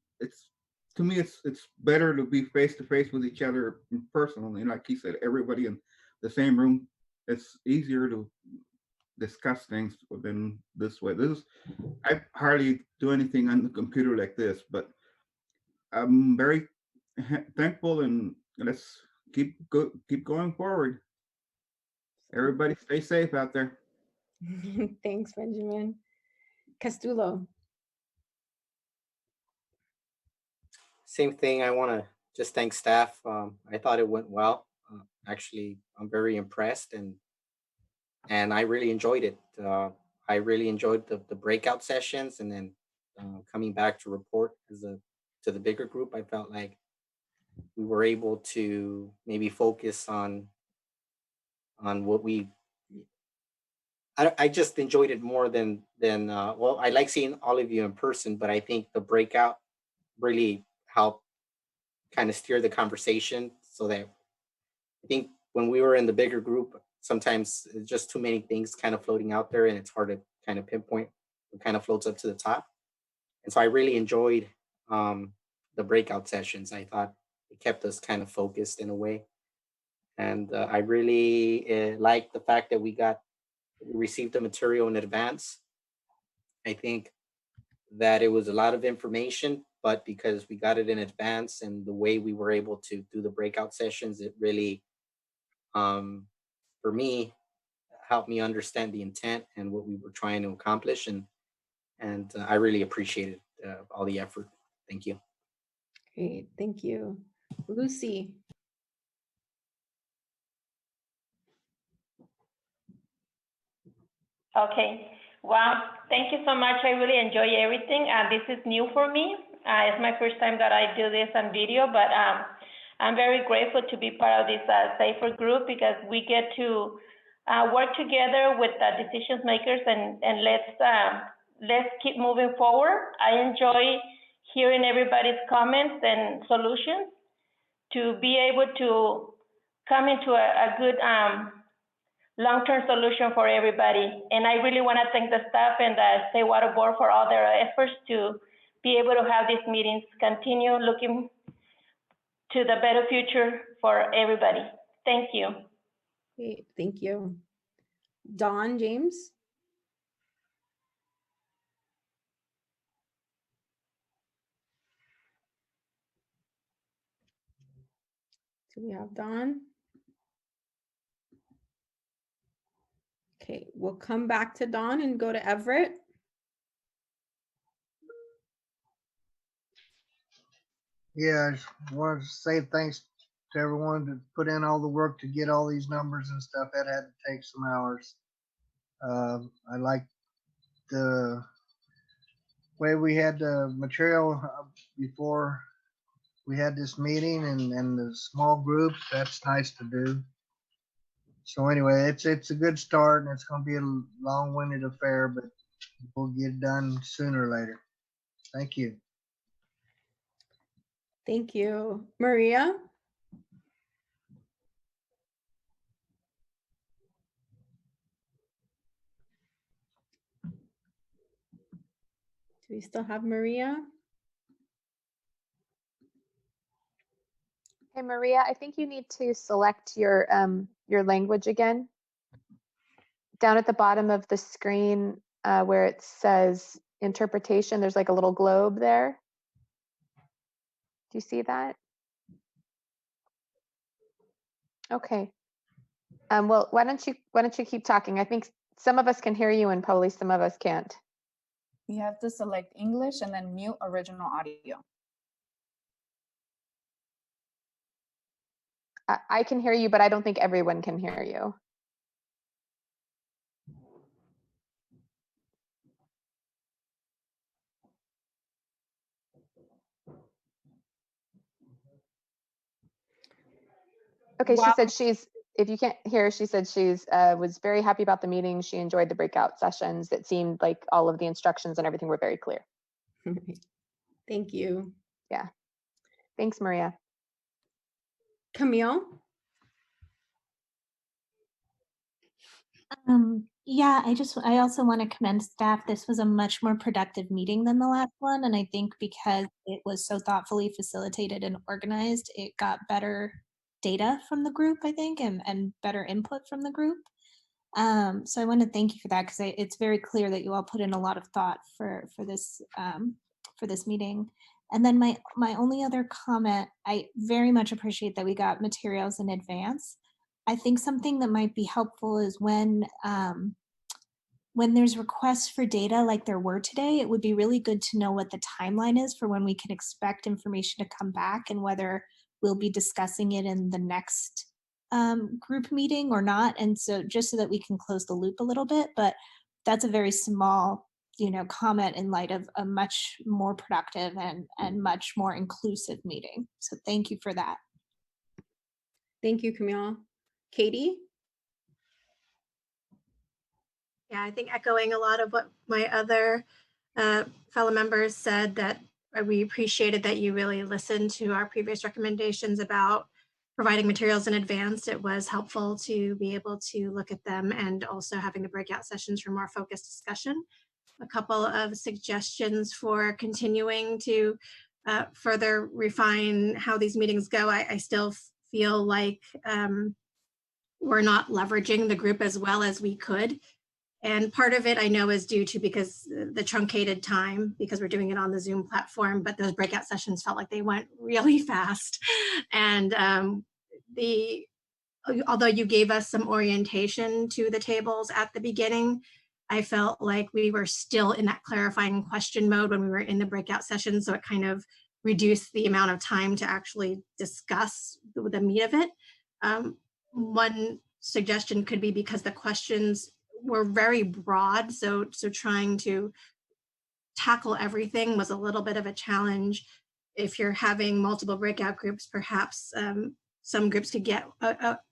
to me it's better to be face to face with each other personally. Like he said, everybody in the same room. It's easier to discuss things than this way. I hardly do anything on the computer like this, but I'm very thankful, and let's keep going forward. Everybody stay safe out there. Thanks, Benjamin. Castulo. Same thing. I want to just thank staff. I thought it went well. Actually, I'm very impressed, and I really enjoyed it. I really enjoyed the breakout sessions, and then coming back to report to the bigger group. I felt like we were able to maybe focus on what we. I just enjoyed it more than well. I like seeing all of you in person, but I think the breakout really helped kind of steer the conversation, so that I think when we were in the bigger group, sometimes it's just too many things kind of floating out there, and it's hard to kind of pinpoint what kind of floats up to the top. And so I really enjoyed the breakout sessions. I thought it kept us kind of focused in a way. And I really liked the fact that we received the material in advance. I think that it was a lot of information, but because we got it in advance and the way we were able to do the breakout sessions, it really, for me, helped me understand the intent and what we were trying to accomplish. And I really appreciated all the effort. Thank you. Great, thank you. Lucy. Okay. Well, thank you so much. I really enjoy everything. This is new for me. It's my first time that I do this on video, but I'm very grateful to be part of this SAFER group, because we get to work together with the decision makers, and let's keep moving forward. I enjoy hearing everybody's comments and solutions to be able to come into a good long-term solution for everybody. And I really want to thank the staff and the State Water Board for all their efforts to be able to have these meetings, continue looking to the better future for everybody. Thank you. Great, thank you. Dawn James? Do we have Dawn? Okay, we'll come back to Dawn and go to Everett. Yeah, I just wanted to say thanks to everyone that put in all the work to get all these numbers and stuff. That had to take some hours. I like the way we had the material before we had this meeting and the small groups. That's nice to do. So anyway, it's a good start, and it's going to be a long-winded affair, but we'll get it done sooner or later. Thank you. Thank you. Maria? Do we still have Maria? Hey, Maria, I think you need to select your language again. Down at the bottom of the screen where it says interpretation, there's like a little globe there. Do you see that? Okay. Well, why don't you keep talking? I think some of us can hear you and probably some of us can't. You have to select English and then mute original audio. I can hear you, but I don't think everyone can hear you. Okay, she said if you can't hear, she said she's was very happy about the meeting. She enjoyed the breakout sessions. It seemed like all of the instructions and everything were very clear. Thank you. Yeah. Thanks, Maria. Camille? Yeah, I also want to commend staff. This was a much more productive meeting than the last one. And I think because it was so thoughtfully facilitated and organized, it got better data from the group, I think, and better input from the group. So I want to thank you for that, because it's very clear that you all put in a lot of thought for this meeting. And then my only other comment, I very much appreciate that we got materials in advance. I think something that might be helpful is when there's requests for data like there were today, it would be really good to know what the timeline is for when we can expect information to come back and whether we'll be discussing it in the next group meeting or not. And so just so that we can close the loop a little bit, but that's a very small, comment in light of a much more productive and much more inclusive meeting. So thank you for that. Thank you, Camille. Katie? Yeah, I think echoing a lot of what my other fellow members said, that we appreciated that you really listened to our previous recommendations about providing materials in advance. It was helpful to be able to look at them and also having the breakout sessions for more focused discussion. A couple of suggestions for continuing to further refine how these meetings go. I still feel like we're not leveraging the group as well as we could. And part of it I know is due to because the truncated time, because we're doing it on the Zoom platform, but those breakout sessions felt like they went really fast. And although you gave us some orientation to the tables at the beginning, I felt like we were still in that clarifying question mode when we were in the breakout session. So it kind of reduced the amount of time to actually discuss the meat of it. One suggestion could be because the questions were very broad. So trying to tackle everything was a little bit of a challenge. If you're having multiple breakout groups, perhaps some groups could get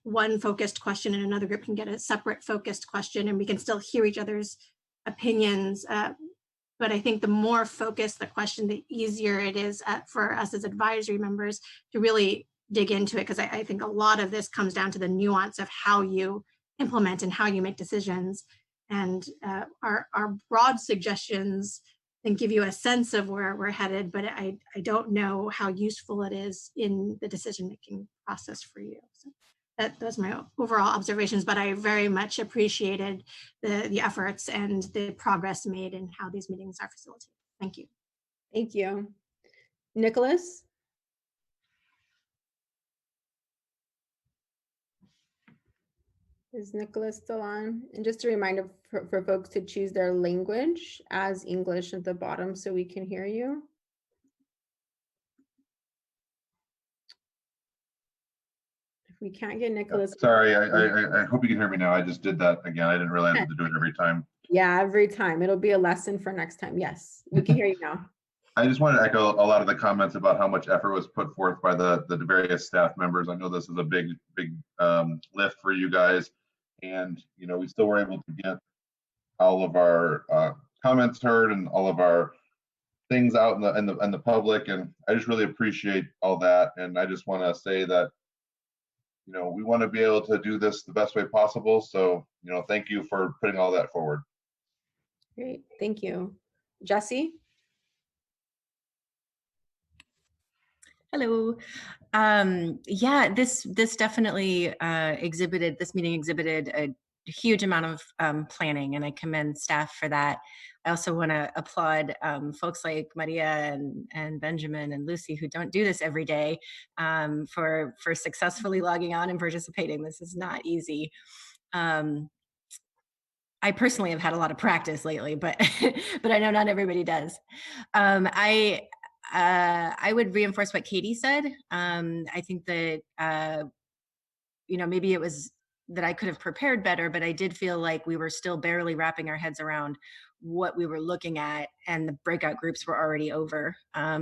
one focused question and another group can get a separate focused question, and we can still hear each other's opinions. But I think the more focused the question, the easier it is for us as advisory members to really dig into it, because I think a lot of this comes down to the nuance of how you implement and how you make decisions. And our broad suggestions and give you a sense of where we're headed, but I don't know how useful it is in the decision-making process for you. So those are my overall observations, but I very much appreciated the efforts and the progress made in how these meetings are facilitated. Thank you. Thank you. Nicholas? Is Nicholas still on? And just a reminder for folks to choose their language as English at the bottom so we can hear you. If we can't get Nicholas. Sorry, I hope you can hear me now. I just did that again. I didn't realize I had to do it every time. Yeah, every time. It'll be a lesson for next time. Yes, we can hear you now. I just wanted to echo a lot of the comments about how much effort was put forth by the various staff members. I know this is a big lift for you guys, and you know we still were able to get all of our comments heard and all of our things out in the public, and I just really appreciate all that. And I just want to say that you know we want to be able to do this the best way possible. So you know, thank you for putting all that forward. Great, thank you. Jesse? Hello. Yeah, this definitely this meeting exhibited a huge amount of planning, and I commend staff for that. I also want to applaud folks like Maria and Benjamin and Lucy who don't do this every day for successfully logging on and participating. This is not easy. I personally have had a lot of practice lately, but but I know not everybody does. I would reinforce what Katie said. I think that you know, maybe it was that I could have prepared better, but I did feel like we were still barely wrapping our heads around what we were looking at, and the breakout groups were already over.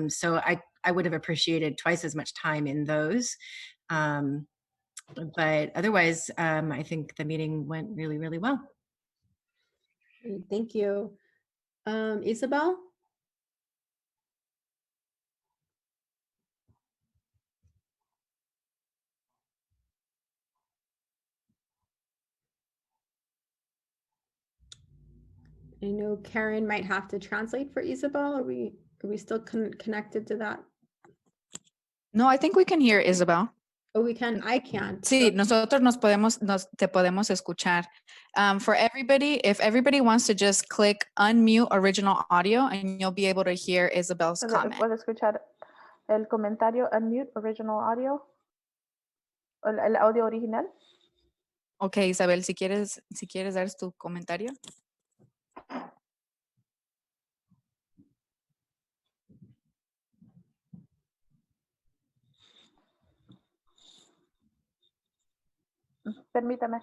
So I would have appreciated twice as much time in those. But otherwise, I think the meeting went really, really well. Great, thank you. Isabel? I know Karen might have to translate for Isabel. Are we still connected to that? No, I think we can hear Isabel. Oh, we can. I can't. Sí, nosotros te podemos escuchar. For everybody, if everybody wants to just click unmute original audio, and you'll be able to hear Isabel's comment. ¿Puedo escuchar el comentario unmute original audio? El audio original. Okay, Isabel, si quieres dar tu comentario. Permítame.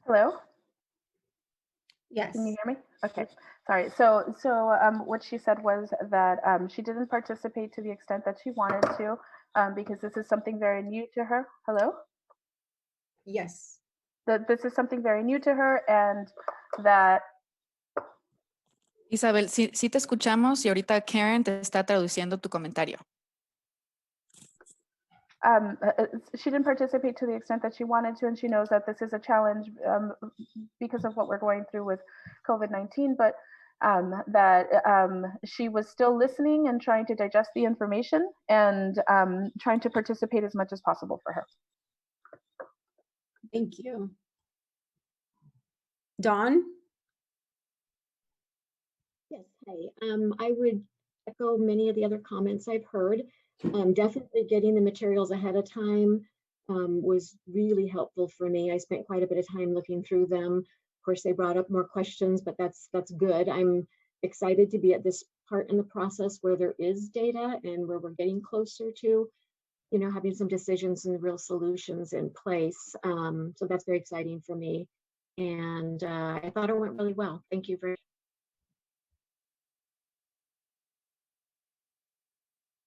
Hello? Yes. Can you hear me? Okay, sorry. So what she said was that she didn't participate to the extent that she wanted to because this is something very new to her. Hello? Yes. That this is something very new to her, and that Isabel, sí te escuchamos y ahorita Karen te está traduciendo tu comentario. she didn't participate to the extent that she wanted to, and she knows that this is a challenge because of what we're going through with COVID-19, but she was still listening and trying to digest the information and trying to participate as much as possible for her. Thank you. Dawn? Yes, hi. I would echo many of the other comments I've heard. Definitely getting the materials ahead of time was really helpful for me. I spent quite a bit of time looking through them. Of course, they brought up more questions, but that's good. I'm excited to be at this part in the process where there is data and where we're getting closer to, you know, having some decisions and real solutions in place. So that's very exciting for me. And I thought it went really well. Thank you very much.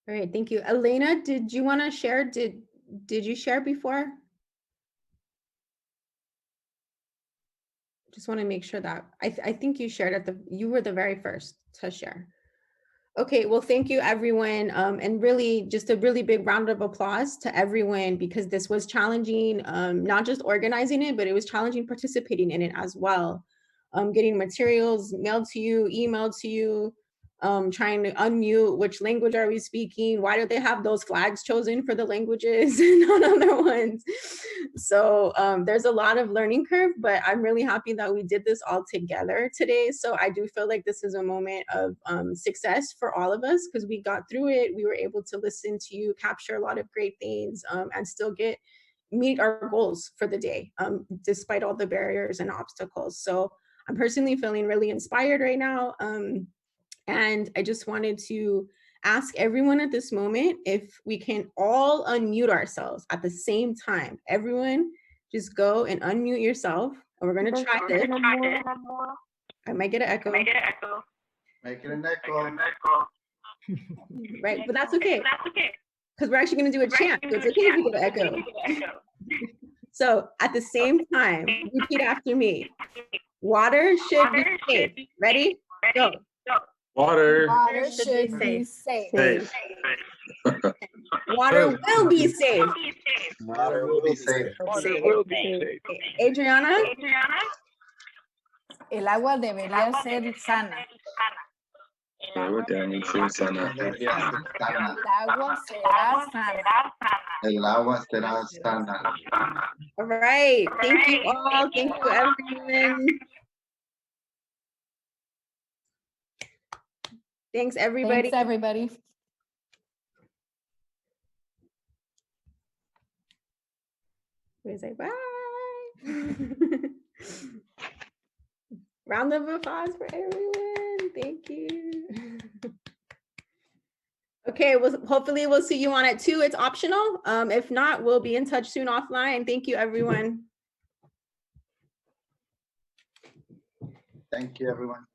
All right, thank you. Elena, did you want to share? Did you share before? Just want to make sure that I think you shared you were the very first to share. Okay, well, thank you everyone. And really just a really big round of applause to everyone because this was challenging, not just organizing it, but it was challenging participating in it as well. Getting materials mailed to you, emailed to you, trying to unmute which language are we speaking, why do they have those flags chosen for the languages and not other ones. So there's a lot of learning curve, but I'm really happy that we did this all together today. So I do feel like this is a moment of success for all of us because we got through it. We were able to listen to you, capture a lot of great things, and still meet our goals for the day, despite all the barriers and obstacles. So I'm personally feeling really inspired right now. And I just wanted to ask everyone at this moment if we can all unmute ourselves at the same time. Everyone just go and unmute yourself. And we're going to try this. I might get an echo. Make it an echo. Right, but that's okay. Because we're actually going to do a chant. So it's okay if we get an echo. So at the same time, repeat after me. Water should be safe. Ready? Go. Water. Water should be safe. Water will be safe. Water will be safe. Water will be safe. Adriana? El agua debería ser sana. Agua tiene que ser sana. El agua será sana. El agua será sana. All right. Thank you all. Thank you, everyone. Thanks, everybody. Thanks, everybody. We say bye. Round of applause for everyone. Thank you. Okay, well, hopefully we'll see you on at 2. It's optional. If not, we'll be in touch soon offline. Thank you, everyone. Thank you, everyone.